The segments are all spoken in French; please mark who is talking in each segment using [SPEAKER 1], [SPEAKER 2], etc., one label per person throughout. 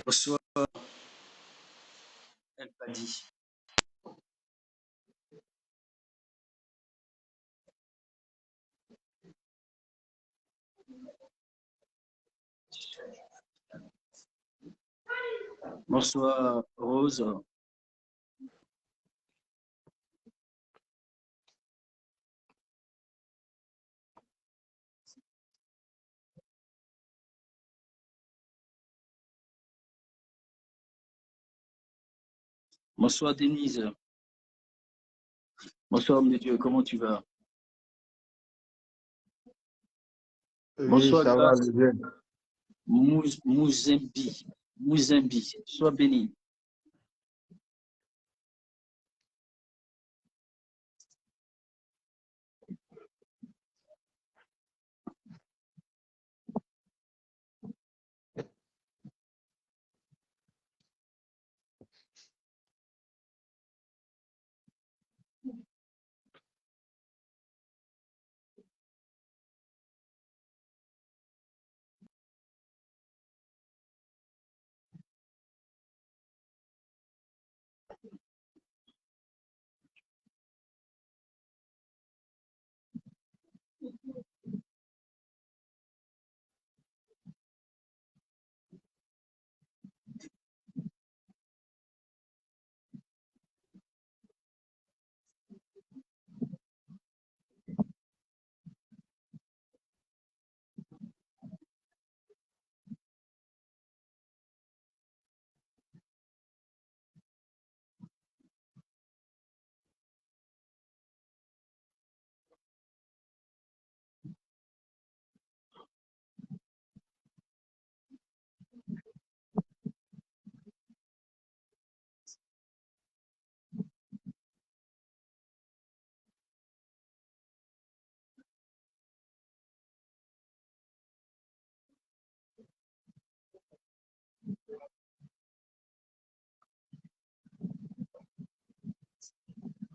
[SPEAKER 1] Bonsoir, El Padi. Bonsoir, Rose. Bonsoir, Denise. Bonsoir, homme de Dieu. Comment tu vas?
[SPEAKER 2] Oui,
[SPEAKER 1] Bonsoir,
[SPEAKER 2] ça va,
[SPEAKER 1] Grâce.
[SPEAKER 2] bien.
[SPEAKER 1] Mouzembi. Sois béni.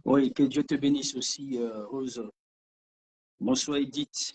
[SPEAKER 1] Oui, que Dieu te bénisse aussi, Rose. Bonsoir, Edith.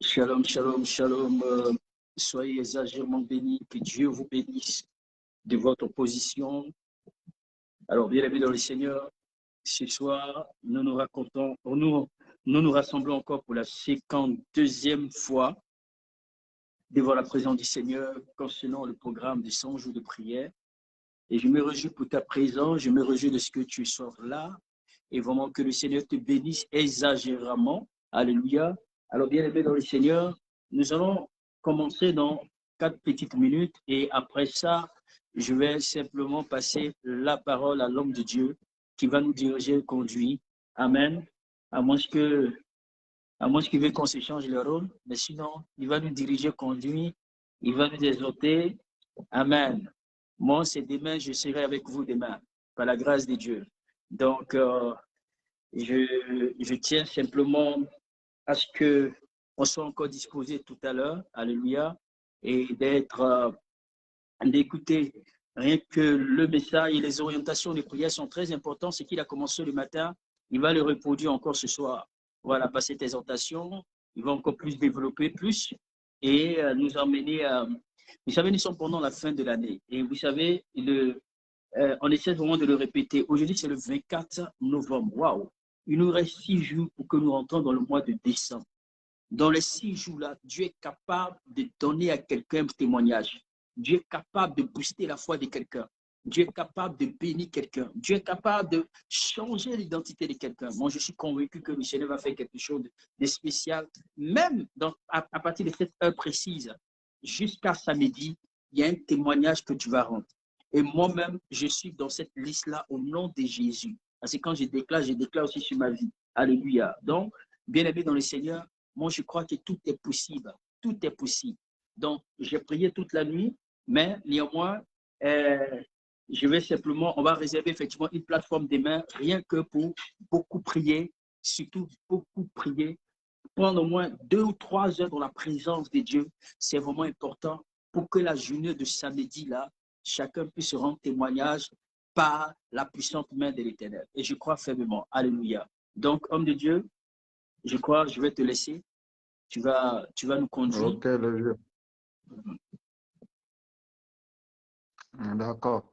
[SPEAKER 1] Shalom, shalom, shalom. Soyez exagérément bénis. Que Dieu vous bénisse de votre position. Alors, bien aimés dans le Seigneur, ce soir, nous nous rassemblons encore pour la 52e fois devant la présence du Seigneur concernant le programme des 100 jours de prière. Et je me réjouis pour ta présence, je me réjouis de ce que tu sois là et vraiment que le Seigneur te bénisse exagérément. Alléluia. Alors, bien aimé dans le Seigneur, nous allons commencer dans 4 petites minutes et après ça, je vais simplement passer la parole à l'homme de Dieu qui va nous diriger et conduire. Amen. À moins qu'il veuille qu'on s'échange le rôle, mais sinon, il va nous diriger, conduire, il va nous exhorter. Amen. Moi, c'est demain, je serai avec vous demain, par la grâce de Dieu. Donc, je tiens simplement à ce qu'on soit encore disposé tout à l'heure, alléluia, et d'écouter Rien que le message et les orientations des prières sont très importants. Ce qu'il a commencé le matin, il va le reproduire encore ce soir. Voilà, par cette exhortation, il va encore plus développer plus et nous emmener à... Vous savez, nous sommes pendant la fin de l'année. Et vous savez, on essaie vraiment de le répéter. Aujourd'hui, c'est le 24 novembre. Waouh! Il nous reste 6 jours pour que nous rentrons dans le mois de décembre. Dans les 6 jours-là, Dieu est capable de donner à quelqu'un un témoignage. Dieu est capable de booster la foi de quelqu'un. Dieu est capable de bénir quelqu'un. Dieu est capable de changer l'identité de quelqu'un. Moi, je suis convaincu que le Seigneur va faire quelque chose de spécial. Même à partir de cette heure précise, jusqu'à samedi, il y a un témoignage que tu vas rendre. Et moi-même, je suis dans cette liste-là au nom de Jésus. Parce que quand je déclare aussi sur ma vie. Alléluia. Donc, bien aimé dans le Seigneur, moi, je crois que tout est possible. Tout est possible. Donc, j'ai prié toute la nuit, mais néanmoins, je vais simplement, on va réserver effectivement une plateforme demain, rien que pour beaucoup prier, surtout beaucoup prier, prendre au moins 2 ou 3 heures dans la présence de Dieu. C'est vraiment important pour que la journée de samedi, là, chacun puisse rendre témoignage par la puissante main de l'Éternel. Et je crois fermement. Alléluia. Donc, homme de Dieu, je crois, je vais te laisser. Tu vas nous conduire.
[SPEAKER 2] Ok, le vieux. D'accord.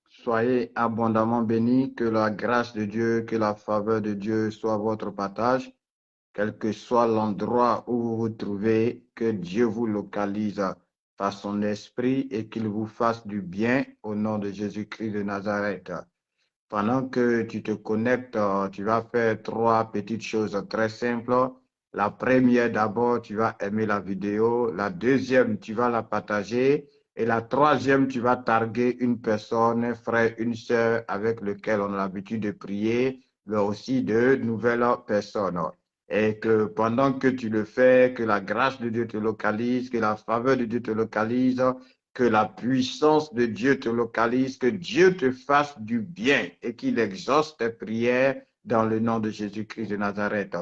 [SPEAKER 2] Soyez abondamment bénis, que la grâce de Dieu, que la faveur de Dieu soit votre partage, quel que soit l'endroit où vous vous trouvez, que Dieu vous localise par son esprit et qu'il vous fasse du bien au nom de Jésus-Christ de Nazareth. Pendant que tu te connectes, tu vas faire 3 petites choses très simples. La première, d'abord, tu vas aimer la vidéo. La deuxième, tu vas la partager. Et la troisième, tu vas targuer une personne, un frère, une sœur avec lequel on a l'habitude de prier, mais aussi de nouvelles personnes. Et que pendant que tu le fais, que la grâce de Dieu te localise, que la faveur de Dieu te localise, que la puissance de Dieu te localise, que Dieu te fasse du bien et qu'il exauce tes prières dans le nom de Jésus-Christ de Nazareth.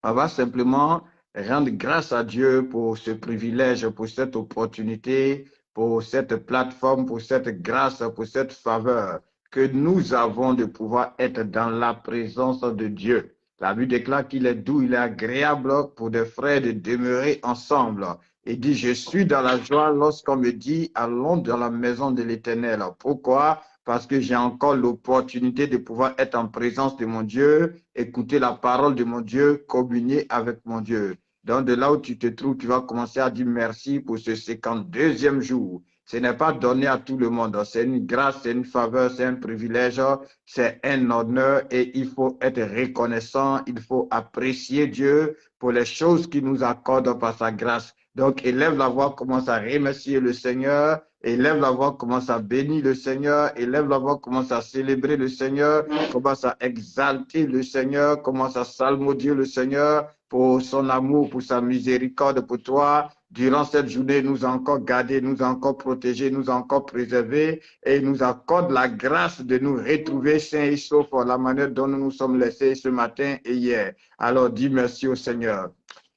[SPEAKER 2] On va simplement rendre grâce à Dieu pour ce privilège, pour cette opportunité, pour cette plateforme, pour cette grâce, pour cette faveur que nous avons de pouvoir être dans la présence de Dieu. La Bible déclare qu'il est doux, il est agréable pour des frères de demeurer ensemble. Il dit, je suis dans la joie lorsqu'on me dit, allons dans la maison de l'Éternel. Pourquoi? Parce que j'ai encore l'opportunité de pouvoir être en présence de mon Dieu, écouter la parole de mon Dieu, communier avec mon Dieu. Donc, de là où tu te trouves, tu vas commencer à dire merci pour ce 52e jour. Ce n'est pas donné à tout le monde. C'est une grâce, c'est une faveur, c'est un privilège, c'est un honneur et il faut être reconnaissant, il faut apprécier Dieu pour les choses qu'il nous accorde par sa grâce. Donc, élève la voix, commence à remercier le Seigneur. Élève la voix, commence à bénir le Seigneur. Élève la voix, commence à célébrer le Seigneur. Commence à exalter le Seigneur. Commence à salmodier le Seigneur pour son amour, pour sa miséricorde pour toi. Durant cette journée, il nous a encore gardés, nous a encore protégés, nous a encore préservés et il nous accorde la grâce de nous retrouver sains et saufs la manière dont nous nous sommes laissés ce matin et hier. Alors, dis merci au Seigneur.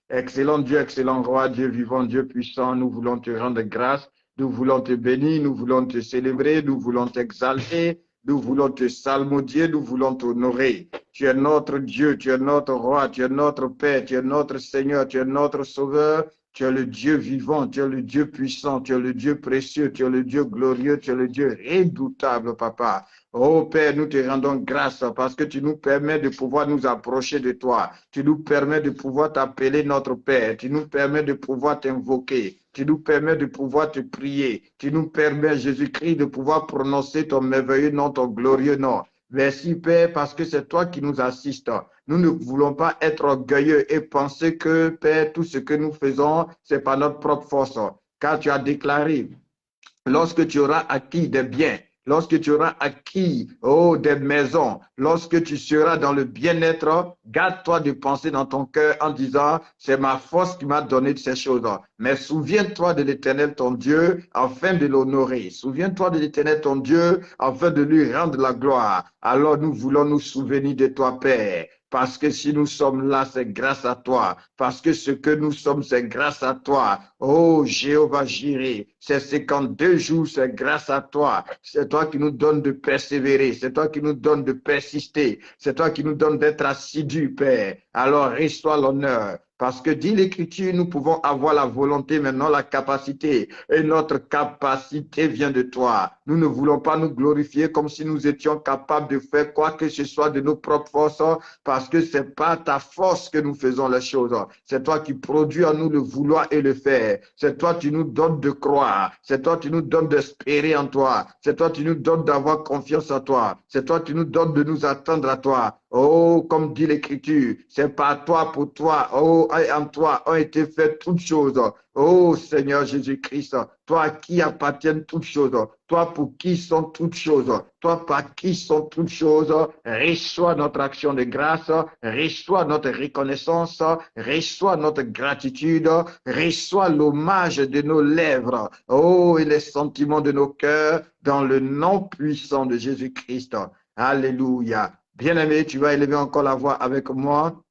[SPEAKER 2] Excellent Dieu, excellent roi, Dieu vivant, Dieu puissant, nous voulons te rendre grâce, nous voulons te bénir, nous voulons te célébrer, nous voulons t'exalter, nous voulons te salmodier, nous voulons t'honorer. Tu es notre Dieu, tu es notre roi, tu es notre Père, tu es notre Seigneur, tu es notre Sauveur, tu es le Dieu vivant, tu es le Dieu puissant, tu es le Dieu précieux, tu es le Dieu glorieux, tu es le Dieu redoutable, Papa. Oh Père, nous te rendons grâce parce que tu nous permets de pouvoir nous approcher de toi. Tu nous permets de pouvoir t'appeler notre Père. Tu nous permets de pouvoir t'invoquer. Tu nous permets de pouvoir te prier. Tu nous permets, Jésus-Christ, de pouvoir prononcer ton merveilleux nom, ton glorieux nom. Merci Père parce que c'est toi qui nous assistes. Nous ne voulons pas être orgueilleux et penser que Père, tout ce que nous faisons, c'est par notre propre force. Car tu as déclaré, lorsque tu auras acquis des biens, lorsque tu auras acquis des maisons, lorsque tu seras dans le bien-être, garde-toi de penser dans ton cœur en disant, c'est ma force qui m'a donné ces choses. Mais souviens-toi de l'Éternel ton Dieu afin de l'honorer. Souviens-toi de l'Éternel ton Dieu afin de lui rendre la gloire. Alors nous voulons nous souvenir de toi, Père. Parce que si nous sommes là, c'est grâce à toi. Parce que ce que nous sommes, c'est grâce à toi. Oh Jéhovah Jireh, ces 52 jours, c'est grâce à toi. C'est toi qui nous donnes de persévérer. C'est toi qui nous donnes de persister. C'est toi qui nous donnes d'être assidus, Père. Alors, reçois l'honneur. Parce que dit l'Écriture, nous pouvons avoir la volonté, maintenant la capacité. Et notre capacité vient de toi. Nous ne voulons pas nous glorifier comme si nous étions capables de faire quoi que ce soit de nos propres forces, parce que c'est pas ta force que nous faisons les choses. C'est toi qui produis en nous le vouloir et le faire. C'est toi qui nous donnes de croire. C'est toi qui nous donnes d'espérer en toi. C'est toi qui nous donnes d'avoir confiance en toi. C'est toi qui nous donnes de nous attendre à toi. Oh, comme dit l'Écriture, c'est par toi, pour toi, oh, et en toi ont été faites toutes choses. Oh Seigneur Jésus-Christ, toi à qui appartiennent toutes choses, toi pour qui sont toutes choses, toi par qui sont toutes choses, reçois notre action de grâce, reçois notre reconnaissance, reçois notre gratitude, reçois l'hommage de nos lèvres, oh, et les sentiments de nos cœurs dans le nom puissant de Jésus-Christ. Alléluia. Bien-aimé, tu vas élever encore la voix avec moi.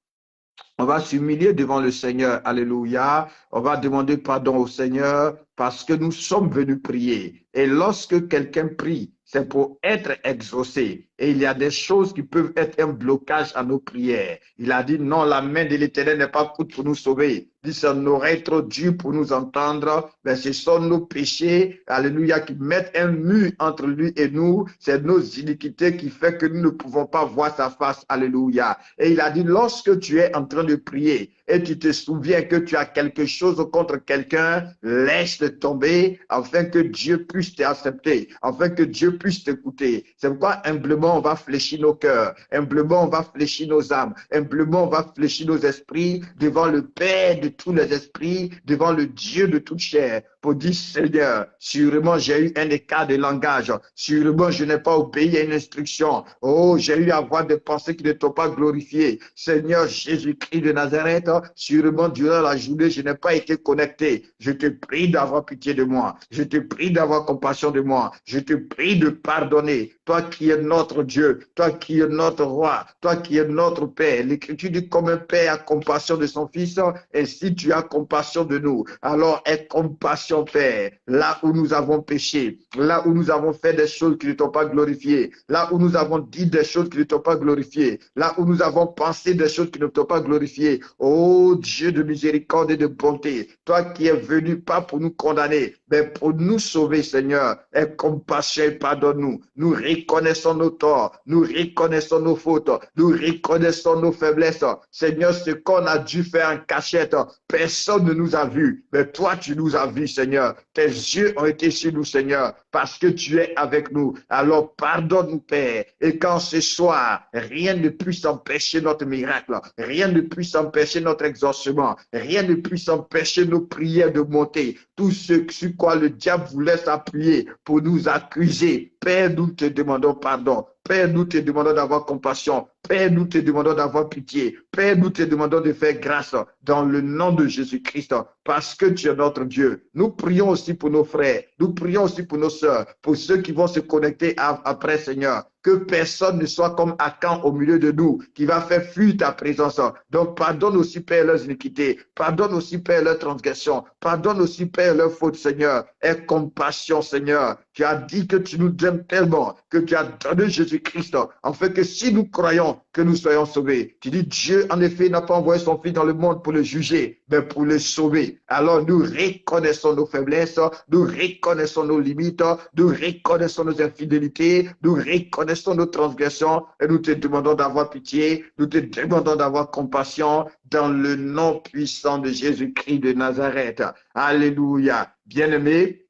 [SPEAKER 2] On va s'humilier devant le Seigneur. Alléluia. On va demander pardon au Seigneur parce que nous sommes venus prier. Et lorsque quelqu'un prie, c'est pour être exaucé. Et il y a des choses qui peuvent être un blocage à nos prières. Il a dit non, la main de l'Éternel n'est pas courte pour nous sauver. Il dit son oreille trop dure pour nous entendre. Mais ce sont nos péchés, alléluia, qui mettent un mur entre lui et nous. C'est nos iniquités qui fait que nous ne pouvons pas voir sa face. Alléluia. Et il a dit lorsque tu es en train de prier et tu te souviens que tu as quelque chose contre quelqu'un, laisse-le tomber afin que Dieu puisse t'accepter, afin que Dieu puisse t'écouter. C'est pourquoi humblement on va fléchir nos cœurs, humblement on va fléchir nos âmes, humblement on va fléchir nos esprits devant le Père de tous les esprits, devant le Dieu de toute chair, pour dire Seigneur, sûrement j'ai eu un écart de langage, sûrement je n'ai pas obéi à une instruction, oh j'ai eu à avoir des pensées qui ne t'ont pas glorifié. Seigneur Jésus-Christ de Nazareth, sûrement durant la journée je n'ai pas été connecté. Je te prie d'avoir pitié de moi, je te prie d'avoir compassion de moi, je te prie de pardonner, toi qui es notre Dieu, toi qui es notre roi, toi qui es notre Père. L'Écriture dit comme un Père a compassion de son Fils, ainsi tu as compassion de nous. Alors aie compassion, Père, là où nous avons péché, là où nous avons fait des choses qui ne t'ont pas glorifié, là où nous avons dit des choses qui ne t'ont pas glorifié, là où nous avons pensé des choses qui ne t'ont pas glorifié. Oh Dieu de miséricorde et de bonté, toi qui es venu pas pour nous condamner, mais pour nous sauver, Seigneur, aie compassion et pardonne-nous. Nous reconnaissons nos torts, nous reconnaissons nos fautes, nous reconnaissons nos faiblesses. Seigneur, ce qu'on a dû faire en cachette, personne ne nous a vus, mais toi tu nous as vus, Seigneur. Tes yeux ont été sur nous, Seigneur, parce que tu es avec nous. Alors pardonne-nous, Père, et quand ce soir, rien ne puisse empêcher notre miracle, rien ne puisse empêcher notre exaucement, rien ne puisse empêcher nos prières de monter. Tout ce sur quoi le diable voulait s'appuyer pour nous accuser, Père, nous te demandons pardon. Père, nous te demandons d'avoir compassion. Père, nous te demandons d'avoir pitié. Père, nous te demandons de faire grâce dans le nom de Jésus-Christ, parce que tu es notre Dieu. Nous prions aussi pour nos frères. Nous prions aussi pour nos sœurs, pour ceux qui vont se connecter après, Seigneur. Que personne ne soit comme Akan au milieu de nous, qui va faire fuir ta présence. Donc, pardonne aussi, Père, leurs iniquités. Pardonne aussi, Père, leurs transgressions. Pardonne aussi, Père, leurs fautes, Seigneur. Aie compassion, Seigneur. Tu as dit que tu nous aimes tellement, que tu as donné Jésus-Christ, afin que si nous croyons, que nous soyons sauvés. Tu dis, Dieu, en effet, n'a pas envoyé son Fils dans le monde pour le juger, mais pour le sauver. Alors, nous reconnaissons nos faiblesses, nous reconnaissons nos limites, nous reconnaissons nos infidélités, nous reconnaissons nos transgressions, et nous te demandons d'avoir pitié, nous te demandons d'avoir compassion dans le nom puissant de Jésus-Christ de Nazareth. Alléluia. Bien-aimés,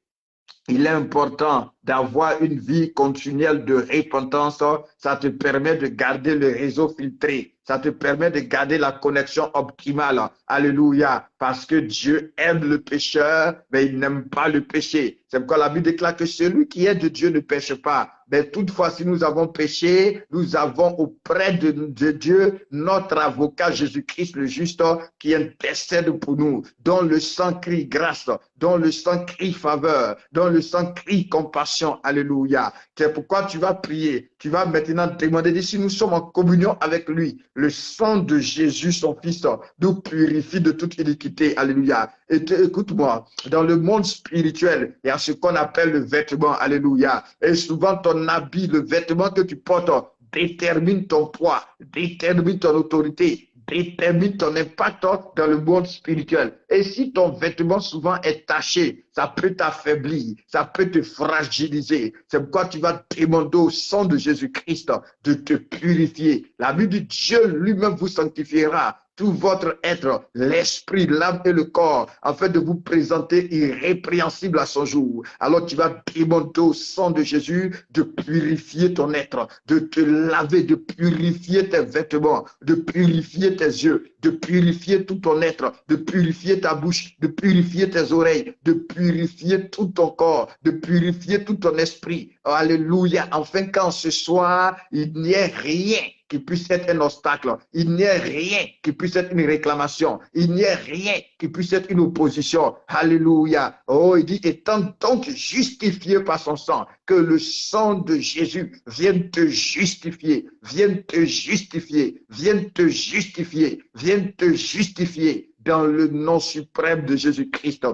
[SPEAKER 2] il est important d'avoir une vie continuelle de repentance. Ça te permet de garder le réseau filtré. Ça te permet de garder la connexion optimale. Alléluia. Parce que Dieu aime le pécheur, mais il n'aime pas le péché. C'est pourquoi la Bible déclare que celui qui est de Dieu ne pêche pas. Mais toutefois, si nous avons péché, nous avons auprès de Dieu notre avocat Jésus-Christ le juste qui intercède pour nous, dont le sang crie grâce, dont le sang crie faveur, dont le sang crie compassion. Alléluia. C'est pourquoi tu vas prier. Tu vas maintenant demander si nous sommes en communion avec lui. Le sang de Jésus, son Fils, nous purifie de toute iniquité. Alléluia. Et écoute-moi, dans le monde spirituel, il y a ce qu'on appelle le vêtement. Alléluia. Et souvent, ton habit, le vêtement que tu portes, détermine ton poids, détermine ton autorité, détermine ton impact dans le monde spirituel. Et si ton vêtement souvent est taché, ça peut t'affaiblir, ça peut te fragiliser. C'est pourquoi tu vas demander au sang de Jésus-Christ de te purifier. La Bible dit Dieu lui-même vous sanctifiera tout votre être, l'esprit, l'âme et le corps, afin de vous présenter irrépréhensible à son jour. Alors tu vas demander au sang de Jésus de purifier ton être, de te laver, de purifier tes vêtements, de purifier tes yeux, de purifier tout ton être, de purifier ta bouche, de purifier tes oreilles, de purifier tout ton corps, de purifier tout ton esprit. Alléluia. Afin qu'en ce soir, il n'y ait rien qui puisse être un obstacle, il n'y ait rien qui puisse être une réclamation, il n'y ait rien qui puisse être une opposition. Alléluia. Oh, il dit, étant donc justifié par son sang, que le sang de Jésus vienne te justifier, vienne te justifier, vienne te justifier, vienne te justifier dans le nom suprême de Jésus-Christ.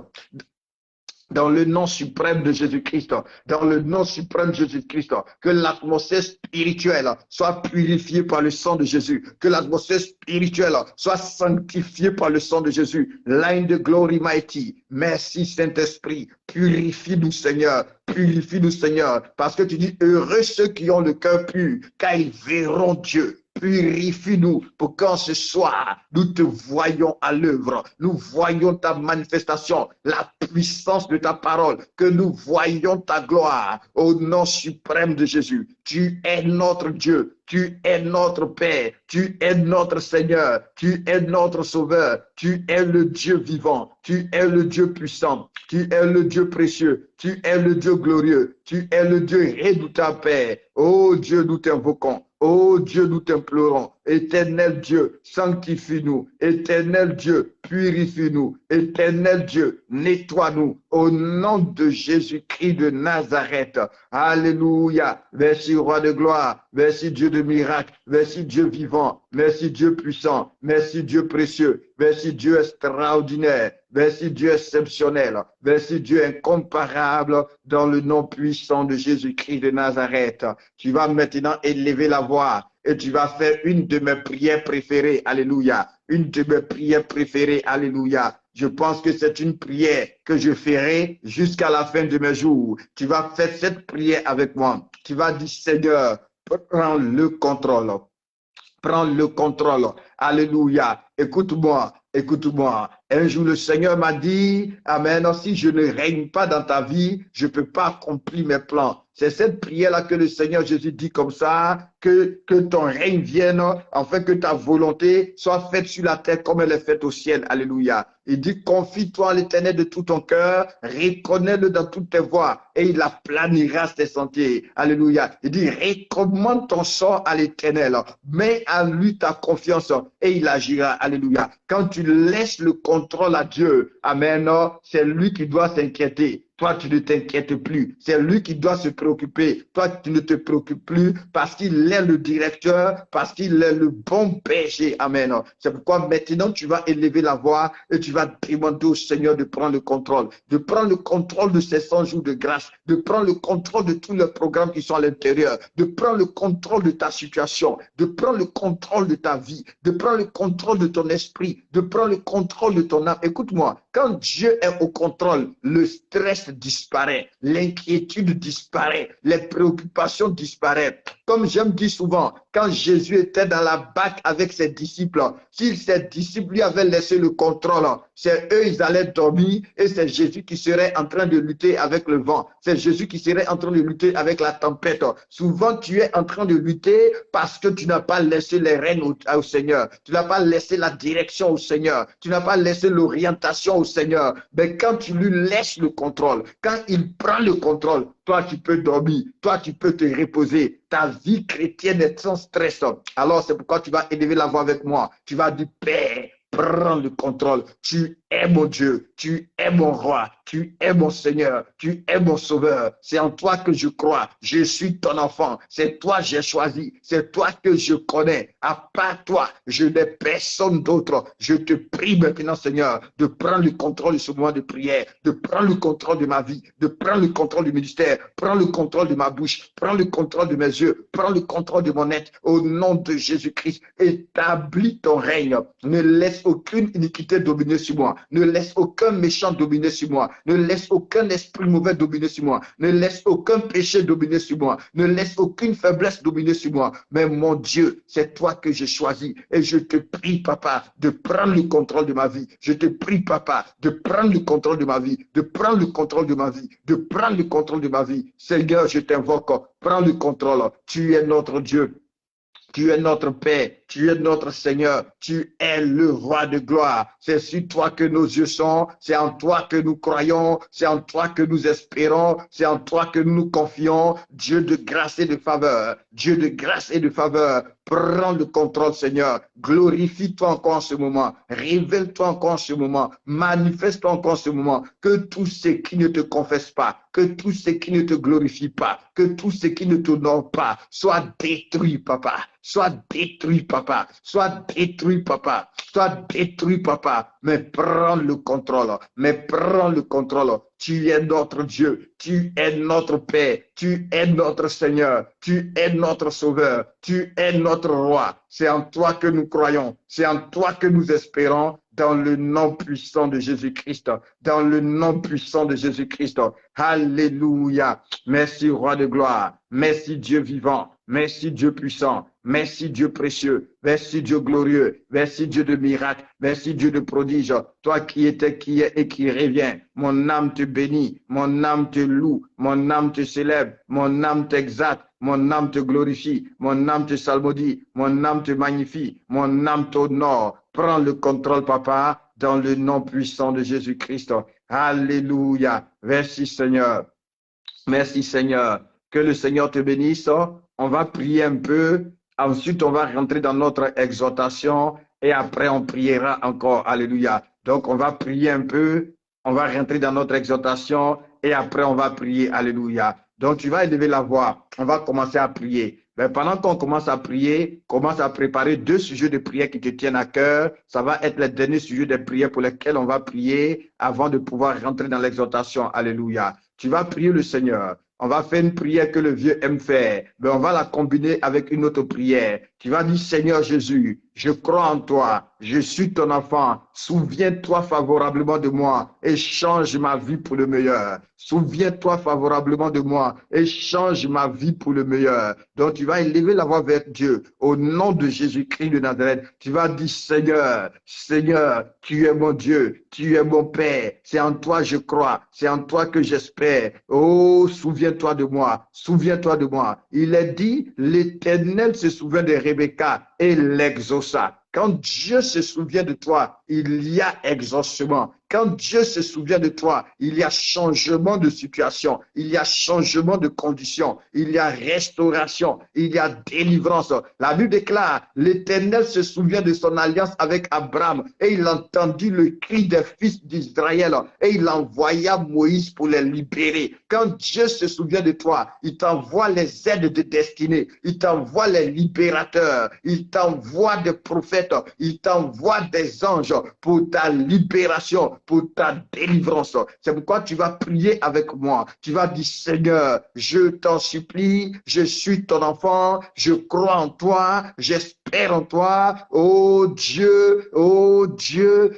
[SPEAKER 2] Dans le nom suprême de Jésus-Christ, dans le nom suprême de Jésus-Christ, que l'atmosphère spirituelle soit purifiée par le sang de Jésus, que l'atmosphère spirituelle soit sanctifiée par le sang de Jésus. Line de glory mighty. Merci Saint-Esprit. Purifie-nous Seigneur. Purifie-nous Seigneur. Parce que tu dis, heureux ceux qui ont le cœur pur, car ils verront Dieu. Purifie-nous pour qu'en ce soir, nous te voyons à l'œuvre. Nous voyons ta manifestation, la puissance de ta parole, que nous voyons ta gloire au nom suprême de Jésus. Tu es notre Dieu. Tu es notre Père, tu es notre Seigneur, tu es notre Sauveur, tu es le Dieu vivant, tu es le Dieu puissant, tu es le Dieu précieux, tu es le Dieu glorieux, tu es le Dieu redoutable Père. Oh Dieu, nous t'invoquons. Oh Dieu, nous t'implorons. Éternel Dieu, sanctifie-nous. Éternel Dieu, purifie-nous. Éternel Dieu, nettoie-nous. Au nom de Jésus-Christ de Nazareth. Alléluia. Merci roi de gloire. Merci Dieu de miracle. Merci Dieu vivant. Merci Dieu puissant. Merci Dieu précieux. Merci Dieu extraordinaire. Merci Dieu exceptionnel. Merci Dieu incomparable dans le nom puissant de Jésus-Christ de Nazareth. Tu vas maintenant élever la voix et tu vas faire une de mes prières préférées. Alléluia. Une de mes prières préférées. Alléluia. Je pense que c'est une prière que je ferai jusqu'à la fin de mes jours. Tu vas faire cette prière avec moi. Tu vas dire, Seigneur, prends le contrôle. Prends le contrôle. Alléluia. Écoute-moi. Écoute-moi. Un jour, le Seigneur m'a dit, Amen, si je ne règne pas dans ta vie, je ne peux pas accomplir mes plans. C'est cette prière-là que le Seigneur Jésus dit comme ça, que ton règne vienne, afin que ta volonté soit faite sur la terre comme elle est faite au ciel. Alléluia. Il dit, confie-toi à l'Éternel de tout ton cœur, reconnais-le dans toutes tes voies, et il aplanira tes sentiers. Alléluia. Il dit, recommande ton sort à l'Éternel, mets à lui ta confiance, et il agira. Alléluia. Quand tu laisses le contrôle à Dieu, amen, c'est lui qui doit s'inquiéter. Toi, tu ne t'inquiètes plus. C'est lui qui doit se préoccuper. Toi, tu ne te préoccupes plus parce qu'il est le directeur, parce qu'il est le bon berger. Amen. C'est pourquoi maintenant, tu vas élever la voix et tu vas demander au Seigneur de prendre le contrôle de ces 100 jours de grâce, de prendre le contrôle de tous les programmes qui sont à l'intérieur, de prendre le contrôle de ta situation, de prendre le contrôle de ta vie, de prendre le contrôle de ton esprit, de prendre le contrôle de ton âme. Écoute-moi, quand Dieu est au contrôle, le stress disparaît, l'inquiétude disparaît, les préoccupations disparaissent. Comme j'aime dire souvent, quand Jésus était dans la barque avec ses disciples, si ses disciples lui avaient laissé le contrôle, c'est eux, ils allaient dormir et c'est Jésus qui serait en train de lutter avec le vent. C'est Jésus qui serait en train de lutter avec la tempête. Souvent, tu es en train de lutter parce que tu n'as pas laissé les rênes au Seigneur. Tu n'as pas laissé la direction au Seigneur. Tu n'as pas laissé l'orientation au Seigneur. Mais quand tu lui laisses le contrôle, quand il prend le contrôle, toi, tu peux dormir. Toi, tu peux te reposer. Ta vie chrétienne est sans stress. Alors, c'est pourquoi tu vas élever la voix avec moi. Tu vas dire, Père, prends le contrôle. Tu es mon Dieu, tu es mon roi, tu es mon Seigneur, tu es mon sauveur. C'est en toi que je crois. Je suis ton enfant. C'est toi que j'ai choisi. C'est toi que je connais. À part toi, je n'ai personne d'autre. Je te prie maintenant, Seigneur, de prendre le contrôle de ce moment de prière, de prendre le contrôle de ma vie, de prendre le contrôle du ministère, prends le contrôle de ma bouche, prends le contrôle de mes yeux, prends le contrôle de mon être. Au nom de Jésus-Christ, établis ton règne. Ne laisse aucune iniquité dominer sur moi. Ne laisse aucun méchant dominer sur moi. Ne laisse aucun esprit mauvais dominer sur moi. Ne laisse aucun péché dominer sur moi. Ne laisse aucune faiblesse dominer sur moi. Mais mon Dieu, c'est toi que j'ai choisi. Et je te prie, Papa, de prendre le contrôle de ma vie. Je te prie, Papa, de prendre le contrôle de ma vie. De prendre le contrôle de ma vie. De prendre le contrôle de ma vie. Seigneur, je t'invoque. Prends le contrôle. Tu es notre Dieu. Tu es notre Père, tu es notre Seigneur, tu es le roi de gloire. C'est sur toi que nos yeux sont, c'est en toi que nous croyons, c'est en toi que nous espérons, c'est en toi que nous nous confions. Dieu de grâce et de faveur, Dieu de grâce et de faveur, prends le contrôle, Seigneur. Glorifie-toi encore en ce moment, révèle-toi encore en ce moment, manifeste-toi encore en ce moment. Que tous ceux qui ne te confessent pas, que tous ceux qui ne te glorifient pas, que tous ceux qui ne t'honorent pas soient détruits, Papa. Sois détruit, Papa. Sois détruit, Papa. Sois détruit, Papa. Mais prends le contrôle. Mais prends le contrôle. Tu es notre Dieu. Tu es notre Père. Tu es notre Seigneur. Tu es notre Sauveur. Tu es notre Roi. C'est en toi que nous croyons. C'est en toi que nous espérons. Dans le nom puissant de Jésus-Christ. Dans le nom puissant de Jésus-Christ. Alléluia. Merci, Roi de gloire. Merci, Dieu vivant. Merci, Dieu puissant. Merci, Dieu précieux. Merci, Dieu glorieux. Merci, Dieu de miracles. Merci, Dieu de prodiges. Toi qui étais, qui est et qui revient. Mon âme te bénit. Mon âme te loue. Mon âme te célèbre. Mon âme t'exalte. Mon âme te glorifie. Mon âme te salmodie. Mon âme te magnifie. Mon âme t'honore. Prends le contrôle, Papa, dans le nom puissant de Jésus-Christ. Alléluia. Merci, Seigneur. Merci, Seigneur. Que le Seigneur te bénisse. On va prier un peu. Ensuite, on va rentrer dans notre exhortation et après, on priera encore. Alléluia. Donc, on va prier un peu. On va rentrer dans notre exhortation et après, on va prier. Alléluia. Donc, tu vas élever la voix. On va commencer à prier. Mais pendant qu'on commence à prier, commence à préparer 2 sujets de prière qui te tiennent à cœur. Ça va être les derniers sujets de prière pour lesquels on va prier avant de pouvoir rentrer dans l'exhortation. Alléluia. Tu vas prier le Seigneur. On va faire une prière que le vieux aime faire, mais on va la combiner avec une autre prière. Tu vas dire, Seigneur Jésus, je crois en toi, je suis ton enfant, souviens-toi favorablement de moi et change ma vie pour le meilleur. Souviens-toi favorablement de moi et change ma vie pour le meilleur. Donc tu vas élever la voix vers Dieu au nom de Jésus-Christ de Nazareth. Tu vas dire, Seigneur, Seigneur, tu es mon Dieu, tu es mon Père, c'est en toi je crois, c'est en toi que j'espère. Oh, souviens-toi de moi, souviens-toi de moi. Il est dit, l'Éternel se souvient de Rebecca et l'exauça. Quand Dieu se souvient de toi, il y a exaucement. Quand Dieu se souvient de toi, il y a changement de situation, il y a changement de condition, il y a restauration, il y a délivrance. La Bible déclare, l'Éternel se souvient de son alliance avec Abraham et il entendit le cri des fils d'Israël et il envoya Moïse pour les libérer. Quand Dieu se souvient de toi, il t'envoie les aides de destinée, il t'envoie les libérateurs, il t'envoie des prophètes, il t'envoie des anges pour ta libération, pour ta délivrance. C'est pourquoi tu vas prier avec moi. Tu vas dire, Seigneur, je t'en supplie, je suis ton enfant, je crois en toi, j'espère espère en toi. Oh Dieu,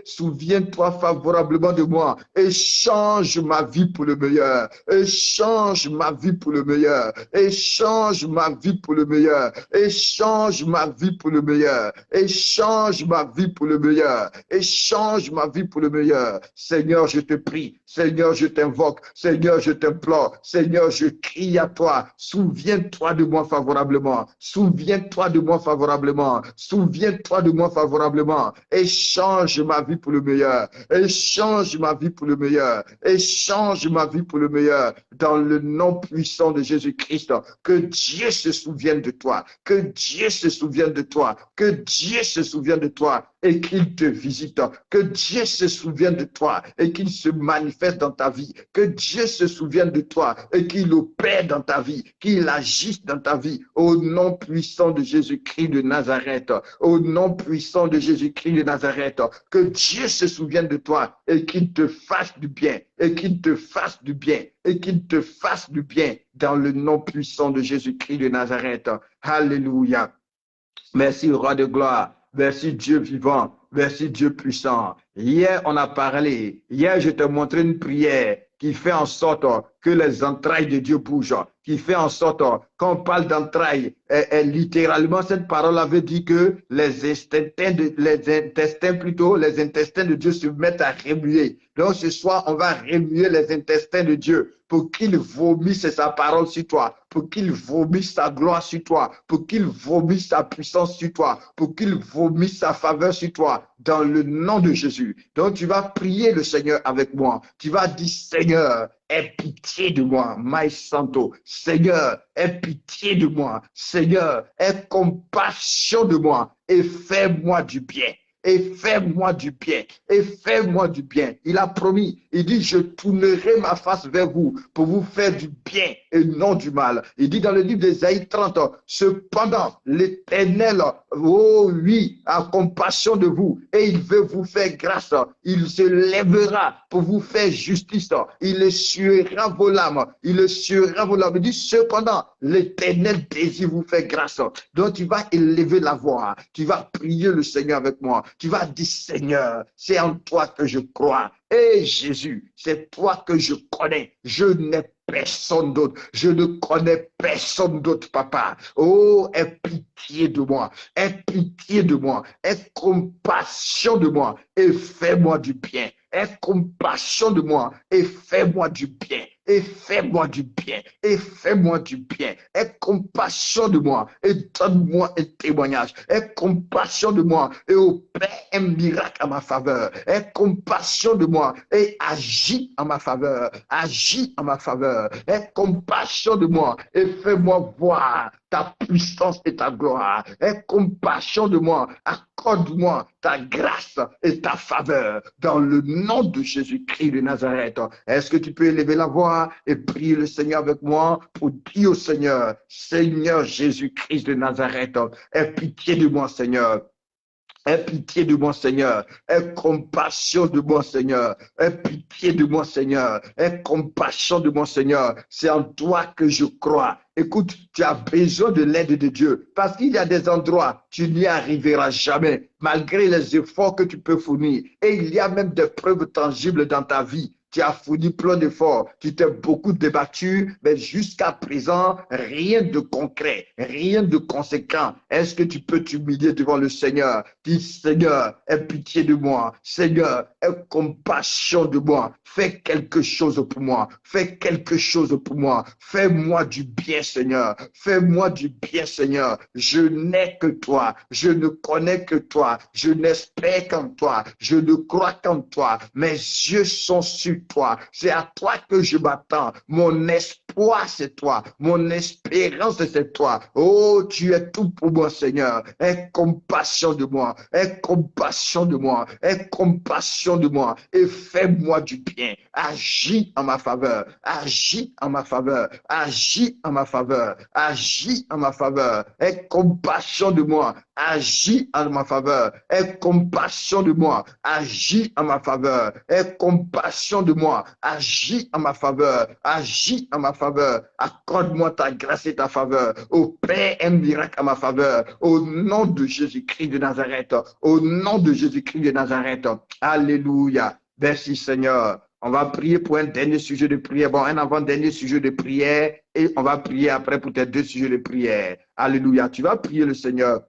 [SPEAKER 2] souviens-toi favorablement de moi et change ma vie pour le meilleur. Et change ma vie pour le meilleur. Et change ma vie pour le meilleur. Et change ma vie pour le meilleur. Et change ma vie pour le meilleur. Et change ma vie pour le meilleur. Seigneur, je te prie. Seigneur, je t'invoque. Seigneur, je t'implore. Seigneur, je crie à toi. Souviens-toi de moi favorablement. Souviens-toi de moi favorablement. Souviens-toi de moi favorablement. Et change ma vie pour le meilleur. Et change ma vie pour le meilleur. Et change ma vie pour le meilleur. Dans le nom puissant de Jésus-Christ. Que Dieu se souvienne de toi. Que Dieu se souvienne de toi. Que Dieu se souvienne de toi et qu'il te visite. Que Dieu se souvienne de toi et qu'il se manifeste dans ta vie. Que Dieu se souvienne de toi et qu'il opère dans ta vie, qu'il agisse dans ta vie. Au nom puissant de Jésus-Christ de Nazareth. Au nom puissant de Jésus-Christ de Nazareth. Que Dieu se souvienne de toi et qu'il te fasse du bien. Et qu'il te fasse du bien. Et qu'il te fasse du bien dans le nom puissant de Jésus-Christ de Nazareth. Alléluia. Merci, roi de gloire. Merci, Dieu vivant. Merci, Dieu puissant. Hier, on a parlé. Hier, je t'ai montré une prière qui fait en sorte que les entrailles de Dieu bougent, qui fait en sorte, quand on parle d'entrailles, littéralement, cette parole avait dit que les intestins de Dieu se mettent à remuer. Donc, ce soir, on va remuer les intestins de Dieu pour qu'il vomisse sa parole sur toi, pour qu'il vomisse sa gloire sur toi, pour qu'il vomisse sa puissance sur toi, pour qu'il vomisse sa faveur sur toi, dans le nom de Jésus. Donc, tu vas prier le Seigneur avec moi. Tu vas dire, Seigneur, aie pitié de moi, my santo. Seigneur, aie pitié de moi. Seigneur, aie compassion de moi et fais-moi du bien. Et fais-moi du bien, et fais-moi du bien. Il a promis, il dit, je tournerai ma face vers vous pour vous faire du bien et non du mal. Il dit dans le livre d'Ésaïe 30, cependant, l'Éternel, oh oui, a compassion de vous et il veut vous faire grâce. Il se lèvera pour vous faire justice. Il essuiera vos larmes. Il essuiera vos larmes. Il dit, cependant, l'Éternel désire vous faire grâce. Donc, tu vas élever la voix. Tu vas prier le Seigneur avec moi. Tu vas dire, Seigneur, c'est en toi que je crois. Et Jésus, c'est toi que je connais. Je n'ai personne d'autre. Je ne connais personne d'autre, papa. Oh, aie pitié de moi. Aie pitié de moi. Aie compassion de moi et fais-moi du bien. Aie compassion de moi et fais-moi du bien. Et fais-moi du bien, et fais-moi du bien. Aie compassion de moi et donne-moi un témoignage. Aie compassion de moi et opère un miracle à ma faveur. Aie compassion de moi et agis en ma faveur. Agis en ma faveur. Aie compassion de moi et fais-moi voir ta puissance et ta gloire. Aie compassion de moi. Accorde-moi ta grâce et ta faveur dans le nom de Jésus-Christ de Nazareth. Est-ce que tu peux élever la voix et prier le Seigneur avec moi pour dire au Seigneur, Seigneur Jésus-Christ de Nazareth, aie pitié de moi, Seigneur. Aie pitié de moi, Seigneur. Aie compassion de moi, Seigneur. Aie pitié de moi, Seigneur. Aie compassion de moi, Seigneur. C'est en toi que je crois. Écoute, tu as besoin de l'aide de Dieu parce qu'il y a des endroits, tu n'y arriveras jamais malgré les efforts que tu peux fournir. Et il y a même des preuves tangibles dans ta vie. Tu as fourni plein d'efforts, tu t'es beaucoup débattu, mais jusqu'à présent, rien de concret, rien de conséquent. Est-ce que tu peux t'humilier devant le Seigneur? Dis, Seigneur, aie pitié de moi. Seigneur, aie compassion de moi. Fais quelque chose pour moi. Fais quelque chose pour moi. Fais-moi du bien, Seigneur. Fais-moi du bien, Seigneur. Je n'ai que toi. Je ne connais que toi. Je n'espère qu'en toi. Je ne crois qu'en toi. Mes yeux sont sur toi. C'est à toi que je m'attends. Mon espoir, c'est toi. Mon espérance, c'est toi. Oh, tu es tout pour moi, Seigneur. Aie compassion de moi. Aie compassion de moi. Aie compassion de moi. Et fais-moi du bien. Agis en ma faveur. Agis en ma faveur. Agis en ma faveur. Agis en ma faveur. Aie compassion de moi. Agis en ma faveur. Aie compassion de moi. Agis en ma faveur. Aie compassion de de moi. Agis en ma faveur. Agis en ma faveur. Accorde-moi ta grâce et ta faveur. Opère un miracle en ma faveur. Au nom de Jésus-Christ de Nazareth. Au nom de Jésus-Christ de Nazareth. Alléluia. Merci Seigneur. On va prier pour un dernier sujet de prière. Bon, un avant-dernier sujet de prière. Et on va prier après pour tes 2 sujets de prière. Alléluia. Tu vas prier le Seigneur.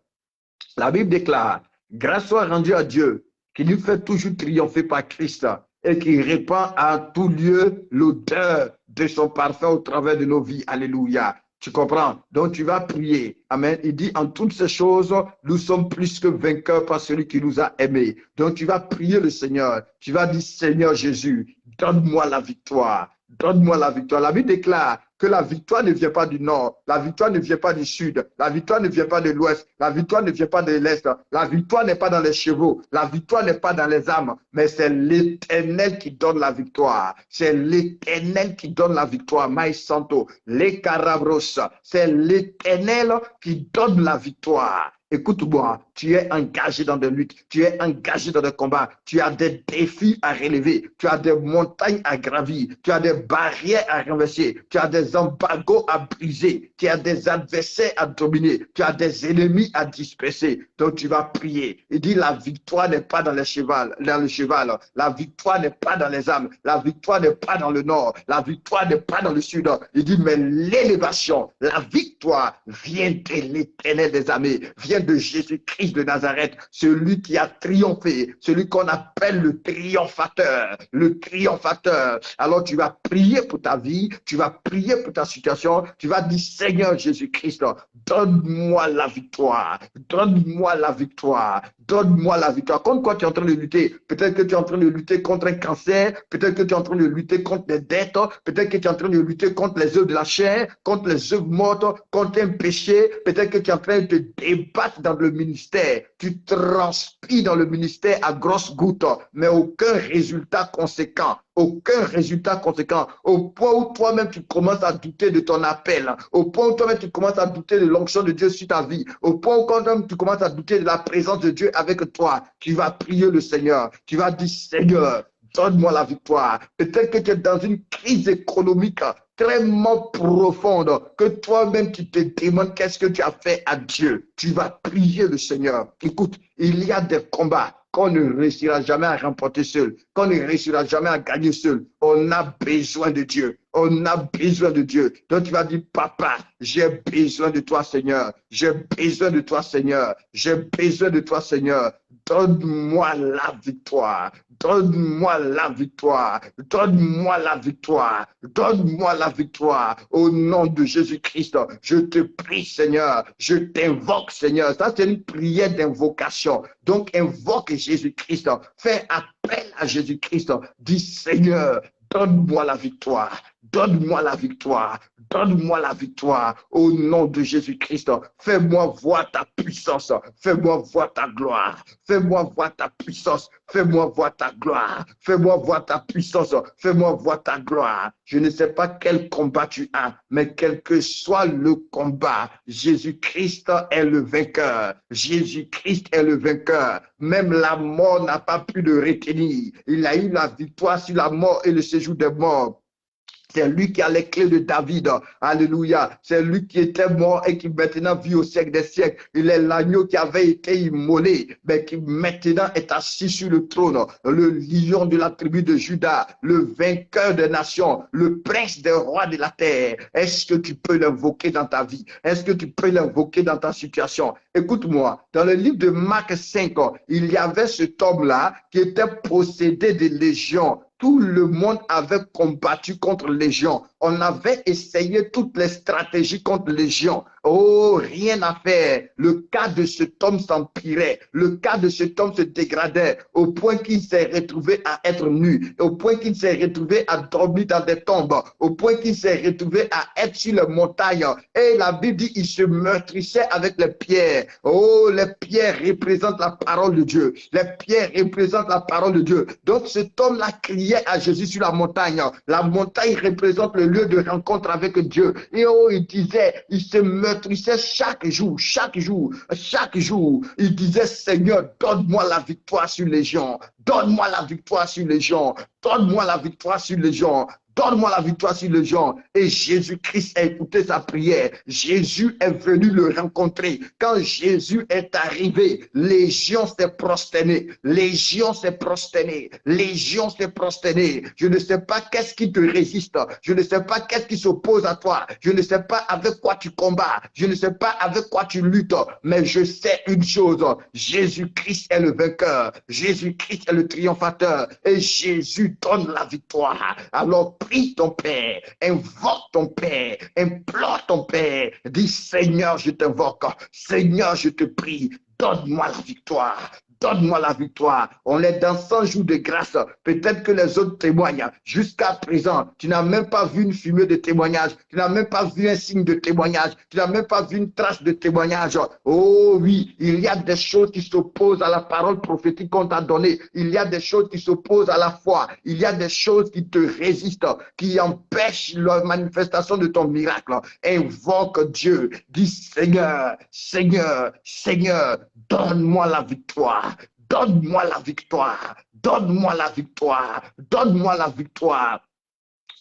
[SPEAKER 2] La Bible déclare, grâce soit rendue à Dieu, qui nous fait toujours triompher par Christ et qui répand à tout lieu l'odeur de son parfum au travers de nos vies. Alléluia. Tu comprends? Donc tu vas prier. Amen. Il dit, en toutes ces choses, nous sommes plus que vainqueurs par celui qui nous a aimés. Donc tu vas prier le Seigneur. Tu vas dire, Seigneur Jésus, donne-moi la victoire. Donne-moi la victoire. La Bible déclare que la victoire ne vient pas du nord, la victoire ne vient pas du sud, la victoire ne vient pas de l'ouest, la victoire ne vient pas de l'est, la victoire n'est pas dans les chevaux, la victoire n'est pas dans les âmes, mais c'est l'Éternel qui donne la victoire. C'est l'Éternel qui donne la victoire. Maï Santo, les Carabros, c'est l'Éternel qui donne la victoire. Écoute-moi, tu es engagé dans des luttes, tu es engagé dans des combats, tu as des défis à relever, tu as des montagnes à gravir, tu as des barrières à renverser, tu as des embargos à briser, tu as des adversaires à dominer, tu as des ennemis à disperser. Donc tu vas prier. Il dit la victoire n'est pas dans le cheval, la victoire n'est pas dans les âmes, la victoire n'est pas dans le nord, la victoire n'est pas dans le sud. Il dit mais l'élévation, la victoire vient de l'Éternel des armées, vient de Jésus-Christ de Nazareth, celui qui a triomphé, celui qu'on appelle le triomphateur, le triomphateur. Alors tu vas prier pour ta vie, tu vas prier pour ta situation, tu vas dire Seigneur Jésus-Christ, donne-moi la victoire, donne-moi la victoire, donne-moi la victoire. Contre quoi tu es en train de lutter? Peut-être que tu es en train de lutter contre un cancer, peut-être que tu es en train de lutter contre des dettes, peut-être que tu es en train de lutter contre les œuvres de la chair, contre les œuvres mortes, contre un péché, peut-être que tu es en train de te débattre dans le ministère, tu transpires dans le ministère à grosses gouttes, mais aucun résultat conséquent. Aucun résultat conséquent. Au point où toi-même tu commences à douter de ton appel. Au point où toi-même tu commences à douter de l'onction de Dieu sur ta vie. Au point où toi-même tu commences à douter de la présence de Dieu avec toi. Tu vas prier le Seigneur. Tu vas dire Seigneur, donne-moi la victoire. Peut-être que tu es dans une crise économique tellement profonde que toi-même tu te demandes qu'est-ce que tu as fait à Dieu. Tu vas prier le Seigneur. Écoute, il y a des combats qu'on ne réussira jamais à remporter seul, qu'on ne réussira jamais à gagner seul. On a besoin de Dieu. On a besoin de Dieu. Donc tu vas dire, papa, j'ai besoin de toi, Seigneur. J'ai besoin de toi, Seigneur. J'ai besoin de toi, Seigneur. Donne-moi la victoire. Donne-moi la victoire. Donne-moi la victoire. Donne-moi la victoire. Au nom de Jésus-Christ, je te prie, Seigneur. Je t'invoque, Seigneur. Ça, c'est une prière d'invocation. Donc, invoque Jésus-Christ. Fais appel à Jésus-Christ. Dis, Seigneur, donne-moi la victoire. Donne-moi la victoire. Donne-moi la victoire au nom de Jésus-Christ. Fais-moi voir ta puissance. Fais-moi voir ta gloire. Fais-moi voir ta puissance. Fais-moi voir ta gloire. Fais-moi voir ta puissance. Fais-moi voir ta gloire. Je ne sais pas quel combat tu as, mais quel que soit le combat, Jésus-Christ est le vainqueur. Jésus-Christ est le vainqueur. Même la mort n'a pas pu le retenir. Il a eu la victoire sur la mort et le séjour des morts. C'est lui qui a les clés de David. Alléluia. C'est lui qui était mort et qui maintenant vit au siècle des siècles. Il est l'agneau qui avait été immolé, mais qui maintenant est assis sur le trône. Le lion de la tribu de Juda, le vainqueur des nations, le prince des rois de la terre. Est-ce que tu peux l'invoquer dans ta vie? Est-ce que tu peux l'invoquer dans ta situation? Écoute-moi, dans le livre de Marc 5, il y avait cet homme-là qui était possédé de légions. Tout le monde avait combattu contre Légion. On avait essayé toutes les stratégies contre Légion. Oh, rien à faire. Le cas de cet homme s'empirait. Le cas de cet homme se dégradait au point qu'il s'est retrouvé à être nu, au point qu'il s'est retrouvé à dormir dans des tombes, au point qu'il s'est retrouvé à être sur les montagnes. Et la Bible dit qu'il se meurtrissait avec les pierres. Oh, les pierres représentent la parole de Dieu. Les pierres représentent la parole de Dieu. Donc cet homme-là criait à Jésus sur la montagne. La montagne représente le lieu de rencontre avec Dieu. Et oh, il disait, il se meurtrissait chaque jour, chaque jour, chaque jour. Il disait, Seigneur, donne-moi la victoire sur les gens. Donne-moi la victoire sur les gens. Donne-moi la victoire sur les gens. Donne-moi la victoire sur les gens. Et Jésus-Christ a écouté sa prière. Jésus est venu le rencontrer. Quand Jésus est arrivé, Légion s'est prosternée. Légion s'est prosternée. Légion s'est prosternée. Je ne sais pas qu'est-ce qui te résiste. Je ne sais pas qu'est-ce qui s'oppose à toi. Je ne sais pas avec quoi tu combats. Je ne sais pas avec quoi tu luttes. Mais je sais une chose. Jésus-Christ est le vainqueur. Jésus-Christ est le triomphateur. Et Jésus donne la victoire. Alors, prie ton Père, invoque ton Père, implore ton Père, dis Seigneur, je t'invoque, Seigneur, je te prie, donne-moi la victoire. Donne-moi la victoire. On est dans 100 jours de grâce. Peut-être que les autres témoignent. Jusqu'à présent, tu n'as même pas vu une fumée de témoignage. Tu n'as même pas vu un signe de témoignage. Tu n'as même pas vu une trace de témoignage. Oh oui, il y a des choses qui s'opposent à la parole prophétique qu'on t'a donnée. Il y a des choses qui s'opposent à la foi. Il y a des choses qui te résistent, qui empêchent la manifestation de ton miracle. Invoque Dieu. Dis Seigneur, Seigneur, Seigneur, donne-moi la victoire. Donne-moi la victoire. Donne-moi la victoire. Donne-moi la victoire.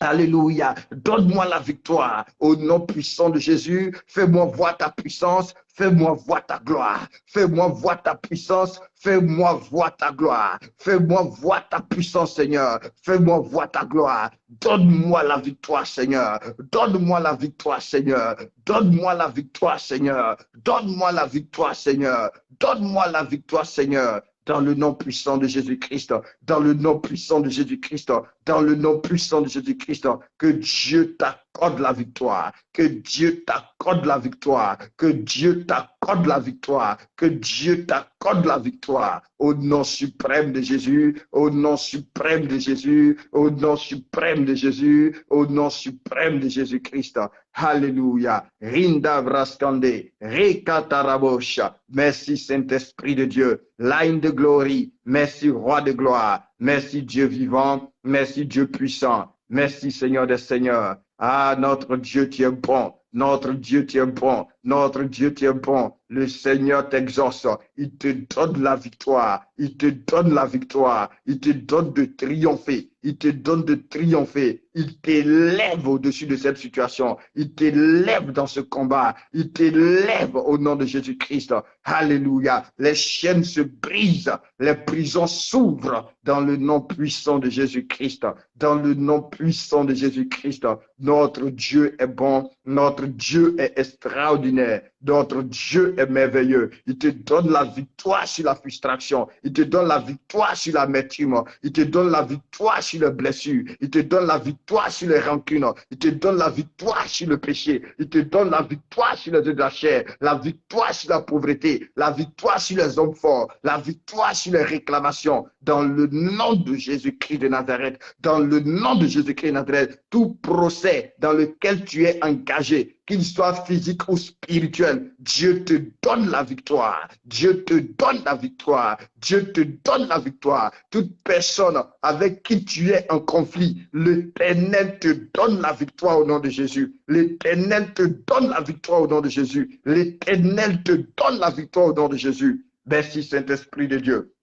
[SPEAKER 2] Alléluia. Donne-moi la victoire. Au nom puissant de Jésus, fais-moi voir ta puissance. Fais-moi voir ta gloire. Fais-moi voir ta puissance. Fais-moi voir ta gloire. Fais-moi voir ta puissance, Seigneur. Fais-moi voir ta gloire. Donne-moi la victoire, Seigneur. Donne-moi la victoire, Seigneur. Donne-moi la victoire, Seigneur. Donne-moi la victoire, Seigneur. Donne-moi la victoire, Seigneur. Dans le nom puissant de Jésus-Christ, dans le nom puissant de Jésus-Christ, dans le nom puissant de Jésus-Christ, que Dieu t'accorde la victoire, que Dieu t'accorde la victoire, que Dieu t'accorde la victoire, que Dieu t'accorde la victoire, au nom suprême de Jésus, au nom suprême de Jésus, au nom suprême de Jésus, au nom suprême de Jésus-Christ. Alléluia. Rinda vraskande, rekatarabosha. Merci Saint-Esprit de Dieu. Line de gloire. Merci Roi de gloire. Merci Dieu vivant. Merci Dieu puissant. Merci Seigneur des Seigneurs. Ah, notre Dieu, tu es bon. Notre Dieu, tu es bon. Notre Dieu, tu es bon. Le Seigneur t'exauce. Il te donne la victoire. Il te donne la victoire. Il te donne de triompher. Il te donne de triompher. Il t'élève au-dessus de cette situation. Il t'élève dans ce combat. Il t'élève au nom de Jésus-Christ. Alléluia. Les chaînes se brisent. Les prisons s'ouvrent dans le nom puissant de Jésus-Christ. Dans le nom puissant de Jésus-Christ. Notre Dieu est bon. Notre Dieu est extraordinaire. Notre Dieu est merveilleux. Il te donne la victoire sur la frustration. Il te donne la victoire sur l'amertume. Il te donne la victoire sur les blessures. Il te donne la victoire sur les rancunes. Il te donne la victoire sur le péché. Il te donne la victoire sur les œufs de la chair. La victoire sur la pauvreté. La victoire sur les hommes forts. La victoire sur les réclamations. Dans le nom de Jésus-Christ de Nazareth. Dans le nom de Jésus-Christ de Nazareth. Tout procès dans lequel tu es engagé, qu'il soit physique ou spirituel, Dieu te donne la victoire. Dieu te donne la victoire. Dieu te donne la victoire. Toute personne avec qui tu es en conflit, l'Éternel te donne la victoire au nom de Jésus. L'Éternel te donne la victoire au nom de Jésus. L'Éternel te donne la victoire au nom de Jésus. Merci Saint-Esprit de Dieu.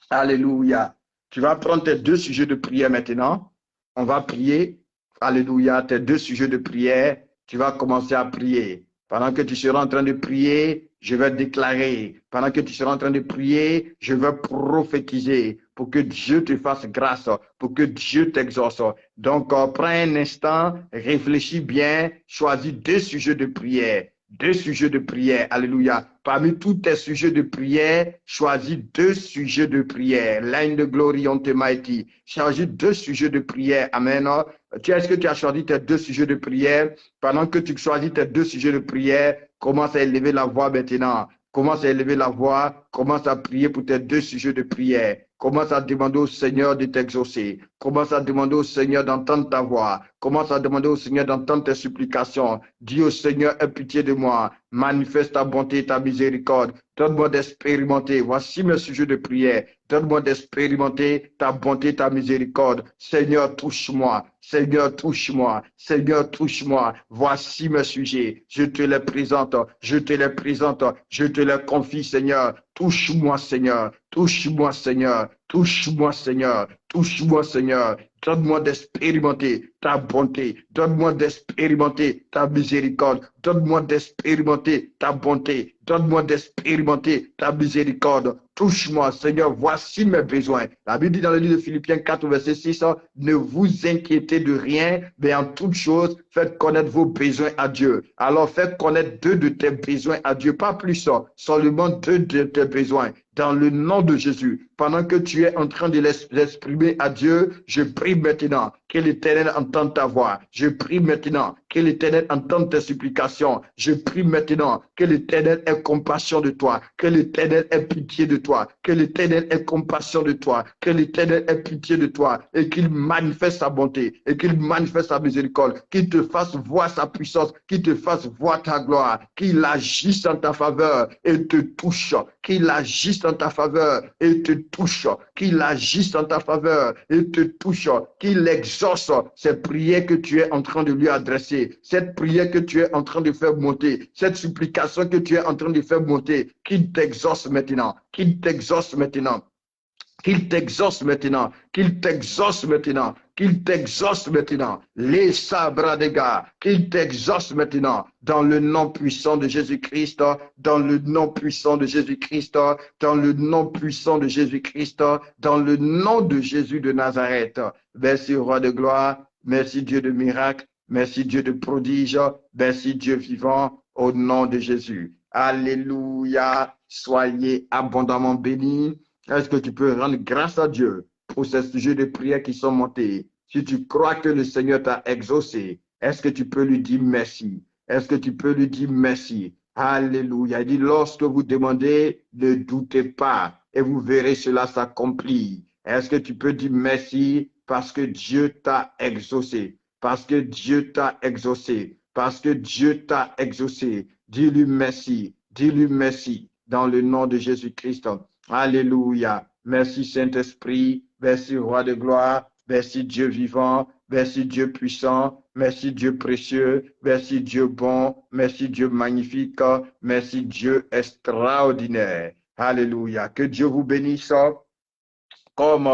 [SPEAKER 2] Alléluia. Tu vas prendre tes deux sujets de prière maintenant. On va prier. Alléluia. Tes deux sujets de prière. Tu vas commencer à prier. Pendant que tu seras en train de prier, je vais déclarer. Pendant que tu seras en train de prier, je vais prophétiser pour que Dieu te fasse grâce, pour que Dieu t'exauce. Donc, prends un instant, réfléchis bien, choisis deux sujets de prière. Deux sujets de prière. Alléluia. Parmi tous tes sujets de prière, choisis deux sujets de prière. Line de glory on te mighty. Choisis deux sujets de prière. Amen. Est-ce que tu as choisi tes deux sujets de prière? Pendant que tu choisis tes deux sujets de prière, commence à élever la voix maintenant. Commence à élever la voix. Commence à prier pour tes deux sujets de prière. Commence à demander au Seigneur de t'exaucer. Commence à demander au Seigneur d'entendre ta voix. Commence à demander au Seigneur d'entendre tes supplications. Dis au Seigneur, aie pitié de moi. Manifeste ta bonté et ta miséricorde. Donne-moi d'expérimenter. Voici mes sujets de prière. Donne-moi d'expérimenter ta bonté et ta miséricorde. Seigneur, touche-moi. Seigneur, touche-moi. Seigneur, touche-moi. Voici mes sujets. Je te les présente. Je te les présente. Je te les confie, Seigneur. Touche-moi, Seigneur. Touche-moi, Seigneur. Touche-moi, Seigneur. Touche-moi, Seigneur. Donne-moi d'expérimenter ta bonté. Donne-moi d'expérimenter ta miséricorde. Donne-moi d'expérimenter ta bonté. Donne-moi d'expérimenter ta miséricorde. Touche-moi, Seigneur. Voici mes besoins. La Bible dit dans le livre de Philippiens 4, verset 6, ne vous inquiétez de rien, mais en toute chose, faites connaître vos besoins à Dieu. Alors, faites connaître 2 de tes besoins à Dieu, pas plus, seulement 2 de tes besoins. Dans le nom de Jésus, pendant que tu es en train de l'exprimer à Dieu, je prie maintenant que l'Éternel entende ta voix. Je prie maintenant que l'Éternel entende tes supplications. Je prie maintenant que l'Éternel ait compassion de toi, que l'Éternel ait pitié de toi, que l'Éternel ait compassion de toi, que l'Éternel ait pitié de toi et qu'il manifeste sa bonté et qu'il manifeste sa miséricorde, qu'il te fasse voir sa puissance, qu'il te fasse voir ta gloire, qu'il agisse en ta faveur et te touche, qu'il agisse en ta faveur et te touche, qu'il agisse en ta faveur et te touche, qu'il exauce ces prières que tu es en train de lui adresser, cette prière que tu es en train de faire monter, cette supplication que tu es en train de faire monter, qu'il t'exauce maintenant, qu'il t'exauce maintenant. Qu'il t'exauce maintenant, qu'il t'exauce maintenant, qu'il t'exauce maintenant. Les sabres des gars, qu'il t'exauce maintenant dans le nom puissant de Jésus-Christ, dans le nom puissant de Jésus-Christ, dans le nom puissant de Jésus-Christ, dans le nom de Jésus de Nazareth. Merci, roi de gloire, merci Dieu de miracle, merci Dieu de prodige, merci Dieu vivant, au nom de Jésus. Alléluia, soyez abondamment bénis. Est-ce que tu peux rendre grâce à Dieu pour ces sujets de prière qui sont montés? Si tu crois que le Seigneur t'a exaucé, est-ce que tu peux lui dire merci? Est-ce que tu peux lui dire merci? Alléluia. Il dit, lorsque vous demandez, ne doutez pas et vous verrez cela s'accomplir. Est-ce que tu peux dire merci parce que Dieu t'a exaucé? Parce que Dieu t'a exaucé. Parce que Dieu t'a exaucé. Dis-lui merci. Dis-lui merci dans le nom de Jésus-Christ. Alléluia. Merci Saint-Esprit. Merci Roi de gloire. Merci Dieu vivant. Merci Dieu puissant. Merci Dieu précieux. Merci Dieu bon. Merci Dieu magnifique. Merci Dieu extraordinaire. Alléluia. Que Dieu vous bénisse. Comme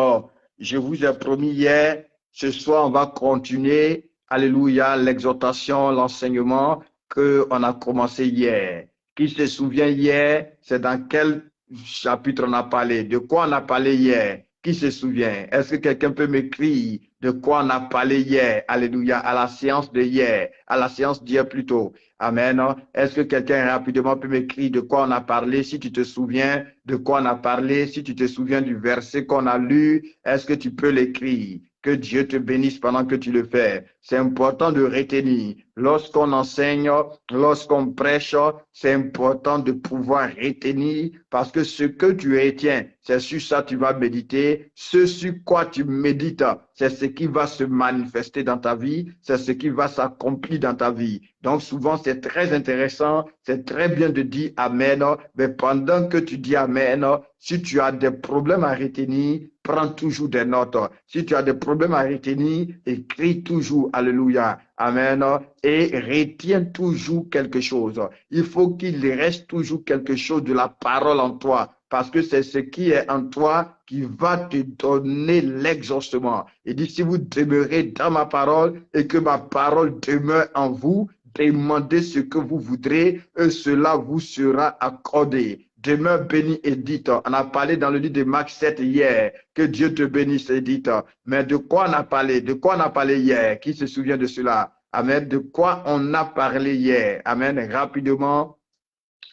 [SPEAKER 2] je vous ai promis hier, ce soir, on va continuer. Alléluia. L'exhortation, l'enseignement qu'on a commencé hier. Qui se souvient hier, c'est dans quel chapitre on a parlé? De quoi on a parlé hier? Qui se souvient? Est-ce que quelqu'un peut m'écrire de quoi on a parlé hier? Alléluia. À la séance de hier, à la séance d'hier plutôt. Amen. Est-ce que quelqu'un rapidement peut m'écrire de quoi on a parlé? Si tu te souviens de quoi on a parlé, si tu te souviens du verset qu'on a lu, est-ce que tu peux l'écrire? Que Dieu te bénisse pendant que tu le fais. C'est important de retenir. Lorsqu'on enseigne, lorsqu'on prêche, c'est important de pouvoir retenir parce que ce que tu retiens, c'est sur ça que tu vas méditer. Ce sur quoi tu médites, c'est ce qui va se manifester dans ta vie, c'est ce qui va s'accomplir dans ta vie. Donc souvent, c'est très intéressant, c'est très bien de dire Amen, mais pendant que tu dis Amen, si tu as des problèmes à retenir, prends toujours des notes. Si tu as des problèmes à retenir, écris toujours Alléluia. Amen. Et retiens toujours quelque chose. Il faut qu'il reste toujours quelque chose de la parole en toi. Parce que c'est ce qui est en toi qui va te donner l'exaucement. Il dit, si vous demeurez dans ma parole et que ma parole demeure en vous, demandez ce que vous voudrez et cela vous sera accordé. Demeure béni, Edith. On a parlé dans le livre de Marc 7 hier. Que Dieu te bénisse, Edith. Mais de quoi on a parlé? De quoi on a parlé hier? Qui se souvient de cela? Amen. De quoi on a parlé hier? Amen. Rapidement.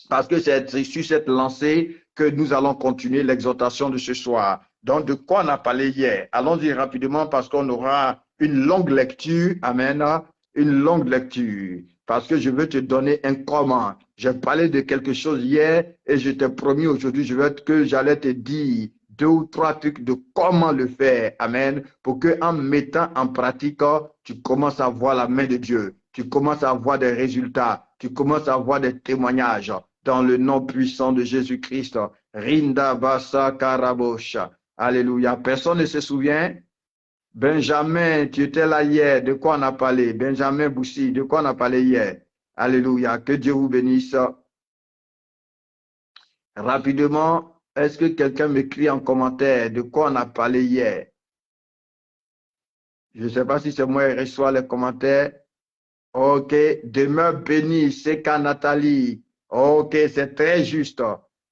[SPEAKER 2] Parce que c'est sur cette lancée que nous allons continuer l'exhortation de ce soir. Donc, de quoi on a parlé hier? Allons-y rapidement parce qu'on aura une longue lecture. Amen. Une longue lecture. Parce que je veux te donner un comment. J'ai parlé de quelque chose hier et je t'ai promis aujourd'hui que j'allais te dire 2 ou 3 trucs de comment le faire. Amen. Pour que en mettant en pratique, tu commences à voir la main de Dieu. Tu commences à voir des résultats. Tu commences à voir des témoignages. Dans le nom puissant de Jésus-Christ. Rinda Basa Karabosha. Alléluia. Personne ne se souvient Benjamin, tu étais là hier. De quoi on a parlé? Benjamin Boussi, de quoi on a parlé hier? Alléluia. Que Dieu vous bénisse. Rapidement, est-ce que quelqu'un m'écrit en commentaire de quoi on a parlé hier? Je ne sais pas si c'est moi qui reçois les commentaires. Ok, demeure béni, c'est qu'à Nathalie. Ok, c'est très juste.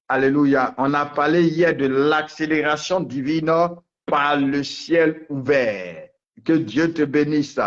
[SPEAKER 2] Alléluia. On a parlé hier de l'accélération divine par le ciel ouvert. Que Dieu te bénisse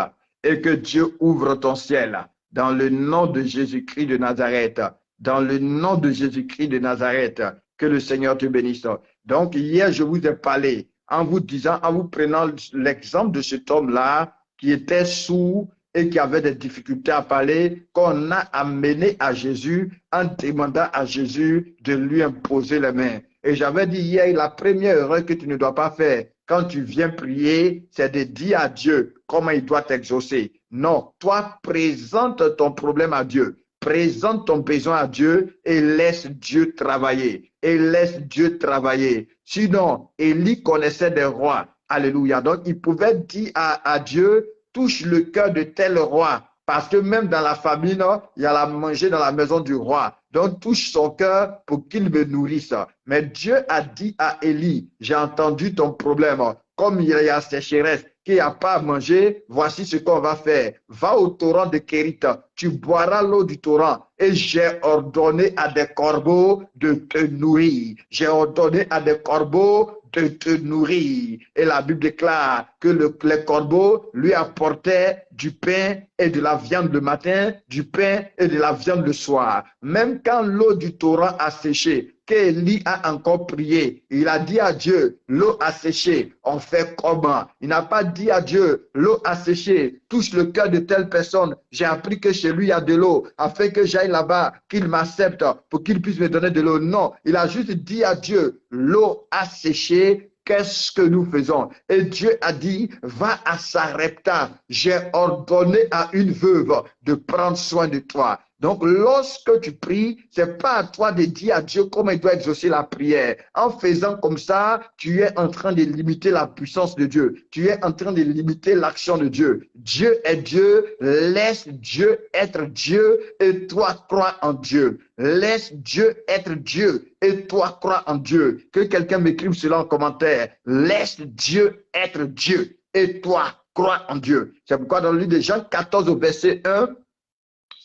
[SPEAKER 2] et que Dieu ouvre ton ciel. Dans le nom de Jésus-Christ de Nazareth. Dans le nom de Jésus-Christ de Nazareth. Que le Seigneur te bénisse. Donc, hier, je vous ai parlé en vous disant, en vous prenant l'exemple de cet homme-là qui était sourd et qui avait des difficultés à parler, qu'on a amené à Jésus en demandant à Jésus de lui imposer les mains. Et j'avais dit hier, la première erreur que tu ne dois pas faire quand tu viens prier, c'est de dire à Dieu comment il doit t'exaucer. Non, toi, présente ton problème à Dieu. Présente ton besoin à Dieu et laisse Dieu travailler. Et laisse Dieu travailler. Sinon, Élie connaissait des rois. Alléluia. Donc, il pouvait dire à Dieu, touche le cœur de tel roi. Parce que même dans la famine, il y a à manger dans la maison du roi. Donc, touche son cœur pour qu'il me nourrisse. Mais Dieu a dit à Élie, j'ai entendu ton problème. Comme il y a sécheresse, qu'il n'y a pas à manger, voici ce qu'on va faire. Va au torrent de Kérit, tu boiras l'eau du torrent. Et j'ai ordonné à des corbeaux de te nourrir. J'ai ordonné à des corbeaux de te nourrir. Et la Bible déclare que les corbeaux lui apportaient du pain et de la viande le matin, du pain et de la viande le soir. Même quand l'eau du torrent a séché, qu'Élie a encore prié, il a dit à Dieu, l'eau a séché, on fait comment? Il n'a pas dit à Dieu, l'eau a séché, touche le cœur de telle personne, j'ai appris que chez lui il y a de l'eau, afin que j'aille là-bas, qu'il m'accepte, pour qu'il puisse me donner de l'eau. Non, il a juste dit à Dieu, l'eau a séché, qu'est-ce que nous faisons? Et Dieu a dit, va à Sarepta, j'ai ordonné à une veuve de prendre soin de toi. Donc, lorsque tu pries, c'est pas à toi de dire à Dieu comment il doit exaucer la prière. En faisant comme ça, tu es en train de limiter la puissance de Dieu. Tu es en train de limiter l'action de Dieu. Dieu est Dieu. Laisse Dieu être Dieu et toi crois en Dieu. Laisse Dieu être Dieu et toi crois en Dieu. Que quelqu'un m'écrive cela en commentaire. Laisse Dieu être Dieu et toi crois en Dieu. C'est pourquoi dans le livre de Jean 14 au verset 1,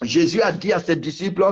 [SPEAKER 2] Jésus a dit à ses disciples,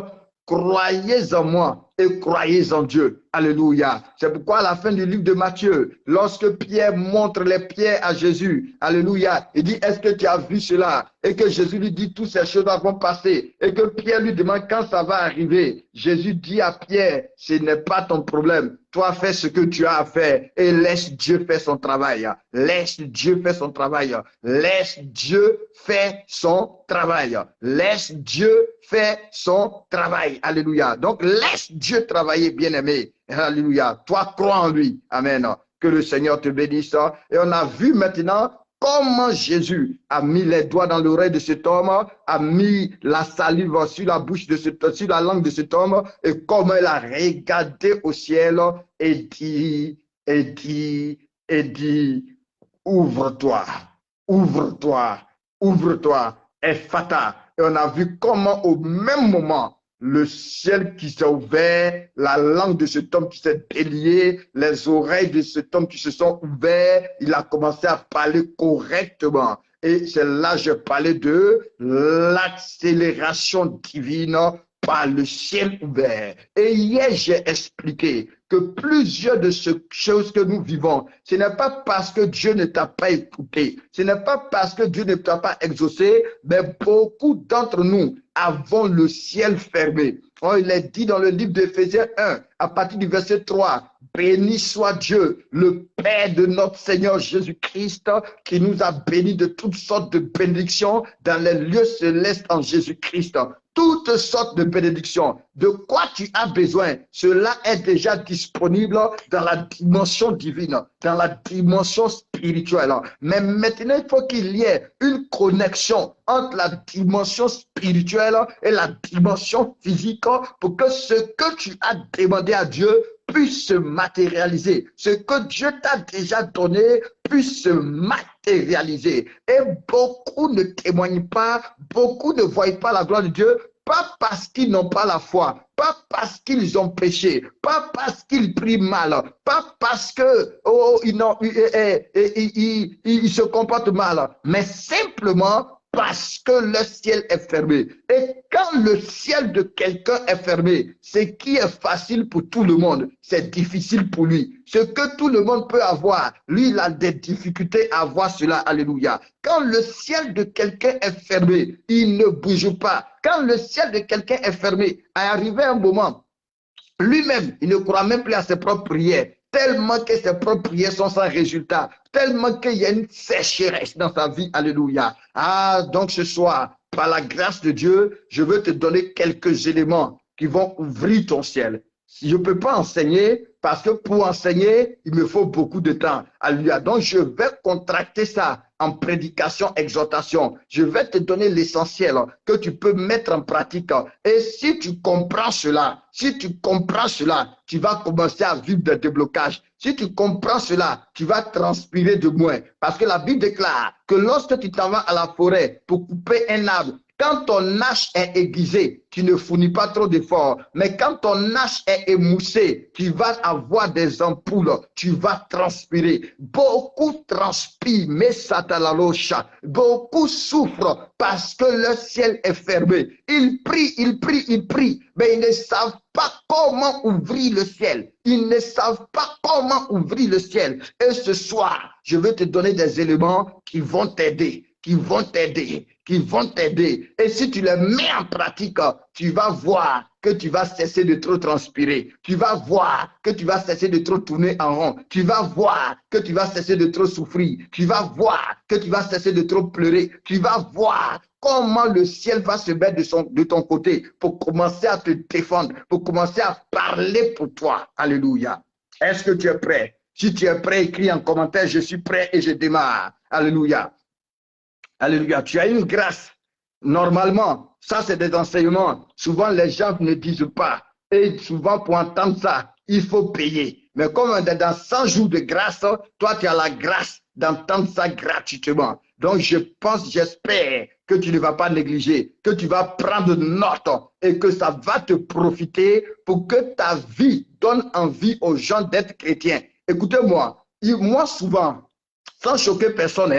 [SPEAKER 2] croyez en moi et croyez en Dieu. Alléluia. C'est pourquoi à la fin du livre de Matthieu, lorsque Pierre montre les pierres à Jésus, alléluia, il dit, est-ce que tu as vu cela? Et que Jésus lui dit, toutes ces choses vont passer. Et que Pierre lui demande quand ça va arriver. Jésus dit à Pierre, ce n'est pas ton problème. Toi, fais ce que tu as à faire et laisse Dieu faire son travail. Laisse Dieu faire son travail. Laisse Dieu faire son travail. Laisse Dieu faire son travail. Alléluia. Donc, laisse Dieu travailler, bien-aimé. Alléluia. Toi, crois en lui. Amen. Que le Seigneur te bénisse. Et on a vu maintenant comment Jésus a mis les doigts dans l'oreille de cet homme, a mis la salive sur la bouche de cet homme, sur la langue de cet homme, et comment il a regardé au ciel et dit, ouvre-toi, ouvre-toi, ouvre-toi, Ephata. Et on a vu comment au même moment, le ciel qui s'est ouvert, la langue de cet homme qui s'est déliée, les oreilles de cet homme qui se sont ouvertes, il a commencé à parler correctement. Et c'est là que je parlais de l'accélération divine par le ciel ouvert. Et hier, j'ai expliqué que plusieurs de ces choses que nous vivons, ce n'est pas parce que Dieu ne t'a pas écouté, ce n'est pas parce que Dieu ne t'a pas exaucé, mais beaucoup d'entre nous avons le ciel fermé. Oh, il est dit dans le livre d'Éphésiens 1, à partir du verset 3, béni soit Dieu, le Père de notre Seigneur Jésus-Christ, qui nous a bénis de toutes sortes de bénédictions dans les lieux célestes en Jésus-Christ. Toutes sortes de bénédictions. De quoi tu as besoin, cela est déjà disponible dans la dimension divine, dans la dimension spirituelle. Mais maintenant, il faut qu'il y ait une connexion entre la dimension spirituelle et la dimension physique pour que ce que tu as demandé à Dieu puisse se matérialiser. Ce que Dieu t'a déjà donné puisse se matérialiser. Et beaucoup ne témoignent pas, beaucoup ne voient pas la gloire de Dieu, pas parce qu'ils n'ont pas la foi, pas parce qu'ils ont péché, pas parce qu'ils prient mal, pas parce que ils se comportent mal, mais simplement parce que le ciel est fermé. Et quand le ciel de quelqu'un est fermé, ce qui est facile pour tout le monde, c'est difficile pour lui. Ce que tout le monde peut avoir, lui, il a des difficultés à avoir cela. Alléluia. Quand le ciel de quelqu'un est fermé, il ne bouge pas. Quand le ciel de quelqu'un est fermé, à arriver un moment, lui-même, il ne croit même plus à ses propres prières, tellement que ses propres prières sont sans résultat, tellement qu'il y a une sécheresse dans sa vie. Alléluia. Ah, donc ce soir, par la grâce de Dieu, je veux te donner quelques éléments qui vont ouvrir ton ciel. Je ne peux pas enseigner parce que pour enseigner, il me faut beaucoup de temps. Alléluia. Donc, je vais contracter ça en prédication, exhortation. Je vais te donner l'essentiel que tu peux mettre en pratique. Et si tu comprends cela, tu vas commencer à vivre des déblocages. Si tu comprends cela, tu vas transpirer de moins. Parce que la Bible déclare que lorsque tu t'en vas à la forêt pour couper un arbre, quand ton hache est aiguisée, tu ne fournis pas trop d'efforts. Mais quand ton hache est émoussée, tu vas avoir des ampoules, tu vas transpirer. Beaucoup transpirent, mais satalalocha. Beaucoup souffrent parce que le ciel est fermé. Ils prient, mais ils ne savent pas comment ouvrir le ciel. Ils ne savent pas comment ouvrir le ciel. Et ce soir, je vais te donner des éléments qui vont t'aider. Et si tu les mets en pratique, tu vas voir que tu vas cesser de trop transpirer. Tu vas voir que tu vas cesser de trop tourner en rond. Tu vas voir que tu vas cesser de trop souffrir. Tu vas voir que tu vas cesser de trop pleurer. Tu vas voir comment le ciel va se mettre de ton côté pour commencer à te défendre, pour commencer à parler pour toi. Alléluia. Est-ce que tu es prêt? Si tu es prêt, écris en commentaire, je suis prêt et je démarre. Alléluia. Alléluia. Tu as une grâce. Normalement, ça c'est des enseignements. Souvent les gens ne disent pas. Et souvent pour entendre ça, il faut payer. Mais comme on est dans 100 jours de grâce, toi tu as la grâce d'entendre ça gratuitement. Donc je pense, j'espère que tu ne vas pas négliger, que tu vas prendre note et que ça va te profiter pour que ta vie donne envie aux gens d'être chrétiens. Écoutez-moi, moi souvent, sans choquer personne,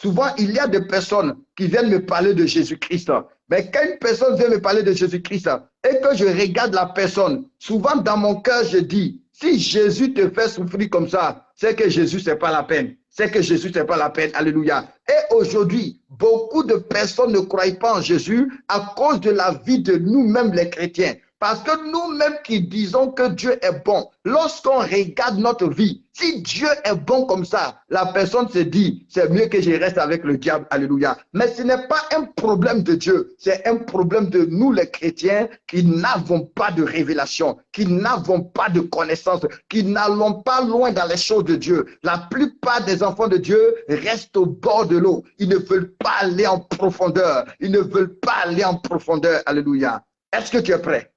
[SPEAKER 2] souvent, il y a des personnes qui viennent me parler de Jésus-Christ. Mais quand une personne vient me parler de Jésus-Christ et que je regarde la personne, souvent dans mon cœur, je dis, si Jésus te fait souffrir comme ça, c'est que Jésus, ce n'est pas la peine. C'est que Jésus, ce n'est pas la peine. Alléluia. Et aujourd'hui, beaucoup de personnes ne croient pas en Jésus à cause de la vie de nous-mêmes, les chrétiens. Parce que nous-mêmes qui disons que Dieu est bon, lorsqu'on regarde notre vie, si Dieu est bon comme ça, la personne se dit, c'est mieux que je reste avec le diable. Alléluia. Mais ce n'est pas un problème de Dieu, c'est un problème de nous les chrétiens qui n'avons pas de révélation, qui n'avons pas de connaissance, qui n'allons pas loin dans les choses de Dieu. La plupart des enfants de Dieu restent au bord de l'eau. Ils ne veulent pas aller en profondeur. Ils ne veulent pas aller en profondeur. Alléluia. Est-ce que tu es prêt?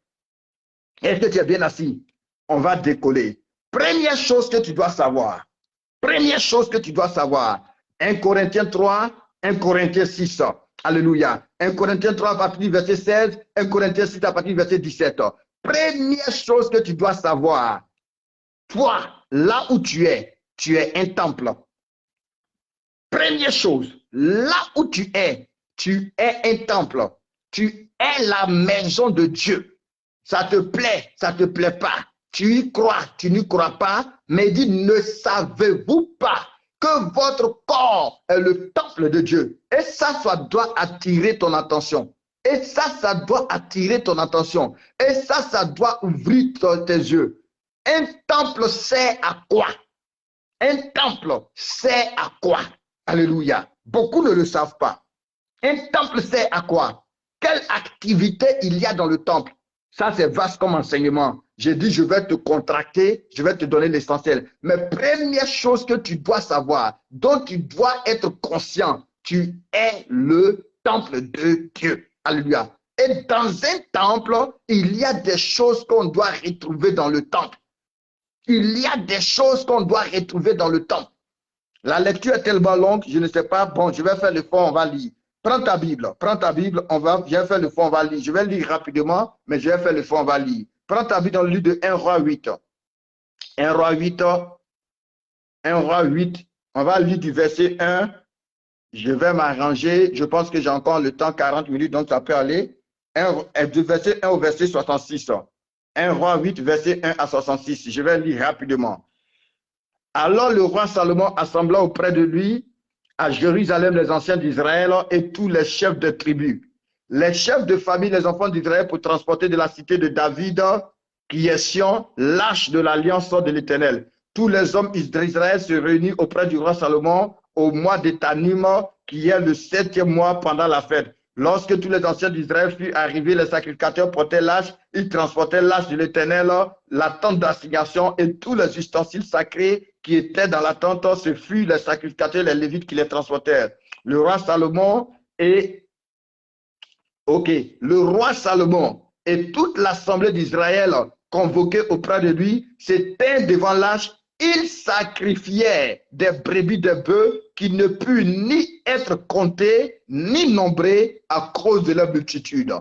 [SPEAKER 2] Est-ce que tu es bien assis? On va décoller. Première chose que tu dois savoir. 1 Corinthiens 3, 1 Corinthiens 6. Alléluia. 1 Corinthiens 3 à partir du verset 16, 1 Corinthiens 6 à partir du verset 17. Première chose que tu dois savoir. Toi, là où tu es un temple. Première chose, là où tu es un temple. Tu es la maison de Dieu. Ça te plaît pas. Tu y crois, tu n'y crois pas, mais dit, ne savez-vous pas que votre corps est le temple de Dieu? Et ça doit attirer ton attention. Et ça doit attirer ton attention. Et ça doit ouvrir tes yeux. Un temple sert à quoi? Un temple sert à quoi? Alléluia. Beaucoup ne le savent pas. Un temple sert à quoi? Quelle activité il y a dans le temple? Ça, c'est vaste comme enseignement. J'ai dit, je vais te contracter, je vais te donner l'essentiel. Mais première chose que tu dois savoir, dont tu dois être conscient, tu es le temple de Dieu. Alléluia. Et dans un temple, il y a des choses qu'on doit retrouver dans le temple. Il y a des choses qu'on doit retrouver dans le temple. La lecture est tellement longue, je ne sais pas. Bon, je vais faire le fond, on va lire. Prends ta Bible, je vais faire le fond, on va lire. Je vais lire rapidement, mais je vais faire le fond, on va lire. Prends ta Bible dans le livre de 1 roi 8. 1 roi 8, 1 roi 8, on va lire du verset 1. Je vais m'arranger, je pense que j'ai encore le temps, 40 minutes, donc ça peut aller. Du verset 1 au verset 66. 1 roi 8, verset 1 à 66. Je vais lire rapidement. Alors le roi Salomon assembla auprès de lui à Jérusalem les anciens d'Israël et tous les chefs de tribus, les chefs de famille, les enfants d'Israël pour transporter de la cité de David, qui est Sion, l'arche de l'alliance de l'Éternel. Tous les hommes d'Israël se réunissent auprès du roi Salomon au mois d'Étanim, qui est le 7e mois pendant la fête. Lorsque tous les anciens d'Israël furent arrivés, les sacrificateurs portaient l'arche, ils transportaient l'arche de l'Éternel, la tente d'assignation et tous les ustensiles sacrés qui étaient dans la tente. Ce furent les sacrificateurs, les Lévites qui les transportèrent. Le roi Salomon et toute l'assemblée d'Israël convoqués auprès de lui s'éteignent devant l'arche. Ils sacrifiaient des brebis de bœufs qui ne purent ni être comptés ni nombrés à cause de la multitude.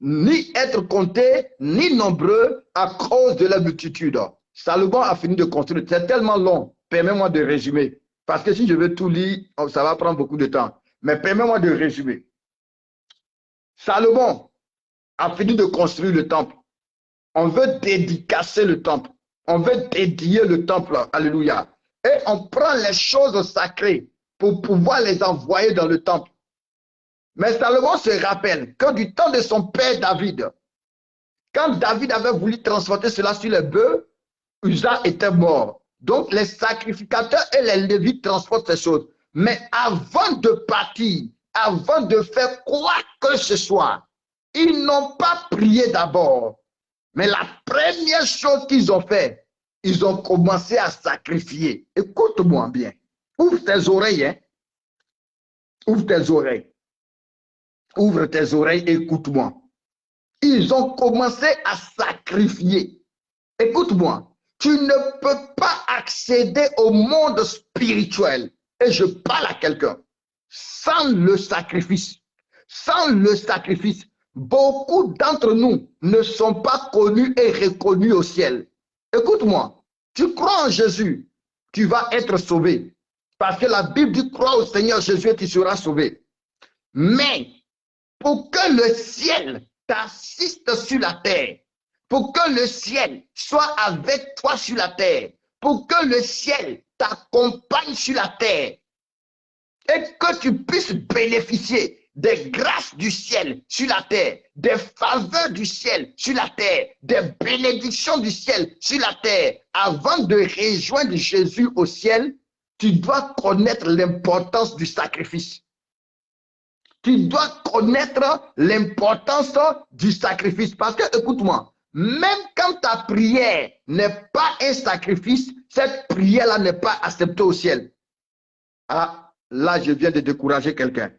[SPEAKER 2] Ni être comptés ni nombreux à cause de la multitude. Salomon a fini de construire. C'est tellement long. Permets-moi de résumer. Parce que si je veux tout lire, ça va prendre beaucoup de temps. Mais permets-moi de résumer. Salomon a fini de construire le temple. On veut dédicacer le temple. On veut dédier le temple. Alléluia. Et on prend les choses sacrées pour pouvoir les envoyer dans le temple. Mais Salomon se rappelle que du temps de son père David, quand David avait voulu transporter cela sur les bœufs, Uza était mort. Donc les sacrificateurs et les Lévites transportent ces choses. Mais avant de partir, avant de faire quoi que ce soit, ils n'ont pas prié d'abord. Mais la première chose qu'ils ont fait, ils ont commencé à sacrifier. Écoute-moi bien. Ouvre tes oreilles. Hein? Ouvre tes oreilles. Ouvre tes oreilles et écoute-moi. Ils ont commencé à sacrifier. Écoute-moi. Tu ne peux pas accéder au monde spirituel. Et je parle à quelqu'un. Sans le sacrifice. Sans le sacrifice. Beaucoup d'entre nous ne sont pas connus et reconnus au ciel. Écoute-moi, tu crois en Jésus, tu vas être sauvé. Parce que la Bible dit, crois au Seigneur Jésus et tu seras sauvé. Mais pour que le ciel t'assiste sur la terre, pour que le ciel soit avec toi sur la terre, pour que le ciel t'accompagne sur la terre, et que tu puisses bénéficier des grâces du ciel sur la terre, des faveurs du ciel sur la terre, des bénédictions du ciel sur la terre. Avant de rejoindre Jésus au ciel, tu dois connaître l'importance du sacrifice. Tu dois connaître l'importance du sacrifice. Parce que, écoute-moi, même quand ta prière n'est pas un sacrifice, cette prière-là n'est pas acceptée au ciel. Ah, là, je viens de décourager quelqu'un.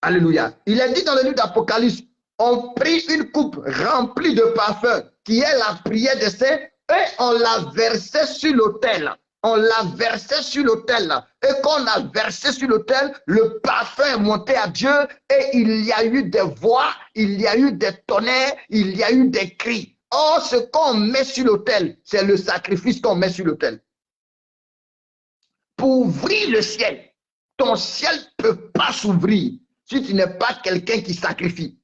[SPEAKER 2] Alléluia. Il est dit dans le livre d'Apocalypse, on prit une coupe remplie de parfum, qui est la prière des saints, et on l'a versée sur l'autel. On l'a versé sur l'autel. Et quand on a versé sur l'autel, le parfum est monté à Dieu et il y a eu des voix, il y a eu des tonnerres, il y a eu des cris. Or, ce qu'on met sur l'autel, c'est le sacrifice qu'on met sur l'autel. Pour ouvrir le ciel, ton ciel ne peut pas s'ouvrir si tu n'es pas quelqu'un qui sacrifie.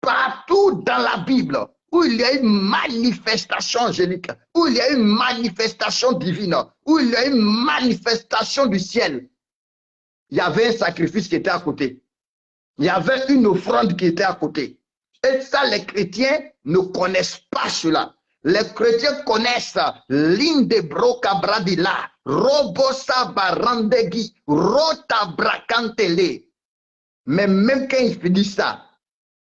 [SPEAKER 2] Partout dans la Bible, où il y a une manifestation angélique, où il y a une manifestation divine, où il y a une manifestation du ciel, il y avait un sacrifice qui était à côté. Il y avait une offrande qui était à côté. Et ça, les chrétiens ne connaissent pas cela. Les chrétiens connaissent l'inde brocabradila, robosa barandegi, rota bracantele. Mais même quand il finit ça,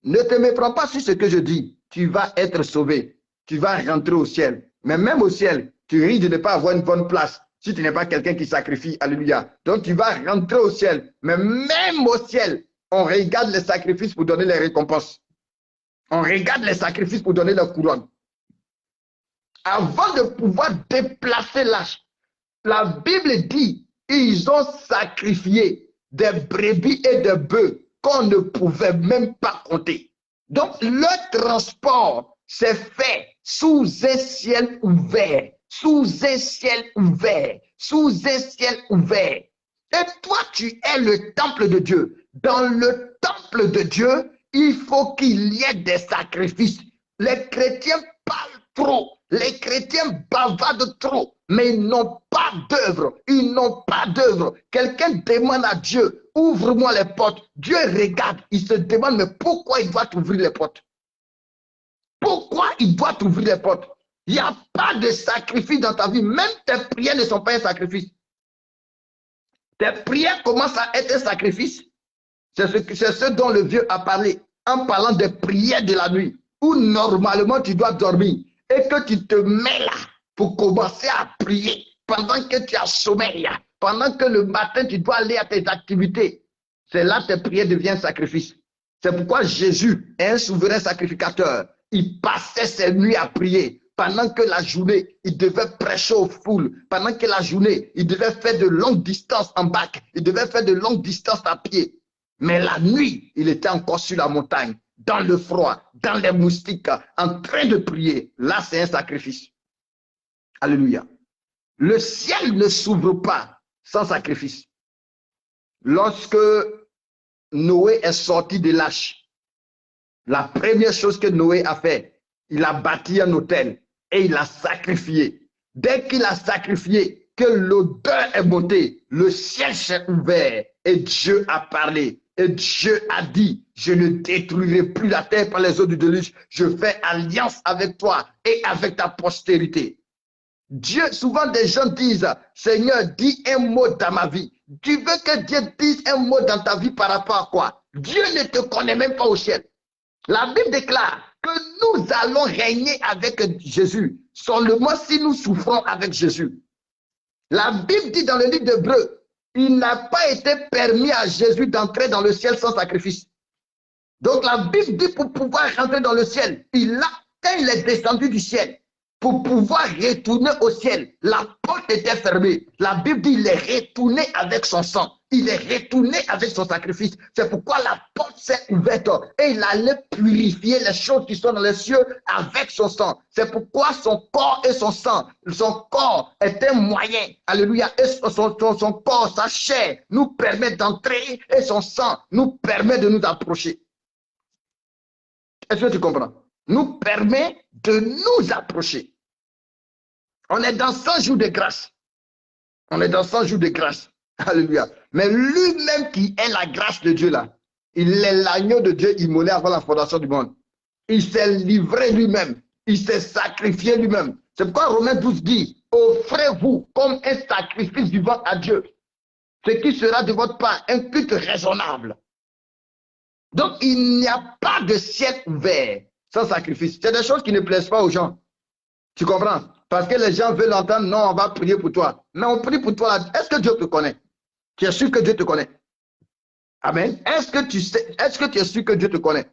[SPEAKER 2] ne te méprends pas sur ce que je dis. Tu vas être sauvé. Tu vas rentrer au ciel. Mais même au ciel, tu risques de ne pas avoir une bonne place si tu n'es pas quelqu'un qui sacrifie. Alléluia. Donc tu vas rentrer au ciel. Mais même au ciel, on regarde les sacrifices pour donner les récompenses. On regarde les sacrifices pour donner la couronne. Avant de pouvoir déplacer l'âge, la Bible dit Ils ont sacrifié des brebis et des bœufs qu'on ne pouvait même pas compter. Donc, le transport s'est fait sous un ciel ouvert, sous un ciel ouvert, sous un ciel ouvert. Et toi, tu es le temple de Dieu. Dans le temple de Dieu, il faut qu'il y ait des sacrifices. Les chrétiens parlent trop. Les chrétiens bavardent trop, mais ils n'ont pas d'œuvre. Ils n'ont pas d'œuvre. Quelqu'un demande à Dieu, ouvre-moi les portes. Dieu regarde, il se demande, mais pourquoi il doit t'ouvrir les portes? Pourquoi il doit t'ouvrir les portes? Il n'y a pas de sacrifice dans ta vie. Même tes prières ne sont pas un sacrifice. Tes prières commencent à être un sacrifice. C'est ce dont le vieux a parlé en parlant des prières de la nuit, où normalement tu dois dormir et que tu te mets là pour commencer à prier pendant que tu as sommeil, pendant que le matin tu dois aller à tes activités. C'est là que tes prières deviennent un sacrifice. C'est pourquoi Jésus est un souverain sacrificateur. Il passait ses nuits à prier. Pendant que la journée, il devait prêcher aux foules. Pendant que la journée, il devait faire de longues distances en bac. Il devait faire de longues distances à pied. Mais la nuit, il était encore sur la montagne, dans le froid, dans les moustiques, en train de prier. Là, c'est un sacrifice. Alléluia. Le ciel ne s'ouvre pas sans sacrifice. Lorsque Noé est sorti de l'arche, la première chose que Noé a fait, il a bâti un autel et il a sacrifié. Dès qu'il a sacrifié, que l'odeur est montée, le ciel s'est ouvert et Dieu a parlé. Et Dieu a dit, je ne détruirai plus la terre par les eaux du déluge. Je fais alliance avec toi et avec ta postérité. Dieu, souvent des gens disent, Seigneur, dis un mot dans ma vie. Tu veux que Dieu dise un mot dans ta vie par rapport à quoi? Dieu ne te connaît même pas au ciel. La Bible déclare que nous allons régner avec Jésus seulement si nous souffrons avec Jésus. La Bible dit dans le livre d'Hébreux, il n'a pas été permis à Jésus d'entrer dans le ciel sans sacrifice. Donc la Bible dit pour pouvoir rentrer dans le ciel, quand il est descendu du ciel, pour pouvoir retourner au ciel, la porte était fermée. La Bible dit il est retourné avec son sang. Il est retourné avec son sacrifice. C'est pourquoi la porte s'est ouverte et il allait purifier les choses qui sont dans les cieux avec son sang. C'est pourquoi son corps et son sang, son corps est un moyen. Alléluia. Et son corps, sa chair nous permet d'entrer et son sang nous permet de nous approcher. Est-ce que tu comprends? Nous permet de nous approcher. On est dans 100 jours de grâce. On est dans 100 jours de grâce. Alléluia. Mais lui-même qui est la grâce de Dieu là, il est l'agneau de Dieu immolé avant la fondation du monde. Il s'est livré lui-même. Il s'est sacrifié lui-même. C'est pourquoi Romains 12 dit, offrez-vous comme un sacrifice vivant à Dieu. Ce qui sera de votre part un culte raisonnable. Donc il n'y a pas de ciel ouvert sans sacrifice. C'est des choses qui ne plaisent pas aux gens. Tu comprends? Parce que les gens veulent entendre, non, on va prier pour toi. Mais on prie pour toi. Est-ce que Dieu te connaît? Tu es sûr que Dieu te connaît? Amen. Est-ce que tu es sûr que Dieu te connaît?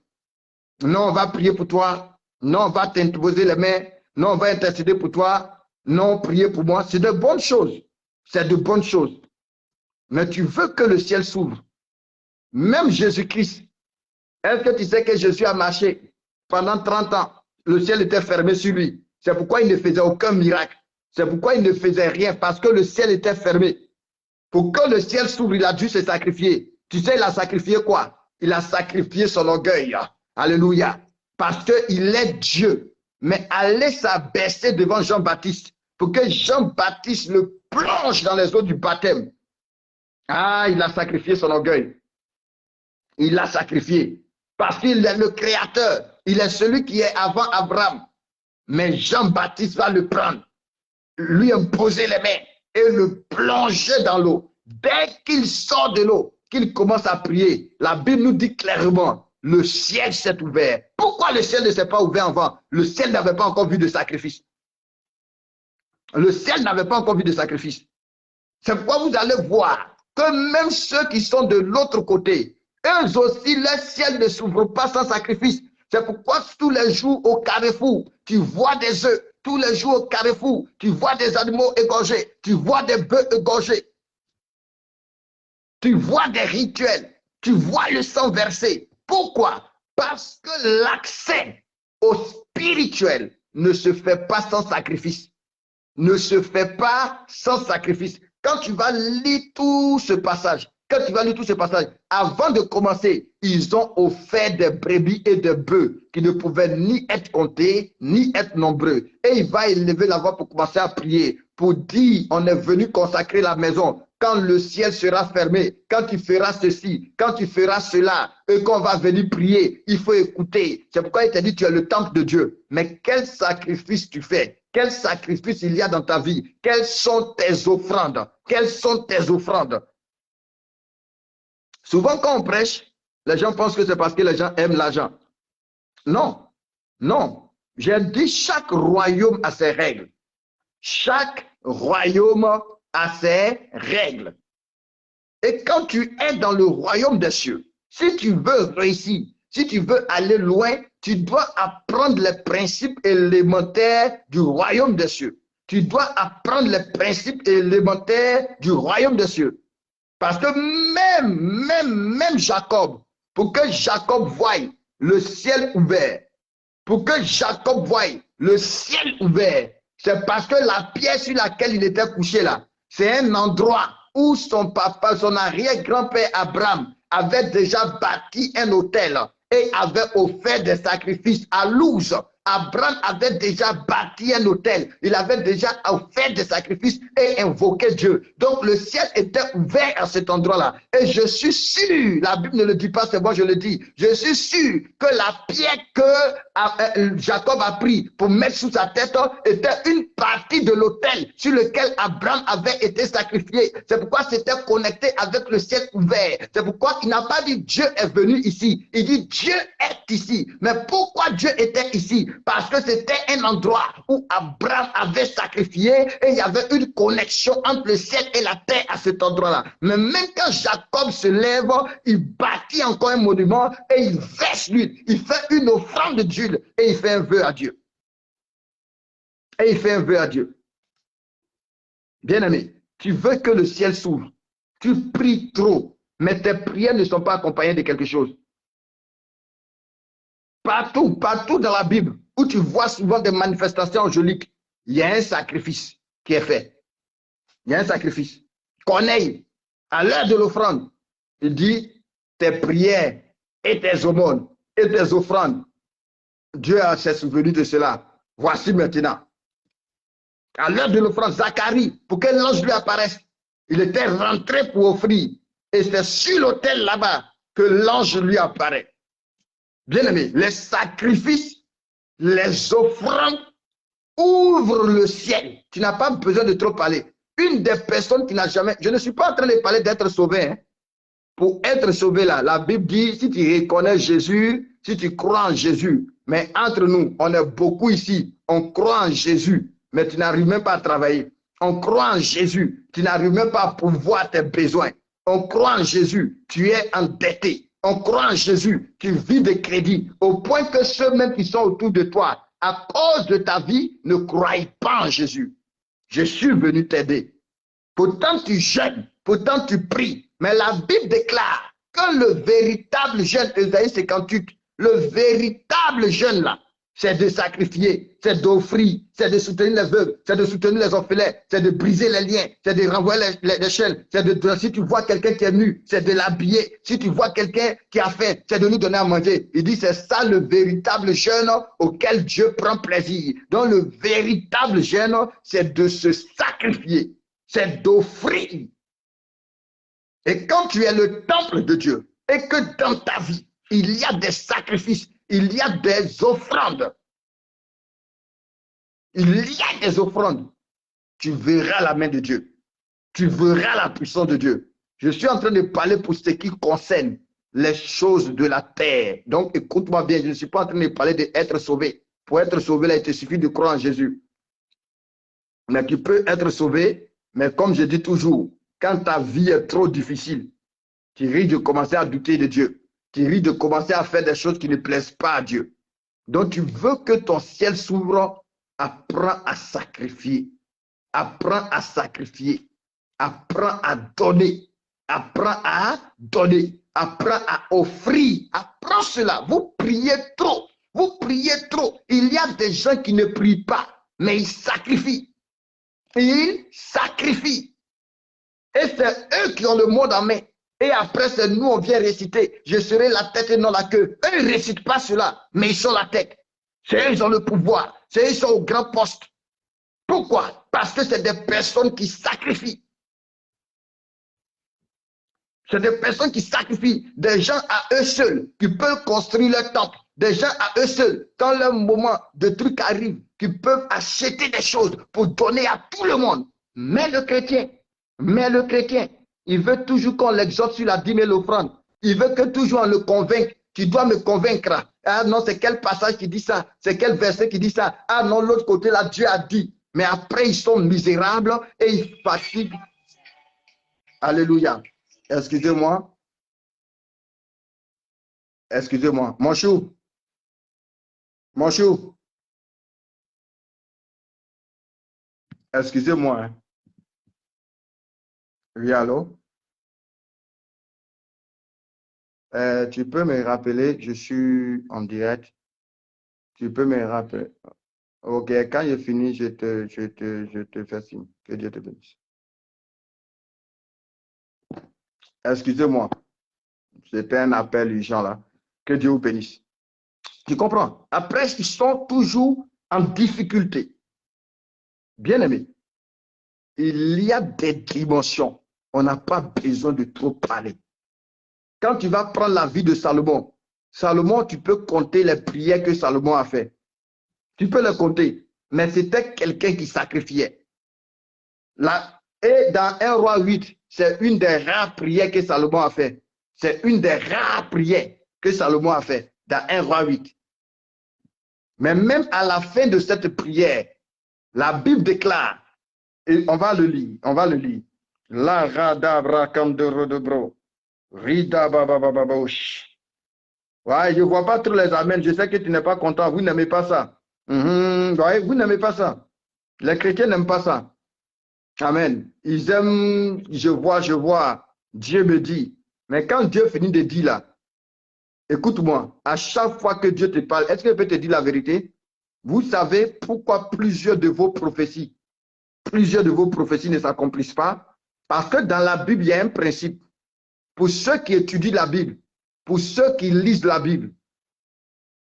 [SPEAKER 2] Non, on va prier pour toi. Non, on va t'imposer les mains. Non, on va intercéder pour toi. Non, prier pour moi. C'est de bonnes choses. C'est de bonnes choses. Mais tu veux que le ciel s'ouvre. Même Jésus-Christ. Est-ce que tu sais que Jésus a marché pendant 30 ans? Le ciel était fermé sur lui. C'est pourquoi il ne faisait aucun miracle. C'est pourquoi il ne faisait rien, parce que le ciel était fermé. Pour que le ciel s'ouvre, il a dû se sacrifier. Tu sais, il a sacrifié quoi? Il a sacrifié son orgueil. Alléluia. Parce qu'il est Dieu. Mais allez s'abaisser devant Jean-Baptiste pour que Jean-Baptiste le plonge dans les eaux du baptême. Ah, il a sacrifié son orgueil. Il l'a sacrifié. Parce qu'il est le créateur. Il est celui qui est avant Abraham. Mais Jean-Baptiste va le prendre, lui imposer les mains et le plonger dans l'eau. Dès qu'il sort de l'eau, qu'il commence à prier, la Bible nous dit clairement, le ciel s'est ouvert. Pourquoi le ciel ne s'est pas ouvert avant? Le ciel n'avait pas encore vu de sacrifice. Le ciel n'avait pas encore vu de sacrifice. C'est pourquoi vous allez voir que même ceux qui sont de l'autre côté, eux aussi, le ciel ne s'ouvre pas sans sacrifice. C'est pourquoi tous les jours au carrefour, tu vois des œufs. Tous les jours au carrefour, tu vois des animaux égorgés. Tu vois des bœufs égorgés. Tu vois des rituels. Tu vois le sang versé. Pourquoi? Parce que l'accès au spirituel ne se fait pas sans sacrifice. Ne se fait pas sans sacrifice. Quand tu vas lire tout ce passage, avant de commencer, ils ont offert des brebis et des bœufs qui ne pouvaient ni être comptés, ni être nombreux. Et il va élever la voix pour commencer à prier, pour dire, on est venu consacrer la maison. Quand le ciel sera fermé, quand tu feras ceci, quand tu feras cela, et qu'on va venir prier, il faut écouter. C'est pourquoi il t'a dit, tu es le temple de Dieu. Mais quel sacrifice tu fais? Quel sacrifice il y a dans ta vie? Quelles sont tes offrandes? Quelles sont tes offrandes? Souvent, quand on prêche, les gens pensent que c'est parce que les gens aiment l'argent. Non, non. J'ai dit chaque royaume a ses règles. Chaque royaume a ses règles. Et quand tu es dans le royaume des cieux, si tu veux réussir, si tu veux aller loin, tu dois apprendre les principes élémentaires du royaume des cieux. Tu dois apprendre les principes élémentaires du royaume des cieux. Parce que même Jacob, pour que Jacob voie le ciel ouvert, c'est parce que la pierre sur laquelle il était couché là, c'est un endroit où son papa, son arrière-grand-père Abraham avait déjà bâti un autel et avait offert des sacrifices à Luz. Abraham avait déjà bâti un autel. Il avait déjà offert des sacrifices et invoqué Dieu. Donc le ciel était ouvert à cet endroit-là. Et je suis sûr, la Bible ne le dit pas, c'est moi je le dis. Je suis sûr que la pierre que Jacob a pris pour mettre sous sa tête était une partie de l'autel sur lequel Abraham avait été sacrifié. C'est pourquoi c'était connecté avec le ciel ouvert. C'est pourquoi il n'a pas dit Dieu est venu ici. Il dit Dieu est ici. Mais pourquoi Dieu était ici? Parce que c'était un endroit où Abraham avait sacrifié et il y avait une connexion entre le ciel et la terre à cet endroit-là. Mais même quand Jacob se lève, il bâtit encore un monument et il verse l'huile. Il fait une offrande d'huile et il fait un vœu à Dieu. Bien-aimé, tu veux que le ciel s'ouvre. Tu pries trop, mais tes prières ne sont pas accompagnées de quelque chose. Partout dans la Bible, où tu vois souvent des manifestations angéliques, il y a un sacrifice qui est fait. Il y a un sacrifice. Corneille, à l'heure de l'offrande, il dit, tes prières et tes aumônes et tes offrandes, Dieu s'est souvenu de cela. Voici maintenant. À l'heure de l'offrande, Zacharie, pour que l'ange lui apparaisse, il était rentré pour offrir. Et c'est sur l'autel là-bas que l'ange lui apparaît. Bien-aimé, les sacrifices, les offrandes ouvrent le ciel. Tu n'as pas besoin de trop parler. Une des personnes qui n'a jamais... Je ne suis pas en train de parler d'être sauvé. Hein. Pour être sauvé là, la Bible dit, si tu reconnais Jésus, si tu crois en Jésus, mais entre nous, on est beaucoup ici, on croit en Jésus, mais tu n'arrives même pas à travailler. On croit en Jésus, tu n'arrives même pas à pourvoir tes besoins. On croit en Jésus, tu es endetté. On croit en Jésus, tu vis de crédit, au point que ceux-mêmes qui sont autour de toi, à cause de ta vie, ne croient pas en Jésus. Je suis venu t'aider. Pourtant tu jeûnes, pourtant tu pries, mais la Bible déclare que le véritable jeûne, Ésaïe 58, le véritable jeûne là, c'est de sacrifier, c'est d'offrir, c'est de soutenir les veuves, c'est de soutenir les orphelins, c'est de briser les liens, c'est de renvoyer les chaînes, c'est de, si tu vois quelqu'un qui est nu, c'est de l'habiller, si tu vois quelqu'un qui a faim, c'est de lui donner à manger. Il dit c'est ça le véritable jeûne auquel Dieu prend plaisir. Donc le véritable jeûne, c'est de se sacrifier, c'est d'offrir. Et quand tu es le temple de Dieu et que dans ta vie, il y a des sacrifices, il y a des offrandes. Il y a des offrandes. Tu verras la main de Dieu. Tu verras la puissance de Dieu. Je suis en train de parler pour ce qui concerne les choses de la terre. Donc, écoute-moi bien, je ne suis pas en train de parler d'être sauvé. Pour être sauvé, là, il te suffit de croire en Jésus. Mais tu peux être sauvé, mais comme je dis toujours, quand ta vie est trop difficile, tu risques de commencer à douter de Dieu. Tu risques de commencer à faire des choses qui ne plaisent pas à Dieu. Donc, tu veux que ton ciel s'ouvre, apprends à sacrifier. Apprends à sacrifier. Apprends à donner. Apprends à donner. Apprends à offrir. Apprends cela. Vous priez trop. Vous priez trop. Il y a des gens qui ne prient pas, mais ils sacrifient. Ils sacrifient. Et c'est eux qui ont le monde en main. Et après, c'est nous, on vient réciter. Je serai la tête et non la queue. Eux, ils ne récitent pas cela, mais ils sont la tête. C'est eux, ils ont le pouvoir. C'est eux, ils sont au grand poste. Pourquoi? Parce que c'est des personnes qui sacrifient. C'est des personnes qui sacrifient. Des gens à eux seuls qui peuvent construire leur temple. Des gens à eux seuls, quand leur moment de truc arrive, qui peuvent acheter des choses pour donner à tout le monde. Mais le chrétien, il veut toujours qu'on l'exhorte sur la dîme et l'offrande. Il veut que toujours on le convainque. Tu dois me convaincre. Ah non, c'est quel passage qui dit ça? C'est quel verset qui dit ça? Ah non, l'autre côté là, Dieu a dit. Mais après, ils sont misérables et ils fatiguent. Alléluia. Excusez-moi. Excusez-moi. Mon chou. Mon chou. Excusez-moi. Hein. Oui, allô? Tu peux me rappeler, je suis en direct. Tu peux me rappeler. Ok, quand je finis, je te fais signe. Que Dieu te bénisse. Excusez-moi. C'était un appel urgent là. Que Dieu vous bénisse. Tu comprends? Après, ils sont toujours en difficulté. Bien aimé, il y a des dimensions. On n'a pas besoin de trop parler. Quand tu vas prendre la vie de Salomon, tu peux compter les prières que Salomon a fait. Tu peux les compter. Mais c'était quelqu'un qui sacrifiait. Là, et dans 1 roi 8, c'est une des rares prières que Salomon a fait. C'est une des rares prières que Salomon a fait dans 1 roi 8. Mais même à la fin de cette prière, la Bible déclare, et on va le lire. La radabra kandoro de bro. Rida bababababosh. Ouais, je ne vois pas trop les amens. Je sais que tu n'es pas content. Vous n'aimez pas ça. Ouais, vous n'aimez pas ça. Les chrétiens n'aiment pas ça. Amen. Ils aiment, je vois. Dieu me dit. Mais quand Dieu finit de dire là, écoute-moi, à chaque fois que Dieu te parle, est-ce qu'il peut te dire la vérité? Vous savez pourquoi plusieurs de vos prophéties ne s'accomplissent pas? Parce que dans la Bible, il y a un principe. Pour ceux qui étudient la Bible, pour ceux qui lisent la Bible,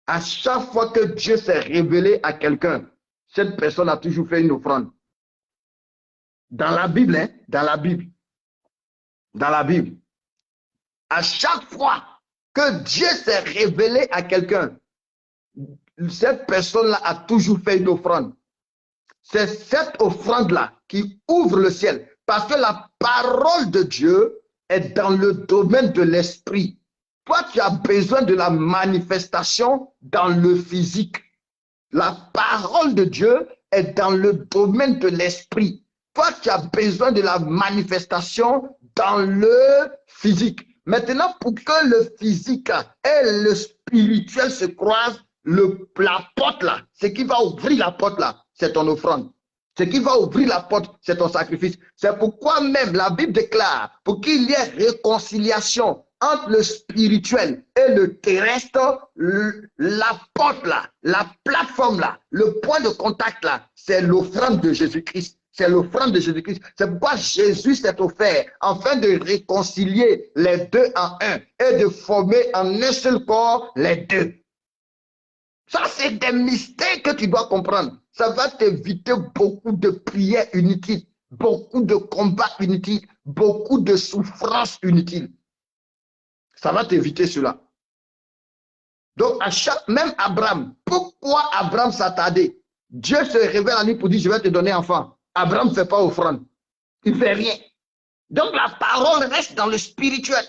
[SPEAKER 2] à chaque fois que Dieu s'est révélé à quelqu'un, cette personne a toujours fait une offrande. Dans la Bible, hein, dans la Bible, à chaque fois que Dieu s'est révélé à quelqu'un, cette personne-là a toujours fait une offrande. C'est cette offrande-là qui ouvre le ciel. Parce que la parole de Dieu est dans le domaine de l'esprit. Toi, tu as besoin de la manifestation dans le physique. La parole de Dieu est dans le domaine de l'esprit. Toi, tu as besoin de la manifestation dans le physique. Maintenant, pour que le physique et le spirituel se croisent, la porte là, ce qui va ouvrir la porte là, c'est ton offrande. Ce qui va ouvrir la porte, c'est ton sacrifice. C'est pourquoi même la Bible déclare, pour qu'il y ait réconciliation entre le spirituel et le terrestre, la porte là, la plateforme là, le point de contact là, c'est l'offrande de Jésus-Christ. C'est l'offrande de Jésus-Christ. C'est pourquoi Jésus s'est offert afin de réconcilier les deux en un et de former en un seul corps les deux. Ça, c'est des mystères que tu dois comprendre. Ça va t'éviter beaucoup de prières inutiles, beaucoup de combats inutiles, beaucoup de souffrances inutiles. Ça va t'éviter cela. Donc, même Abraham, pourquoi Abraham s'attardait? Dieu se révèle à lui pour dire, je vais te donner enfant. Abraham ne fait pas offrande. Il ne fait rien. Donc, la parole reste dans le spirituel.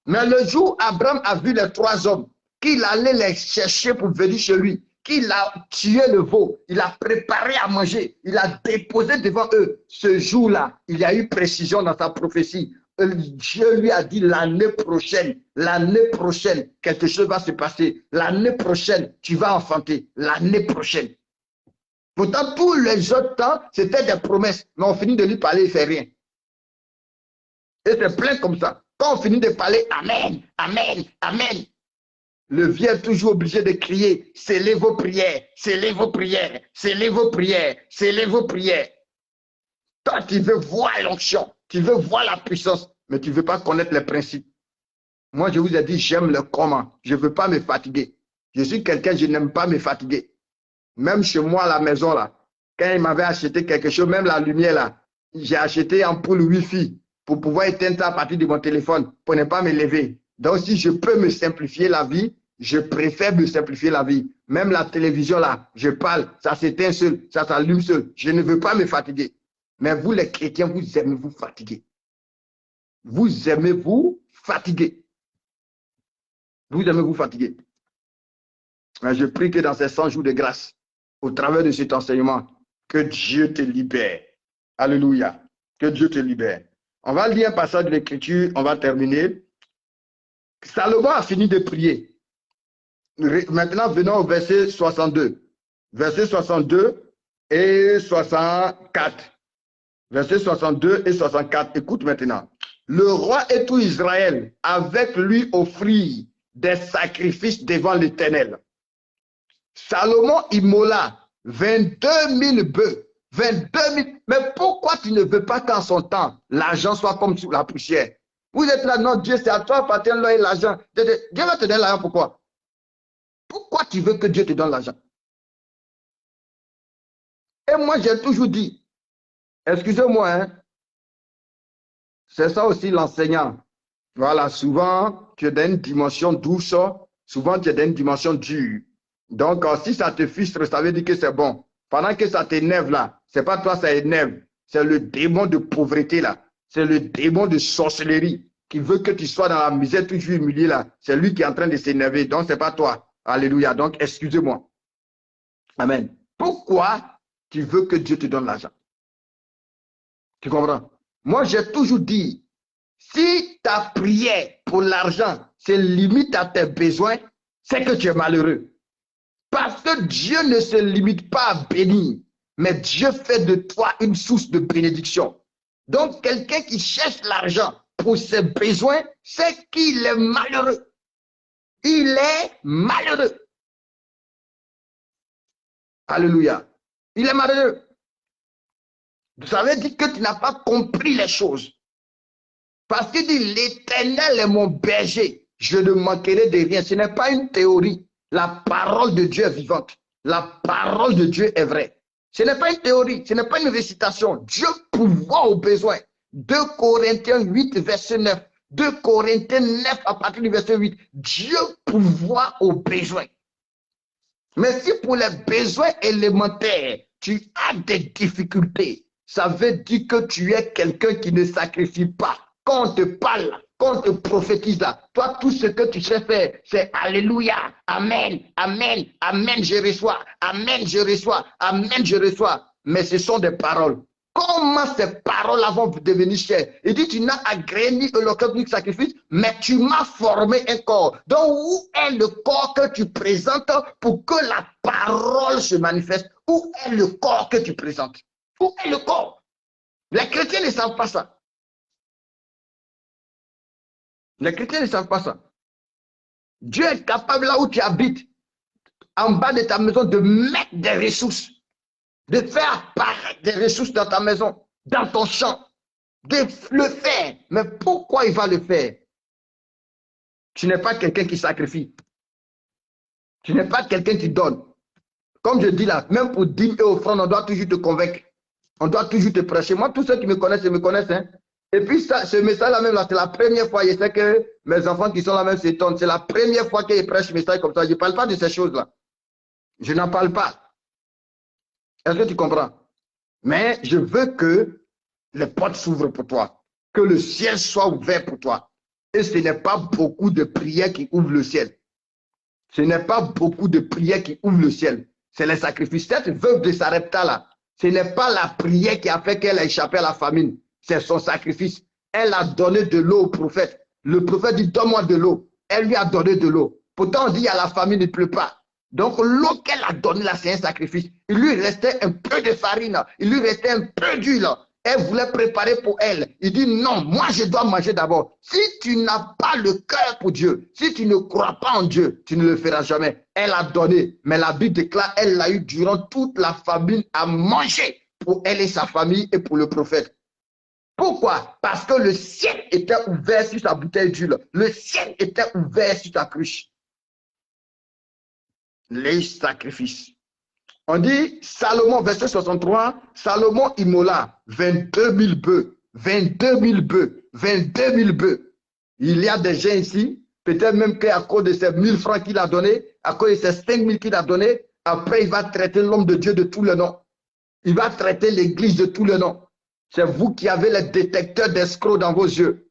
[SPEAKER 2] Mais le jour où Abraham a vu les trois hommes, qu'il allait les chercher pour venir chez lui, qu'il a tué le veau, il a préparé à manger, il a déposé devant eux. Ce jour-là, il y a eu précision dans sa prophétie. Dieu lui a dit l'année prochaine, quelque chose va se passer. L'année prochaine, tu vas enfanter. L'année prochaine. Pourtant, tous les autres temps, c'était des promesses. Mais on finit de lui parler, il ne fait rien. Et c'est plein comme ça. Quand on finit de parler, Amen, Amen, Amen, le vieux est toujours obligé de crier, scellez vos prières, scellez vos prières, scellez vos prières, scellez vos prières. Toi, tu veux voir l'onction, tu veux voir la puissance, mais tu ne veux pas connaître les principes. Moi, je vous ai dit, j'aime le comment. Je ne veux pas me fatiguer. Je suis quelqu'un, je n'aime pas me fatiguer. Même chez moi à la maison, là, quand il m'avait acheté quelque chose, même la lumière, là, j'ai acheté un pool Wi-Fi pour pouvoir éteindre ça à partir de mon téléphone, pour ne pas me lever. Donc, si je peux me simplifier la vie, je préfère me simplifier la vie. Même la télévision, là, je parle, ça s'éteint seul, ça s'allume seul. Je ne veux pas me fatiguer. Mais vous, les chrétiens, vous aimez vous fatiguer. Vous aimez vous fatiguer. Vous aimez vous fatiguer. Mais je prie que dans ces 100 jours de grâce, au travers de cet enseignement, que Dieu te libère. Alléluia. Que Dieu te libère. On va lire un passage de l'Écriture, on va terminer. Salomon a fini de prier. Maintenant, venons au verset 62. Verset 62 et 64. Verset 62 et 64. Écoute maintenant. Le roi et tout Israël, avec lui, offrit des sacrifices devant l'Éternel. Salomon immola 22 000 bœufs. 22 000. Mais pourquoi tu ne veux pas qu'en son temps, l'argent soit comme sous la poussière? Vous êtes là, non, Dieu, c'est à toi, appartient l'argent. Dieu va te donner l'argent, pourquoi? Pourquoi tu veux que Dieu te donne l'argent? Et moi, j'ai toujours dit, excusez-moi, hein, c'est ça aussi l'enseignant. Voilà, souvent, tu es dans une dimension douce, souvent, tu es dans une dimension dure. Donc, si ça te frustre, ça veut dire que c'est bon. Pendant que ça t'énerve là, c'est pas toi, ça énerve. C'est le démon de pauvreté là. C'est le démon de sorcellerie qui veut que tu sois dans la misère, toujours humilié là. C'est lui qui est en train de s'énerver. Donc, c'est pas toi. Alléluia. Donc, excusez-moi. Amen. Pourquoi tu veux que Dieu te donne l'argent? Tu comprends? Moi, j'ai toujours dit, si ta prière pour l'argent se limite à tes besoins, c'est que tu es malheureux. Parce que Dieu ne se limite pas à bénir, mais Dieu fait de toi une source de bénédiction. Donc, quelqu'un qui cherche l'argent pour ses besoins, c'est qu'il est malheureux. Il est malheureux. Alléluia. Il est malheureux. Ça veut dire que tu n'as pas compris les choses. Parce qu'il dit, l'Éternel est mon berger, je ne manquerai de rien. Ce n'est pas une théorie. La parole de Dieu est vivante. La parole de Dieu est vraie. Ce n'est pas une théorie, ce n'est pas une récitation. Dieu pourvoit aux besoins. 2 Corinthiens 8, verset 9. 2 Corinthiens 9, à partir du verset 8. Dieu pourvoit aux besoins. Mais si pour les besoins élémentaires, tu as des difficultés, ça veut dire que tu es quelqu'un qui ne sacrifie pas. Quand on te parle, quand on te prophétise là, toi, tout ce que tu sais faire, c'est Alléluia, Amen, Amen, Amen, je reçois, Amen, je reçois, Amen, je reçois. Mais ce sont des paroles. Comment ces paroles-là vont devenir chères? Il dit, tu n'as agréé ni holocauste ni sacrifice, mais tu m'as formé un corps. Donc, où est le corps que tu présentes pour que la parole se manifeste? Où est le corps que tu présentes? Où est le corps? Les chrétiens ne savent pas ça. Les chrétiens ne savent pas ça. Dieu est capable, là où tu habites, en bas de ta maison, de mettre des ressources, de faire apparaître des ressources dans ta maison, dans ton champ, de le faire. Mais pourquoi il va le faire? Tu n'es pas quelqu'un qui sacrifie. Tu n'es pas quelqu'un qui donne. Comme je dis là, même pour dîmes et offrandes, on doit toujours te convaincre. On doit toujours te prêcher. Moi, tous ceux qui me connaissent, ils me connaissent. Hein. Et puis, ça, ce message-là, même là, c'est la première fois. Je sais que mes enfants qui sont là même s'étonnent. C'est la première fois qu'ils prêchent ce message comme ça. Je ne parle pas de ces choses-là. Je n'en parle pas. Est-ce que tu comprends? Mais je veux que les portes s'ouvrent pour toi. Que le ciel soit ouvert pour toi. Et ce n'est pas beaucoup de prières qui ouvrent le ciel. Ce n'est pas beaucoup de prières qui ouvrent le ciel. C'est les sacrifices. Cette veuve de Sarepta là, ce n'est pas la prière qui a fait qu'elle a échappé à la famine. C'est son sacrifice. Elle a donné de l'eau au prophète. Le prophète dit, donne-moi de l'eau. Elle lui a donné de l'eau. Pourtant, on dit, à la famine, il ne pleut pas. Donc, l'eau qu'elle a donnée là, c'est un sacrifice. Il lui restait un peu de farine. Il lui restait un peu d'huile. Elle voulait préparer pour elle. Il dit non, moi je dois manger d'abord. Si tu n'as pas le cœur pour Dieu, si tu ne crois pas en Dieu, tu ne le feras jamais. Elle a donné, mais la Bible déclare, elle l'a eu durant toute la famine à manger pour elle et sa famille et pour le prophète. Pourquoi? Parce que le ciel était ouvert sur sa bouteille d'huile. Le ciel était ouvert sur sa cruche. Les sacrifices. On dit, Salomon, verset 63, Salomon immola 22 000 bœufs, 22 000 bœufs, 22 000 bœufs. Il y a des gens ici, peut-être même qu'à cause de ces 1000 francs qu'il a donnés, à cause de ces 5 000 qu'il a donnés, après il va traiter l'homme de Dieu de tous les noms. Il va traiter l'église de tous les noms. C'est vous qui avez les détecteurs d'escrocs dans vos yeux.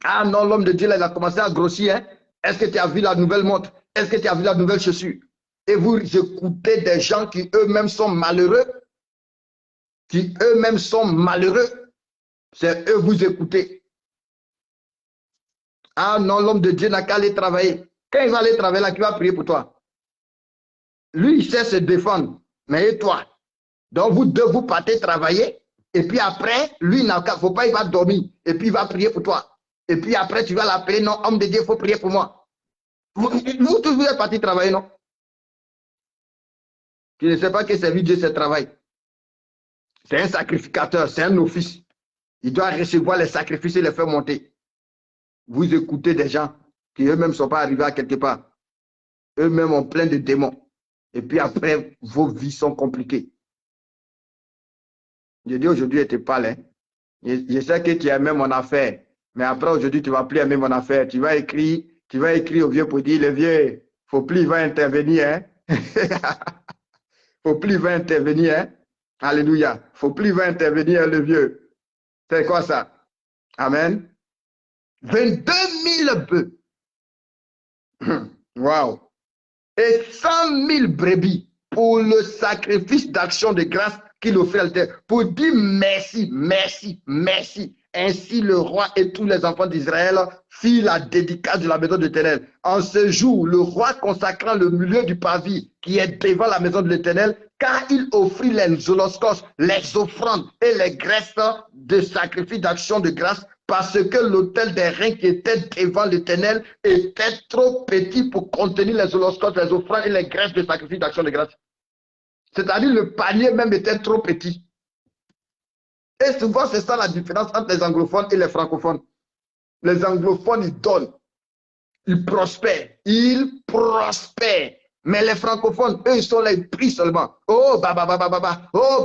[SPEAKER 2] Ah non, l'homme de Dieu, là, il a commencé à grossir. Hein? Est-ce que tu as vu la nouvelle montre? Est-ce que tu as vu la nouvelle chaussure? Et vous écoutez des gens qui eux-mêmes sont malheureux. Qui eux-mêmes sont malheureux. C'est eux vous écoutez. Ah non, l'homme de Dieu n'a qu'à aller travailler. Quand il va aller travailler là, qui va prier pour toi? Lui, il sait se défendre. Mais et toi? Donc vous deux, vous partez travailler. Et puis après, lui, il ne faut pas, il va dormir. Et puis il va prier pour toi. Et puis après, tu vas l'appeler. Non, homme de Dieu, il faut prier pour moi. Vous tous, vous êtes partis travailler, non? Tu ne sais pas que c'est lui Dieu, c'est travail. C'est un sacrificateur, c'est un office. Il doit recevoir les sacrifices et les faire monter. Vous écoutez des gens qui eux-mêmes ne sont pas arrivés à quelque part. Eux-mêmes ont plein de démons. Et puis après, vos vies sont compliquées. Je dis aujourd'hui, je te parle. Hein. Je sais que tu aimes mon affaire. Mais après, aujourd'hui, tu ne vas plus aimer mon affaire. Tu vas écrire au vieux pour dire, le vieux, il ne faut plus, il va intervenir. Hein. Faut plus, il va intervenir. Hein? Alléluia. Faut plus, il va intervenir, le vieux. C'est quoi ça? Amen. 22 000 bœufs. Wow. Et 100 000 brebis pour le sacrifice d'action de grâce qu'il offrait à l'Éternel. Pour dire merci, merci, merci. Ainsi, le roi et tous les enfants d'Israël firent la dédicace de la maison de l'Éternel. En ce jour, le roi consacra le milieu du parvis qui est devant la maison de l'Éternel, car il offrit les holocaustes, les offrandes et les graisses de sacrifice d'action de grâce, parce que l'autel des reins qui était devant l'Éternel était trop petit pour contenir les holocaustes, les offrandes et les graisses de sacrifice d'action de grâce. C'est-à-dire le panier même était trop petit. Et souvent, c'est ça la différence entre les anglophones et les francophones. Les anglophones, ils donnent, ils prospèrent, Mais les francophones, eux, ils sont là, ils prient seulement. Oh, oh,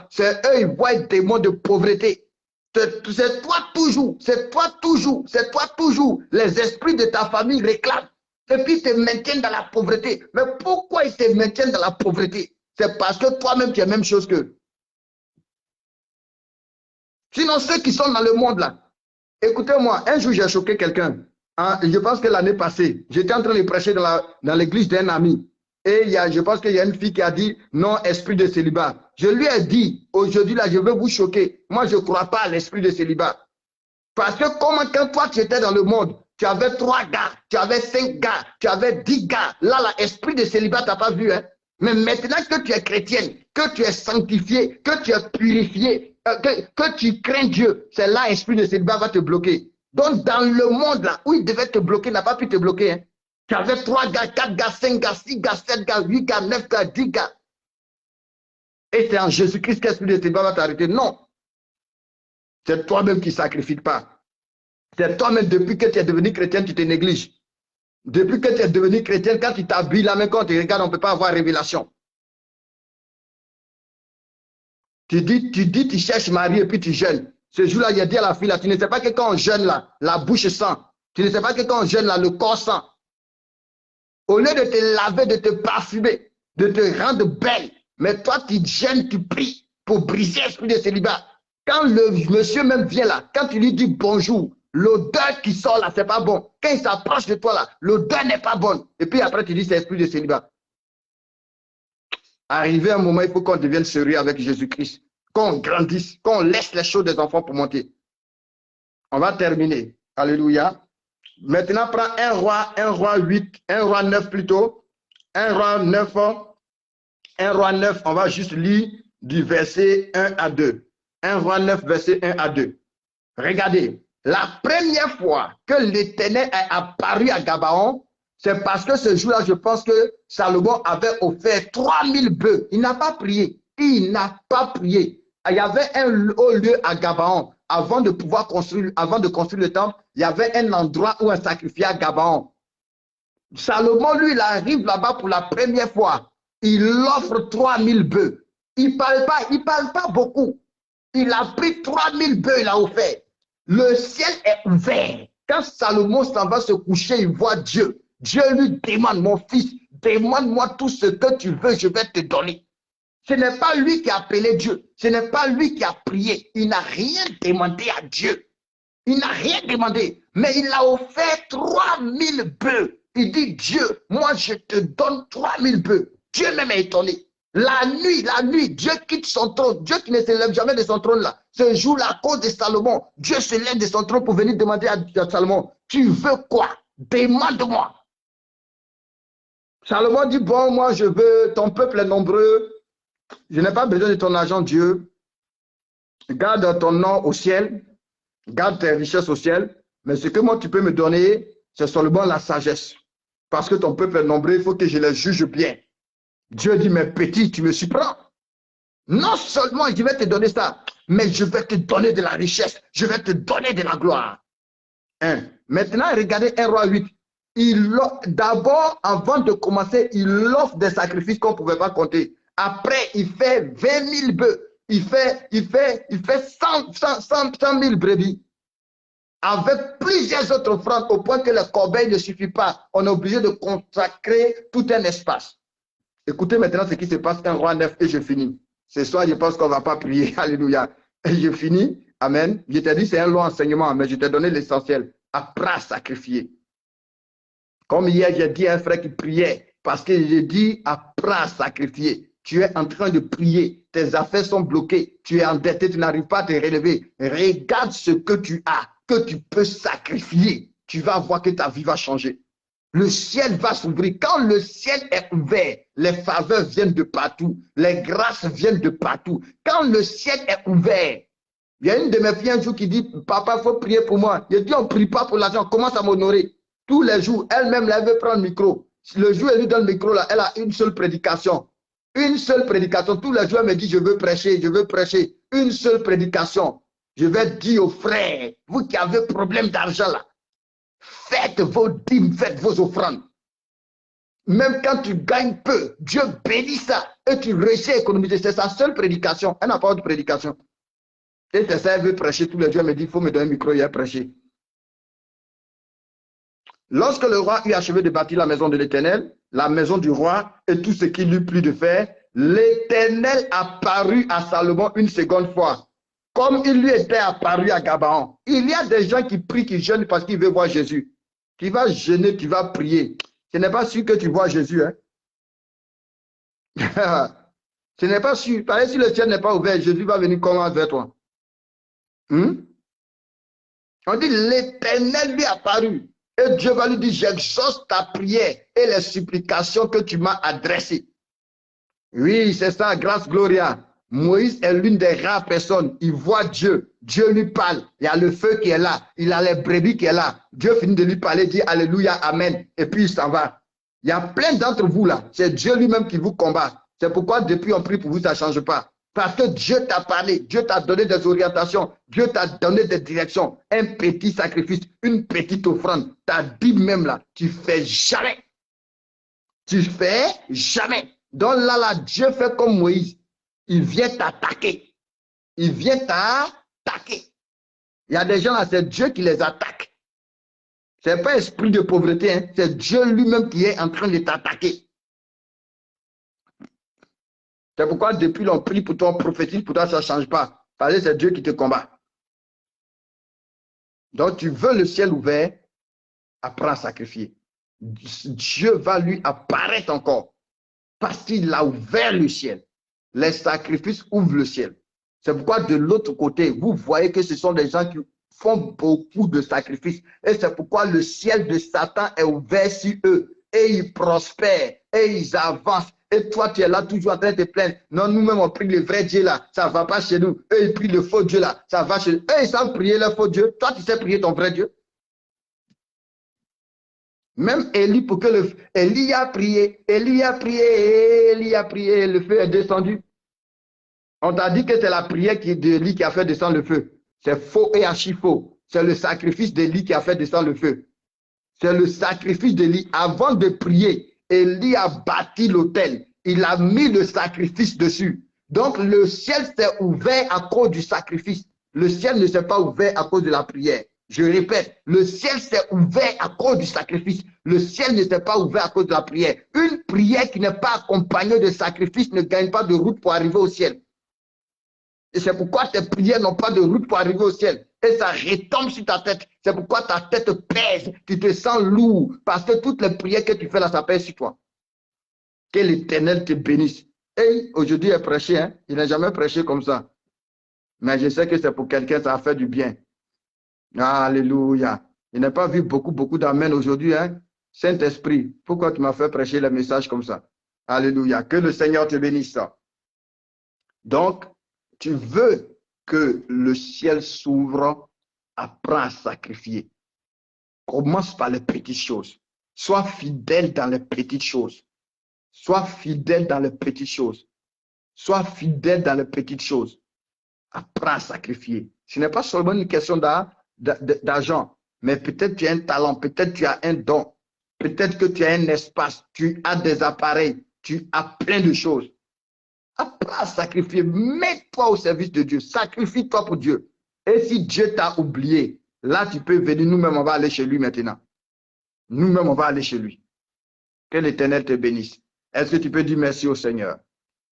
[SPEAKER 2] c'est eux, ils voient des mots de pauvreté. C'est toi toujours, c'est toi toujours, c'est toi toujours. Les esprits de ta famille réclament. Et puis, ils te maintiennent dans la pauvreté. Mais pourquoi ils te maintiennent dans la pauvreté? C'est parce que toi-même, tu es la même chose qu'eux. Sinon, ceux qui sont dans le monde là, écoutez-moi, un jour j'ai choqué quelqu'un. Hein, je pense que l'année passée, j'étais en train de prêcher dans l'église d'un ami. Et je pense qu'il y a une fille qui a dit non, esprit de célibat. Je lui ai dit, aujourd'hui là, je veux vous choquer. Moi, je ne crois pas à l'esprit de célibat. Parce que quand toi tu étais dans le monde, tu avais 3 gars, tu avais 5 gars, tu avais 10 gars. Là, l'esprit de célibat, tu n'as pas vu. Hein? Mais maintenant que tu es chrétienne, que tu es sanctifié, que tu es purifié, que tu crains Dieu, c'est là l'esprit de célibat va te bloquer. Donc, dans le monde là où il devait te bloquer, il n'a pas pu te bloquer. Hein. Tu avais 3 gars, 4 gars, 5 gars, 6 gars, 7 gars, 8 gars, 9 gars, 10 gars. Et c'est en Jésus-Christ que l'esprit de célibat va t'arrêter. Non. C'est toi-même qui ne sacrifies pas. C'est toi-même, depuis que tu es devenu chrétien, tu te négliges. Depuis que tu es devenu chrétien, quand tu t'habilles là, même quand tu regardes, on ne peut pas avoir révélation. Tu dis, tu cherches Marie et puis tu jeûnes. Ce jour-là, il a dit à la fille, là, tu ne sais pas que quand on jeûne, là, la bouche sent. Tu ne sais pas que quand on jeûne, là, le corps sent. Au lieu de te laver, de te parfumer, de te rendre belle, mais toi, tu jeûnes, tu pries pour briser l'esprit de célibat. Quand le monsieur même vient là, quand tu lui dis bonjour, l'odeur qui sort là, c'est pas bon. Quand il s'approche de toi là, l'odeur n'est pas bonne. Et puis après, tu dis c'est l'esprit de célibat. Arrivé un moment, il faut qu'on devienne sérieux avec Jésus-Christ. Qu'on grandisse, qu'on laisse les choses des enfants pour monter. On va terminer. Alléluia. Maintenant, prends 1 roi 8, 1 roi 9 plutôt. 1 roi 9, on va juste lire du verset 1 à 2. 1 Roi 9, verset 1 à 2. Regardez, la première fois que l'Éternel est apparu à Gabaon, c'est parce que ce jour-là, je pense que Salomon avait offert 3000 bœufs. Il n'a pas prié. Il n'a pas prié. Il y avait un haut lieu à Gabaon. Avant de pouvoir construire, avant de construire le temple, il y avait un endroit où on sacrifiait à Gabaon. Salomon, lui, il arrive là-bas pour la première fois. Il offre 3000 bœufs. Il ne parle pas beaucoup. Il a pris 3000 bœufs, il a offert. Le ciel est ouvert. Quand Salomon s'en va se coucher, il voit Dieu. Dieu lui demande, mon fils, demande-moi tout ce que tu veux, je vais te donner. Ce n'est pas lui qui a appelé Dieu. Ce n'est pas lui qui a prié. Il n'a rien demandé à Dieu. Il n'a rien demandé. Mais il a offert 3000 bœufs. Il dit, Dieu, moi je te donne 3000 bœufs. Dieu même est étonné. La nuit, Dieu quitte son trône. Dieu qui ne se lève jamais de son trône là. Ce jour-là, à cause de Salomon, Dieu se lève de son trône pour venir demander à Salomon, tu veux quoi? Demande-moi. Salomon dit, bon, moi je veux, ton peuple est nombreux. Je n'ai pas besoin de ton argent, Dieu. Garde ton nom au ciel. Garde tes richesses au ciel. Mais ce que moi tu peux me donner, c'est seulement la sagesse. Parce que ton peuple est nombreux, il faut que je les juge bien. Dieu dit, mais petit, tu me surprends. Non seulement je vais te donner ça, mais je vais te donner de la richesse. Je vais te donner de la gloire. Maintenant, regardez 1 Roi 8. D'abord, avant de commencer, il offre des sacrifices qu'on ne pouvait pas compter. Après, il fait 20 000 bœufs. Il fait 100 000 brebis. Avec plusieurs autres offrandes, au point que le corbeille ne suffit pas. On est obligé de consacrer tout un espace. Écoutez maintenant ce qui se passe 1 Roi 9 et je finis. Ce soir, je pense qu'on ne va pas prier. Alléluia. Et je finis. Amen. Je t'ai dit, c'est un long enseignement, mais je t'ai donné l'essentiel. Après sacrifier. Comme hier, j'ai dit à un frère qui priait, parce que j'ai dit après sacrifier. Tu es en train de prier, tes affaires sont bloquées, tu es endetté, tu n'arrives pas à te relever. Regarde ce que tu as, que tu peux sacrifier. Tu vas voir que ta vie va changer. Le ciel va s'ouvrir. Quand le ciel est ouvert, les faveurs viennent de partout, les grâces viennent de partout. Quand le ciel est ouvert, il y a une de mes filles un jour qui dit, papa, il faut prier pour moi. Je dis, on ne prie pas pour l'argent, on commence à m'honorer. Tous les jours, elle-même, elle veut prendre le micro. Le jour où elle lui donne le micro, là, elle a une seule prédication. Une seule prédication. Tous les jours, elle me dit, je veux prêcher, je veux prêcher. Une seule prédication. Je vais dire aux frères, vous qui avez problème d'argent là, faites vos dîmes, faites vos offrandes. Même quand tu gagnes peu, Dieu bénit ça. Et tu réussis à économiser. C'est sa seule prédication. Elle n'a pas de prédication. Et c'est ça, elle veut prêcher tous les jours. Elle me dit, il faut me donner un micro et elle prêcher. Lorsque le roi eut achevé de bâtir la maison de l'Éternel, la maison du roi et tout ce qu'il eut plus de faire, l'Éternel apparut à Salomon une seconde fois, comme il lui était apparu à Gabaon. Il y a des gens qui prient, qui jeûnent parce qu'ils veulent voir Jésus. Tu vas jeûner, tu vas prier. Ce n'est pas sûr que tu vois Jésus. Hein? Ce n'est pas sûr. Parce que si le ciel n'est pas ouvert, Jésus va venir comment vers toi? On dit l'Éternel lui apparut. Et Dieu va lui dire, j'exauce ta prière et les supplications que tu m'as adressées. Oui, c'est ça, grâce Gloria. Moïse est l'une des rares personnes. Il voit Dieu. Dieu lui parle. Il y a le feu qui est là. Il a les brebis qui est là. Dieu finit de lui parler, dit Alléluia, Amen. Et puis il s'en va. Il y a plein d'entre vous là. C'est Dieu lui-même qui vous combat. C'est pourquoi depuis on prie pour vous, ça ne change pas. Parce que Dieu t'a parlé, Dieu t'a donné des orientations, Dieu t'a donné des directions, un petit sacrifice, une petite offrande. T'as dit même là, tu fais jamais. Tu fais jamais. Donc là, Dieu fait comme Moïse. Il vient t'attaquer. Il vient t'attaquer. Il y a des gens là, c'est Dieu qui les attaque. Ce n'est pas esprit de pauvreté, hein. C'est Dieu lui-même qui est en train de t'attaquer. C'est pourquoi depuis l'on prie pour toi, on prophétise pour toi, ça ne change pas. Parce que c'est Dieu qui te combat. Donc tu veux le ciel ouvert, apprends à sacrifier. Dieu va lui apparaître encore. Parce qu'il a ouvert le ciel. Les sacrifices ouvrent le ciel. C'est pourquoi de l'autre côté, vous voyez que ce sont des gens qui font beaucoup de sacrifices. Et c'est pourquoi le ciel de Satan est ouvert sur eux. Et ils prospèrent. Et ils avancent. Et toi, tu es là toujours en train de te plaindre. Non, nous-mêmes, on prie le vrai Dieu là. Ça ne va pas chez nous. Eux, ils prient le faux Dieu là. Ça va chez eux. Eux, ils savent prier le faux Dieu. Toi, tu sais prier ton vrai Dieu. Même Élie, pour que Élie a prié, Élie a prié, Élie a prié, le feu est descendu. On t'a dit que c'est la prière d'Élie qui a fait descendre le feu. C'est faux et archi faux. C'est le sacrifice d'Élie qui a fait descendre le feu. C'est le sacrifice d'Élie. Avant de prier, Élie a bâti l'autel. Il a mis le sacrifice dessus. Donc le ciel s'est ouvert à cause du sacrifice. Le ciel ne s'est pas ouvert à cause de la prière. Je répète, le ciel s'est ouvert à cause du sacrifice. Le ciel ne s'est pas ouvert à cause de la prière. Une prière qui n'est pas accompagnée de sacrifice ne gagne pas de route pour arriver au ciel. Et c'est pourquoi tes prières n'ont pas de route pour arriver au ciel. Et ça retombe sur ta tête. C'est pourquoi ta tête pèse. Tu te sens lourd. Parce que toutes les prières que tu fais là, ça pèse sur toi. Que l'Éternel te bénisse. Et aujourd'hui, il a prêché. Hein? Il n'a jamais prêché comme ça. Mais je sais que c'est pour quelqu'un, ça a fait du bien. Alléluia. Il n'a pas vu beaucoup d'amen aujourd'hui. Hein? Saint-Esprit, pourquoi tu m'as fait prêcher le message comme ça? Alléluia. Que le Seigneur te bénisse. Donc, tu veux que le ciel s'ouvre, apprends à sacrifier. Commence par les petites choses. Sois fidèle dans les petites choses. Sois fidèle dans les petites choses. Sois fidèle dans les petites choses. Apprends à sacrifier. Ce n'est pas seulement une question d'argent, mais peut-être tu as un talent, peut-être tu as un don, peut-être que tu as un espace, tu as des appareils, tu as plein de choses. Apprends à sacrifier. Mets-toi au service de Dieu. Sacrifie-toi pour Dieu. Et si Dieu t'a oublié, là, tu peux venir. Nous-mêmes, on va aller chez lui maintenant. Nous-mêmes, on va aller chez lui. Que l'Éternel te bénisse. Est-ce que tu peux dire merci au Seigneur?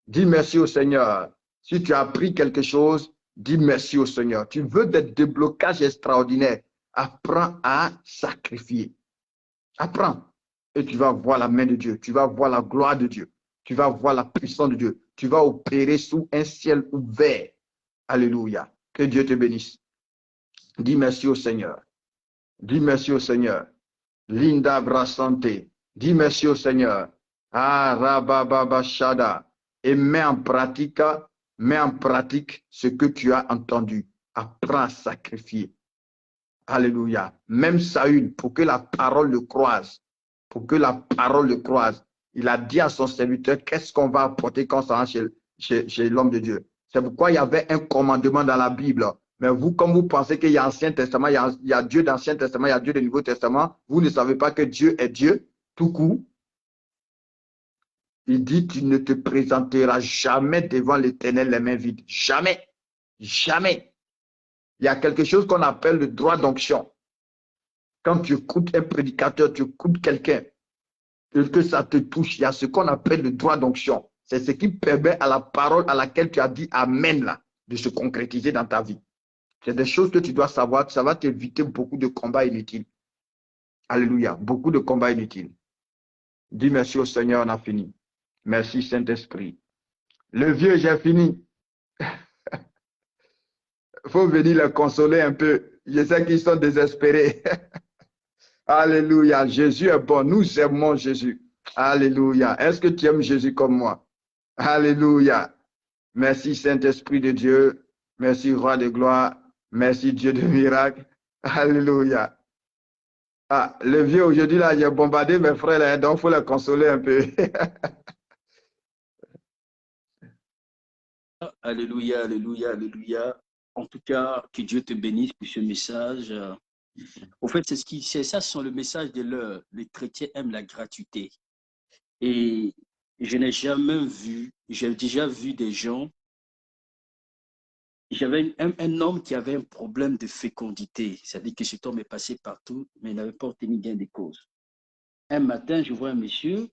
[SPEAKER 2] Dis merci au Seigneur. Si tu as appris quelque chose, dis merci au Seigneur. Tu veux des déblocages extraordinaires. Apprends à sacrifier. Apprends. Et tu vas voir la main de Dieu. Tu vas voir la gloire de Dieu. Tu vas voir la puissance de Dieu. Tu vas opérer sous un ciel ouvert. Alléluia. Que Dieu te bénisse. Dis merci au Seigneur. Dis merci au Seigneur. Linda Brassante. Dis merci au Seigneur. Ah, Rabababa Shada. Et mets en pratique ce que tu as entendu. Apprends à sacrifier. Alléluia. Même Saül, pour que la parole le croise. Pour que la parole le croise. Il a dit à son serviteur, qu'est-ce qu'on va apporter quand ça va chez l'homme de Dieu. C'est pourquoi il y avait un commandement dans la Bible. Mais vous, comme vous pensez qu'il y a Ancien Testament, il y a Dieu d'Ancien Testament, il y a Dieu du Nouveau Testament, vous ne savez pas que Dieu est Dieu, tout court. Il dit, tu ne te présenteras jamais devant l'Éternel les mains vides. Jamais. Jamais. Il y a quelque chose qu'on appelle le droit d'onction. Quand tu écoutes un prédicateur, tu écoutes quelqu'un, que ça te touche, il y a ce qu'on appelle le droit d'onction. C'est ce qui permet à la parole à laquelle tu as dit Amen là, de se concrétiser dans ta vie. C'est des choses que tu dois savoir, ça va t'éviter beaucoup de combats inutiles. Alléluia, beaucoup de combats inutiles. Dis merci au Seigneur, on a fini. Merci Saint-Esprit. Le vieux, j'ai fini. Il faut venir les consoler un peu. Je sais qu'ils sont désespérés. Alléluia. Jésus est bon. Nous aimons Jésus. Alléluia. Est-ce que tu aimes Jésus comme moi? Alléluia. Merci Saint-Esprit de Dieu. Merci Roi de gloire. Merci Dieu de miracle. Alléluia. Ah, le vieux aujourd'hui là, j'ai bombardé mes frères là, donc il faut les consoler un peu.
[SPEAKER 1] Alléluia, alléluia, alléluia. En tout cas, que Dieu te bénisse pour ce message. Au fait, c'est ça, sont le message de l'heure. Les chrétiens aiment la gratuité. Et je n'ai jamais vu, j'ai déjà vu des gens. J'avais un homme qui avait un problème de fécondité. C'est-à-dire que cet homme est passé partout, mais il n'avait pas obtenu gain de cause. Un matin, je vois un monsieur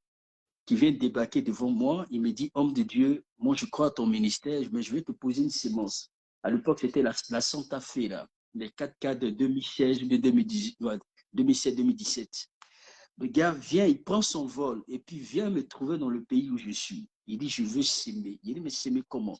[SPEAKER 1] qui vient débarquer devant moi. Il me dit, homme de Dieu, moi je crois à ton ministère, mais je vais te poser une sémence. À l'époque, c'était la Santa Fe, là, les 4K de 2016 ou de 2017. Le gars vient, il prend son vol et puis vient me trouver dans le pays où je suis. Il dit, je veux s'aimer. Il dit, mais s'aimer comment?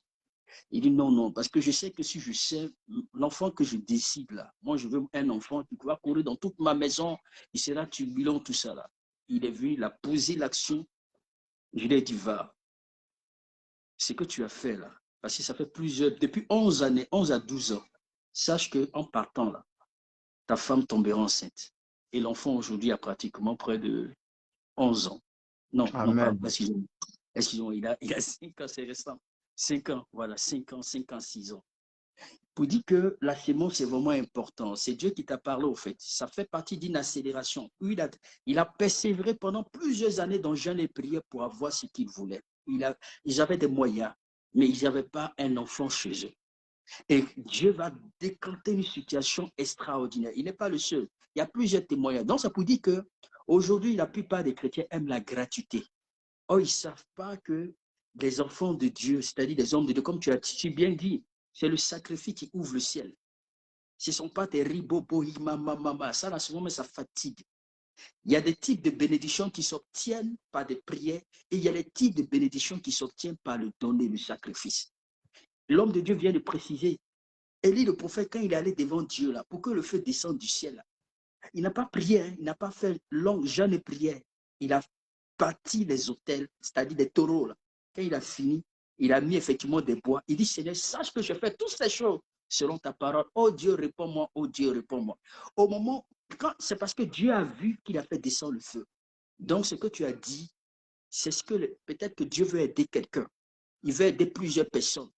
[SPEAKER 1] Il dit, non, non, parce que je sais que si je sais, l'enfant que je décide là, moi je veux un enfant qui va courir dans toute ma maison, il sera turbulent, tout ça là. Il est venu, il a posé l'action. Je lui ai dit, va, ce que tu as fait là, parce que ça fait depuis 11 années, 11 à 12 ans, sache qu'en partant là, ta femme tombera enceinte. Et l'enfant aujourd'hui a pratiquement près de 11 ans. Non, non pas,
[SPEAKER 2] Amen.
[SPEAKER 1] excusez-moi, il a 5 ans, c'est récent. 5 ans, voilà, 5 ans, 6 ans. Pour dire que la sémence, c'est vraiment important. C'est Dieu qui t'a parlé, au fait. Ça fait partie d'une accélération. Il a persévéré pendant plusieurs années dans jeûne et prière pour avoir ce qu'il voulait. Ils avaient des moyens, mais ils n'avaient pas un enfant chez eux. Et Dieu va décanter une situation extraordinaire. Il n'est pas le seul. Il y a plusieurs témoignages. Donc, ça peut dire qu'aujourd'hui, la plupart des chrétiens aiment la gratuité. Or, ils ne savent pas que les enfants de Dieu, c'est-à-dire les hommes de Dieu, comme tu as bien dit, c'est le sacrifice qui ouvre le ciel. Ce ne sont pas des ribobohi, mama. Ça, là, souvent, mais ça fatigue. Il y a des types de bénédictions qui s'obtiennent par des prières et il y a des types de bénédictions qui s'obtiennent par le donner, le sacrifice. L'homme de Dieu vient de préciser. Élie, le prophète, quand il est allé devant Dieu, là, pour que le feu descende du ciel, là, il n'a pas prié, hein, il n'a pas fait longue jeûne et prière. Il a bâti les autels, c'est-à-dire des taureaux. Là. Quand il a fini, il a mis effectivement des bois. Il dit, Seigneur, sache que je fais toutes ces choses selon ta parole. Oh Dieu, réponds-moi, oh Dieu, réponds-moi. Au moment, c'est parce que Dieu a vu qu'il a fait descendre le feu. Donc, ce que tu as dit, c'est ce que peut-être que Dieu veut aider quelqu'un. Il veut aider plusieurs personnes.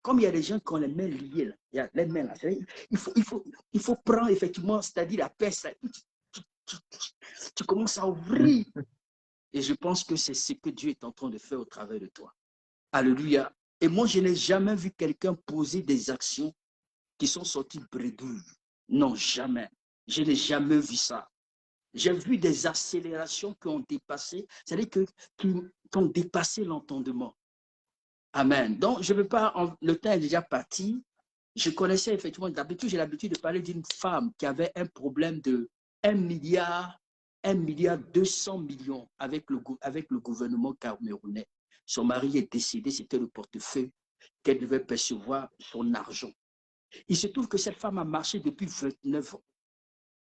[SPEAKER 1] Comme il y a des gens qui ont les mains liées, là, il y a les mains là, il faut prendre effectivement, c'est-à-dire la peste, tu commences à ouvrir. Et je pense que c'est ce que Dieu est en train de faire au travers de toi. Alléluia. Et moi, je n'ai jamais vu quelqu'un poser des actions qui sont sorties bredouilles. Non, jamais. Je n'ai jamais vu ça. J'ai vu des accélérations qui ont dépassé, c'est-à-dire qui ont dépassé l'entendement. Amen. Donc, je ne veux pas, le temps est déjà parti. Je connaissais effectivement, d'habitude, j'ai l'habitude de parler d'une femme qui avait un problème de 1 milliard, 1 milliard 200 millions avec le gouvernement camerounais. Son mari est décédé, c'était le portefeuille qu'elle devait percevoir son argent. Il se trouve que cette femme a marché depuis 29 ans.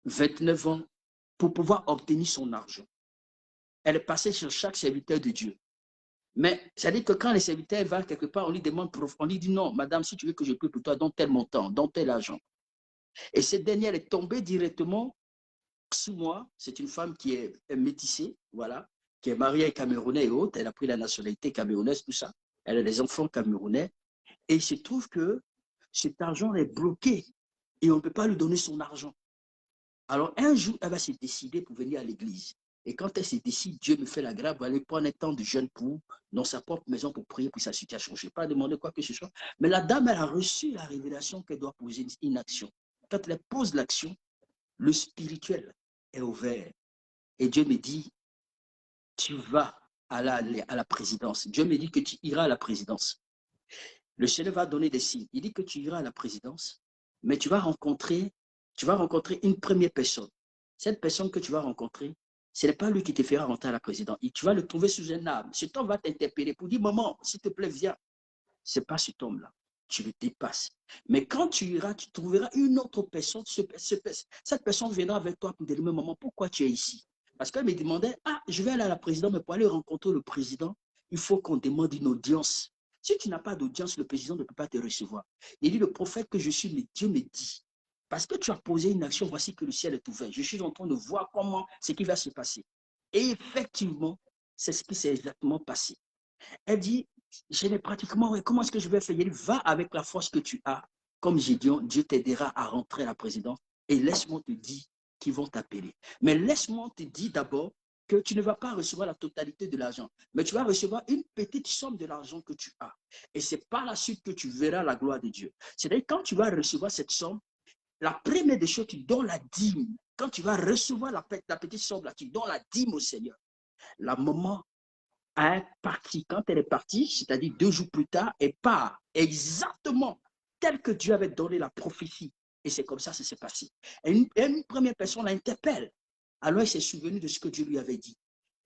[SPEAKER 1] 29 ans pour pouvoir obtenir son argent. Elle est passée sur chaque serviteur de Dieu. Mais ça dit que quand les serviteurs vont quelque part, on lui demande, on lui dit non, madame, si tu veux que je prie pour toi, dans tel montant, dans tel argent. Et cette dernière est tombée directement sous moi. C'est une femme qui est métissée, voilà, qui est mariée camerounais et autres. Elle a pris la nationalité camerounaise, tout ça. Elle a des enfants camerounais. Et il se trouve que cet argent est bloqué et on ne peut pas lui donner son argent. Alors un jour, elle va se décider pour venir à l'église. Et quand elle se décide, Dieu me fait la grâce d'aller prendre un temps de jeûne dans sa propre maison pour prier pour sa situation. Je n'ai pas demandé quoi que ce soit. Mais la dame, elle a reçu la révélation qu'elle doit poser une action. Quand elle pose l'action, le spirituel est ouvert. Et Dieu me dit, tu vas à la présidence. Dieu me dit que tu iras à la présidence. Le Seigneur va donner des signes. Il dit que tu iras à la présidence, mais tu vas rencontrer une première personne. Cette personne que tu vas rencontrer, ce n'est pas lui qui te fera rentrer à la présidence. Et tu vas le trouver sous un arbre. Cet homme va t'interpeller pour dire, maman, s'il te plaît, viens. Ce n'est pas cet homme-là. Tu le dépasses. Mais quand tu iras, tu trouveras une autre personne. Cette personne viendra avec toi pour dire, maman, pourquoi tu es ici? Parce qu'elle me demandait, ah, je vais aller à la présidence, mais pour aller rencontrer le président, il faut qu'on demande une audience. Si tu n'as pas d'audience, le président ne peut pas te recevoir. Il dit, le prophète que je suis, mais Dieu me dit, parce que tu as posé une action, voici que le ciel est ouvert. Je suis en train de voir comment ce qui va se passer. Et effectivement, c'est ce qui s'est exactement passé. Elle dit, je n'ai pratiquement, comment est-ce que je vais faire? Il dit, va avec la force que tu as. Comme Gédéon, Dieu t'aidera à rentrer à la présidence. Et laisse-moi te dire qu'ils vont t'appeler. Mais laisse-moi te dire d'abord que tu ne vas pas recevoir la totalité de l'argent, mais tu vas recevoir une petite somme de l'argent que tu as. Et c'est par la suite que tu verras la gloire de Dieu. C'est-à-dire quand tu vas recevoir cette somme, la première des choses, tu donnes la dîme. Quand tu vas recevoir la petite somme, là, tu donnes la dîme au Seigneur. La maman est partie. Quand elle est partie, c'est-à-dire 2 jours plus tard, elle part exactement tel que Dieu avait donné la prophétie. Et c'est comme ça que ça s'est passé. Et une première personne l'interpelle. Alors elle s'est souvenue de ce que Dieu lui avait dit.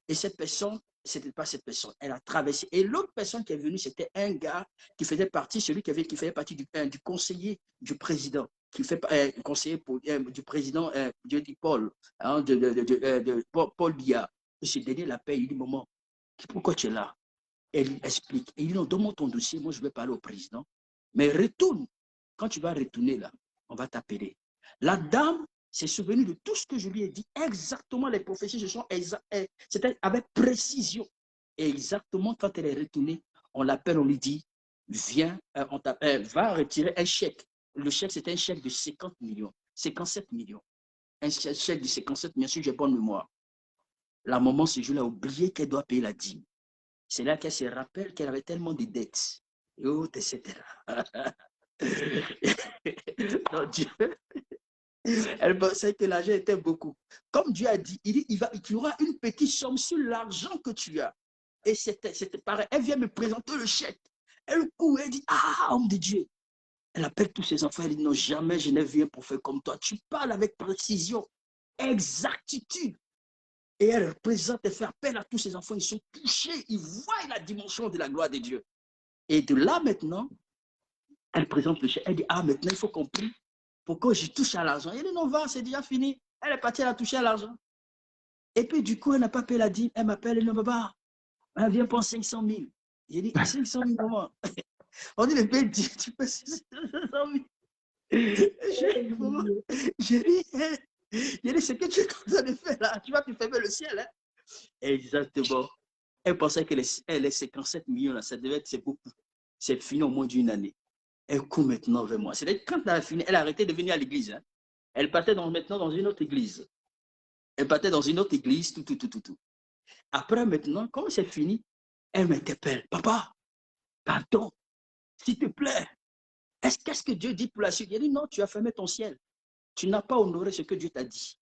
[SPEAKER 1] Et cette personne, ce n'était pas cette personne. Elle a traversé. Et l'autre personne qui est venue, c'était un gars qui faisait partie, celui qui faisait partie du conseiller du président, qui fait conseiller du président, Dieu dit Paul, hein, Paul Biya. Il s'est donné la paix. Il dit, maman, Pourquoi tu es là? Elle lui explique. Et il dit, non, donne-moi ton dossier, moi je vais parler au président. Mais retourne. Quand tu vas retourner là, on va t'appeler. La dame s'est souvenue de tout ce que je lui ai dit. Exactement, les prophéties, c'était avec précision. Et exactement, quand elle est retournée, on l'appelle, on lui dit, viens, va retirer un chèque. Le chèque, c'était un chèque de 50 millions, 57 millions. Un chèque de 57 millions, si j'ai bonne mémoire. La maman, ce jour-là, a oublié qu'elle doit payer la dîme. C'est là qu'elle se rappelle qu'elle avait tellement de dettes. Et autres, etc. Donc, Dieu, elle pensait que l'argent était beaucoup. Comme Dieu a dit, il dit, il y aura une petite somme sur l'argent que tu as. Et c'était pareil. Elle vient me présenter le chèque. Elle court, elle dit, ah, homme de Dieu. Elle appelle tous ses enfants, elle dit, non, jamais je n'ai vu un prophète comme toi. Tu parles avec précision, exactitude. Et elle représente et fait appel à tous ses enfants. Ils sont touchés, ils voient la dimension de la gloire de Dieu. Et de là maintenant, elle présente le chèque. Elle dit, ah, maintenant, il faut qu'on prie pour que je touche à l'argent. Elle dit, non, va, c'est déjà fini. Elle est partie, elle a touché à l'argent. Et puis, du coup, elle n'a pas payé la dîme. Elle m'appelle, elle dit, non, papa, elle vient pour 500 000. J'ai dit, 500 000 comment? On dit, le père dit, tu peux 500 000. J'ai dit, ce que tu es en train de faire là, tu vas te fermer le ciel. Hein? Exactement. Elle pensait que les 57 millions, là, ça devait être, c'est beaucoup. C'est fini au moins d'une année. Elle court maintenant vers moi. C'est-à-dire quand elle a fini, elle a arrêté de venir à l'église. Hein. Elle partait maintenant dans une autre église. Elle partait dans une autre église, tout. Après maintenant, comme c'est fini, elle m'interpelle. Papa, pardon, s'il te plaît, qu'est-ce que Dieu dit pour la suite? Il dit non, tu as fermé ton ciel. Tu n'as pas honoré ce que Dieu t'a dit.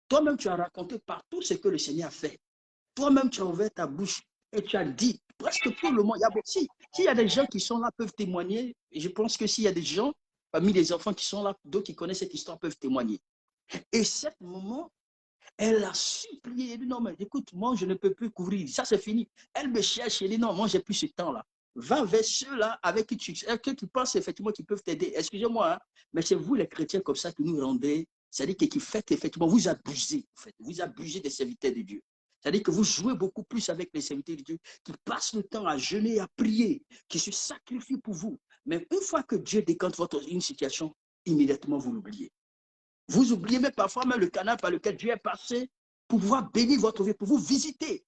[SPEAKER 1] Toi-même, tu as raconté partout ce que le Seigneur a fait. Toi-même, tu as ouvert ta bouche et tu as dit, presque tout le monde, s'il y a des gens qui sont là, peuvent témoigner, et je pense que s'il y a des gens, parmi les enfants qui sont là, d'autres qui connaissent cette histoire peuvent témoigner. Et ce moment, elle a supplié, elle dit, non, mais écoute, moi, je ne peux plus couvrir, ça c'est fini. Elle me cherche, elle dit, non, moi, j'ai plus ce temps-là. Va vers ceux-là avec qui tu penses effectivement qu'ils peuvent t'aider. Excusez-moi, hein, mais c'est vous les chrétiens comme ça que nous rendez, c'est-à-dire que qui faites effectivement, vous abusez, en fait, vous abusez des serviteurs de Dieu. C'est-à-dire que vous jouez beaucoup plus avec les serviteurs de Dieu, qui passent le temps à jeûner, à prier, qui se sacrifient pour vous. Mais une fois que Dieu décante une situation, immédiatement vous l'oubliez. Vous oubliez même parfois même le canal par lequel Dieu est passé pour pouvoir bénir votre vie, pour vous visiter.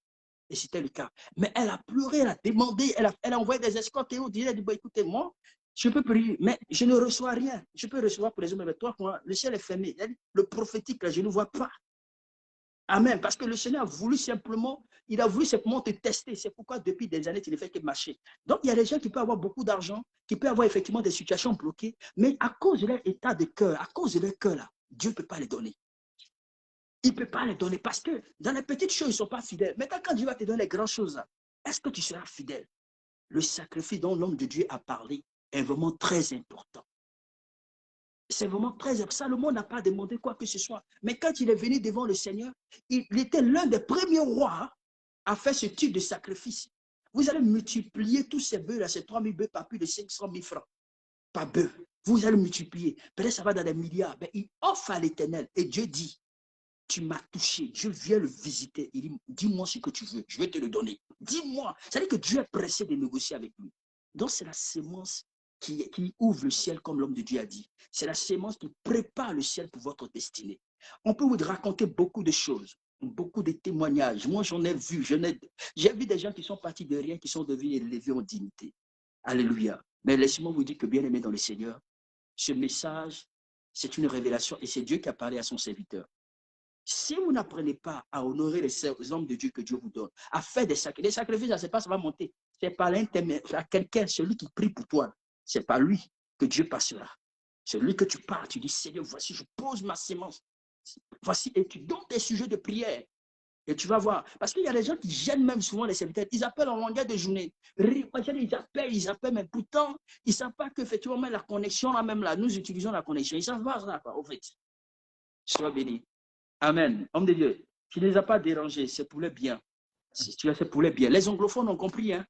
[SPEAKER 1] Et c'était le cas. Mais elle a pleuré, elle a demandé, elle a envoyé des escortes et on dit, bon, écoutez, moi, je peux prier, mais je ne reçois rien. Je peux recevoir pour les hommes, mais toi, moi, le ciel est fermé. Le prophétique, là, je ne vois pas. Amen. Parce que le Seigneur a voulu simplement, il a voulu simplement te tester. C'est pourquoi depuis des années, tu ne fais que marcher. Donc, il y a des gens qui peuvent avoir beaucoup d'argent, qui peuvent avoir effectivement des situations bloquées, mais à cause de leur état de cœur, à cause de leur cœur, là, Dieu ne peut pas les donner. Il ne peut pas les donner parce que dans les petites choses, ils ne sont pas fidèles. Maintenant, quand Dieu va te donner les grandes choses, est-ce que tu seras fidèle? Le sacrifice dont l'homme de Dieu a parlé est vraiment très important. C'est vraiment très important. Salomon n'a pas demandé quoi que ce soit. Mais quand il est venu devant le Seigneur, il était l'un des premiers rois à faire ce type de sacrifice. Vous allez multiplier tous ces bœufs-là, ces 3 000 bœufs par plus de 500 000 francs par bœuf. Vous allez multiplier. Peut-être ça va dans des milliards. Mais il offre à l'Éternel. Et Dieu dit, tu m'as touché. Je viens le visiter. Il dit, dis-moi ce que tu veux. Je vais te le donner. Dis-moi. C'est-à-dire que Dieu est pressé de négocier avec lui. Donc, c'est la sémence qui ouvre le ciel, comme l'homme de Dieu a dit. C'est la sémence qui prépare le ciel pour votre destinée. On peut vous raconter beaucoup de choses, beaucoup de témoignages. Moi, j'en ai vu. J'ai vu des gens qui sont partis de rien, qui sont devenus élevés en dignité. Alléluia. Mais laissez-moi vous dire que, bien aimé dans le Seigneur, ce message, c'est une révélation et c'est Dieu qui a parlé à son serviteur. Si vous n'apprenez pas à honorer les hommes de Dieu que Dieu vous donne, à faire des sacrifices, les sacrifices, c'est pas ça va monter. C'est par l'intermédiaire à quelqu'un, celui qui prie pour toi. C'est par lui que Dieu passera. C'est lui que tu parles, tu dis, Seigneur, voici, je pose ma sémence. Voici, et tu donnes tes sujets de prière. Et tu vas voir. Parce qu'il y a des gens qui gênent même souvent les serviteurs. Ils appellent en langage de journée. Ils appellent, mais pourtant, ils ne savent pas qu'effectivement, la connexion, là même là, nous utilisons la connexion. Ils ne savent pas ça, quoi, au fait. Sois béni. Amen. Homme de Dieu, tu ne les as pas dérangés, c'est pour le bien. Tu as fait pour le bien. Les anglophones ont compris, hein.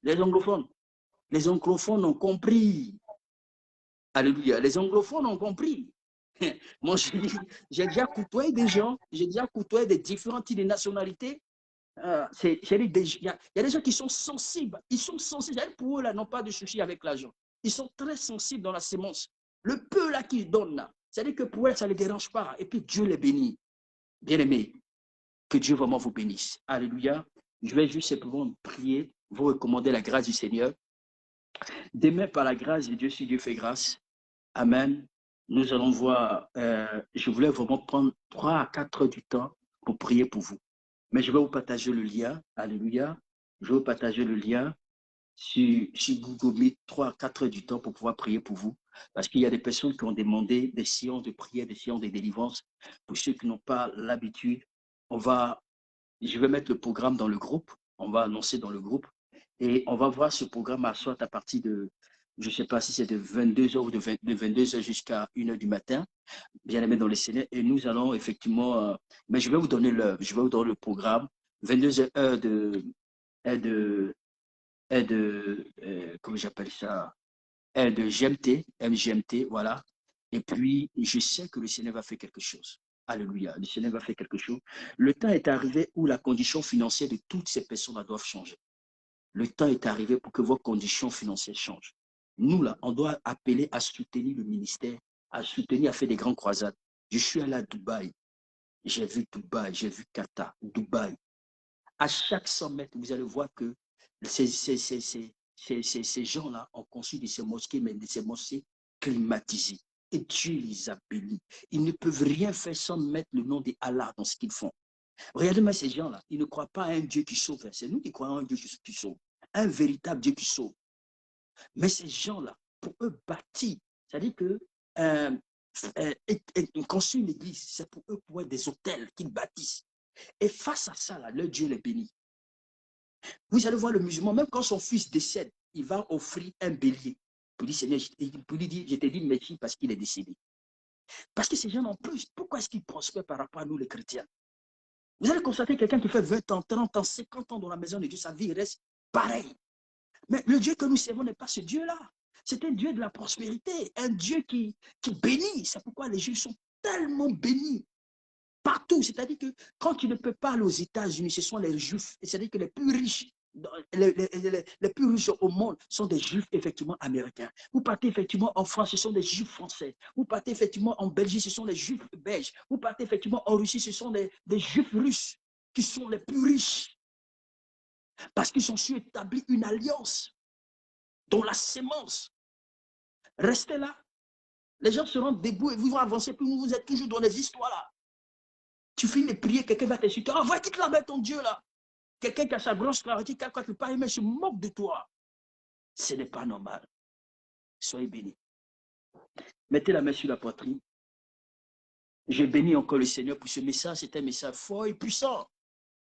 [SPEAKER 1] Les anglophones ont compris. Alléluia. Les anglophones ont compris. Moi, j'ai déjà côtoyé des gens, j'ai déjà côtoyé des différents types de nationalités. il y a des gens qui sont sensibles. Ils sont sensibles. Pour eux, là, n'ont pas de souci avec l'argent. Ils sont très sensibles dans la sémence. Le peu là qu'ils donnent là, c'est-à-dire que pour eux, ça ne les dérange pas. Et puis Dieu les bénit. Bien-aimés, que Dieu vraiment vous bénisse. Alléluia. Je vais juste simplement prier, vous recommander la grâce du Seigneur. Demain, par la grâce de Dieu, si Dieu fait grâce, amen, nous allons voir, je voulais vraiment prendre 3 à 4 heures du temps pour prier pour vous. Mais je vais vous partager le lien, alléluia, je vais vous partager le lien sur Google Meet 3 à 4 heures du temps pour pouvoir prier pour vous. Parce qu'il y a des personnes qui ont demandé des séances de prière, des séances de délivrance. Pour ceux qui n'ont pas l'habitude, je vais mettre le programme dans le groupe, on va annoncer dans le groupe et on va voir ce programme à soit à partir de, je ne sais pas si c'est de 22h ou de 22h jusqu'à 1h du matin, bien aimé dans les Seigneurs, et nous allons effectivement, mais je vais vous donner le programme, 22h heure comment j'appelle ça, heure de GMT, MGMT, voilà, et puis je sais que le Seigneur va faire quelque chose. Alléluia, le Seigneur va faire quelque chose. Le temps est arrivé où la condition financière de toutes ces personnes doivent changer. Le temps est arrivé pour que vos conditions financières changent. Nous, là, on doit appeler à soutenir le ministère, à soutenir, à faire des grandes croisades. Je suis allé à Dubaï. J'ai vu Dubaï, j'ai vu Qatar, Dubaï. À chaque 100 mètres, vous allez voir que ces gens-là ont conçu de ces mosquées, mais de ces mosquées climatisées. Et Dieu les a bénis. Ils ne peuvent rien faire sans mettre le nom d'Allah dans ce qu'ils font. Regardez-moi ces gens-là. Ils ne croient pas à un Dieu qui sauve. C'est nous qui croyons à un Dieu qui sauve. Un véritable Dieu qui sauve. Mais ces gens-là, pour eux, bâtir, c'est-à-dire que construire une église, c'est pour eux pour être des hôtels qu'ils bâtissent. Et face à ça, là, leur Dieu les bénit. Vous allez voir le musulman, même quand son fils décède, il va offrir un bélier. Pour dire, Seigneur, pour lui dire, je t'ai dit merci parce qu'il est décédé. Parce que ces gens en plus, pourquoi est-ce qu'ils prospèrent par rapport à nous les chrétiens? Vous allez constater quelqu'un qui fait 20 ans, 30 ans, 50 ans dans la maison de Dieu, sa vie reste pareille. Mais le Dieu que nous servons n'est pas ce Dieu-là. C'est un Dieu de la prospérité, un Dieu qui bénit. C'est pourquoi les Juifs sont tellement bénis partout. C'est-à-dire que quand tu ne peux pas aller aux États-Unis, ce sont les Juifs. C'est-à-dire que les plus riches, les plus riches au monde sont des Juifs effectivement américains. Vous partez effectivement en France, ce sont des Juifs français. Vous partez effectivement en Belgique, ce sont des Juifs belges. Vous partez effectivement en Russie, ce sont des Juifs russes qui sont les plus riches. Parce qu'ils ont su établir une alliance dont la sémence. Restez là. Les gens seront debout et vous vont avancer, puis vous êtes toujours dans les histoires là. Tu finis de prier, quelqu'un va t'insulter. Oh, va quitte là avec ton Dieu là. Quelqu'un qui a sa grosse clarté, quelqu'un qui parle, mais se moque de toi. Ce n'est pas normal. Soyez bénis. Mettez la main sur la poitrine. Je bénis encore le Seigneur pour ce message. C'est un message fort et puissant.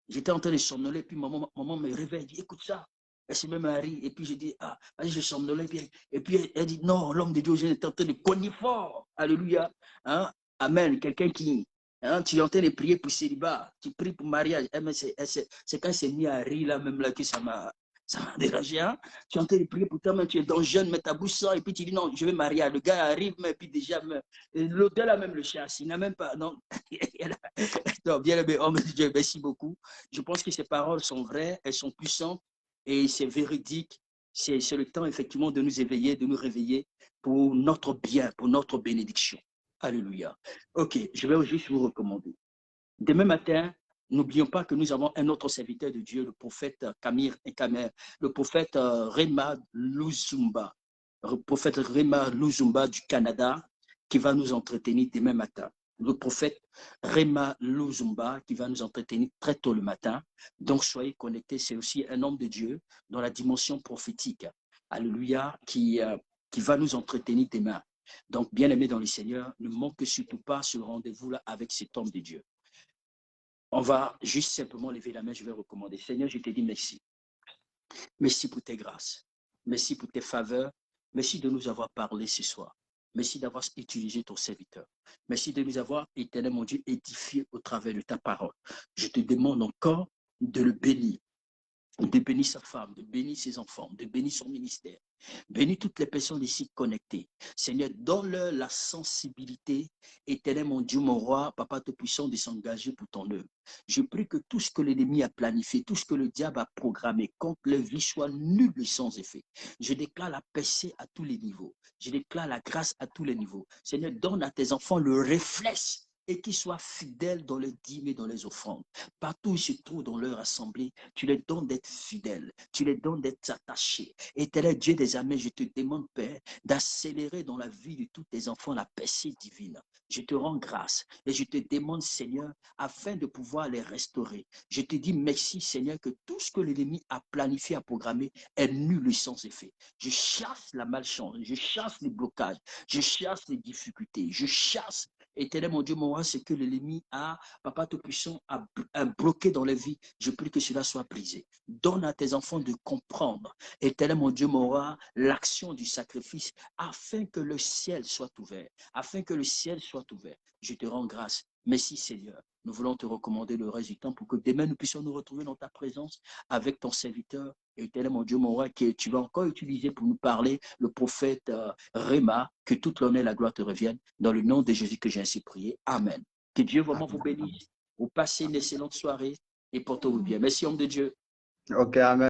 [SPEAKER 1] J'étais en train de somnoler, puis maman me réveille, dit, écoute ça. Elle se met à rire, et puis je dis, ah, vas-y, je somnolais. Et puis elle dit, non, l'homme de Dieu, j'étais en train de cogner fort. Alléluia. Hein? Amen. Quelqu'un qui, hein, tu es en train de prier pour célibat, tu pries pour mariage. C'est quand c'est mis à rire là, même là, que ça m'a dérangé. Hein? Tu es en train de prier pour toi, mais tu es dans jeune, mais ta bouche sort, et puis tu dis, non, je vais marier. Le gars arrive, mais puis déjà, l'hôtel a même le chien, il n'a même pas, non. Non, bien aimé, homme de Dieu, merci beaucoup. Je pense que ces paroles sont vraies, elles sont puissantes et c'est véridique. C'est le temps, effectivement, de nous éveiller, de nous réveiller pour notre bien, pour notre bénédiction. Alléluia. OK, je vais juste vous recommander. Demain matin, n'oublions pas que nous avons un autre serviteur de Dieu, le prophète Kamir et Kamer, le prophète Rema Luzumba, le prophète Rema Luzumba du Canada, qui va nous entretenir demain matin. Le prophète Rema Luzumba qui va nous entretenir très tôt le matin. Donc, soyez connectés. C'est aussi un homme de Dieu dans la dimension prophétique. Alléluia, qui va nous entretenir demain. Donc, bien aimés dans le Seigneur, ne manquez surtout pas ce rendez-vous-là avec cet homme de Dieu. On va juste simplement lever la main, je vais recommander. Seigneur, je te dis merci. Merci pour tes grâces. Merci pour tes faveurs. Merci de nous avoir parlé ce soir. Merci d'avoir utilisé ton serviteur. Merci de nous avoir, éternel mon Dieu, édifié au travers de ta parole. Je te demande encore de le bénir. de bénir sa femme, de bénir ses enfants, de bénir son ministère. Bénis toutes les personnes ici connectées. Seigneur, donne-leur la sensibilité, éternel mon Dieu, mon roi, Papa Tout-Puissant, de s'engager pour ton œuvre. Je prie que tout ce que l'ennemi a planifié, tout ce que le diable a programmé contre leur vie soit nul et sans effet. Je déclare la paix à tous les niveaux. Je déclare la grâce à tous les niveaux. Seigneur, donne à tes enfants le réflexe et qu'ils soient fidèles dans les dîmes et dans les offrandes. Partout où ils se trouvent dans leur assemblée, tu les donnes d'être fidèles, tu les donnes d'être attachés. Éternel Dieu des armées, je te demande, Père, d'accélérer dans la vie de tous tes enfants la percée divine. Je te rends grâce et je te demande, Seigneur, afin de pouvoir les restaurer. Je te dis merci, Seigneur, que tout ce que l'ennemi a planifié, a programmé est nul et sans effet. Je chasse la malchance, je chasse les blocages, je chasse les difficultés, je chasse, éternel mon Dieu, mon roi, ce que l'ennemi a, Papa Tout-Puissant, a bloqué dans les vies. Je prie que cela soit brisé. Donne à tes enfants de comprendre, éternel mon Dieu, mon roi, l'action du sacrifice afin que le ciel soit ouvert, afin que le ciel soit ouvert. Je te rends grâce. Merci Seigneur. Nous voulons te recommander le reste du temps pour que demain nous puissions nous retrouver dans ta présence avec ton serviteur, éternel mon Dieu, mon roi, que tu vas encore utiliser pour nous parler, le prophète Réma, que toute l'honneur et la gloire te reviennent. Dans le nom de Jésus que j'ai ainsi prié. Amen. Que Dieu vraiment vous bénisse. Vous passez une excellente soirée et portez-vous bien. Merci, homme de Dieu.
[SPEAKER 2] Ok, amen.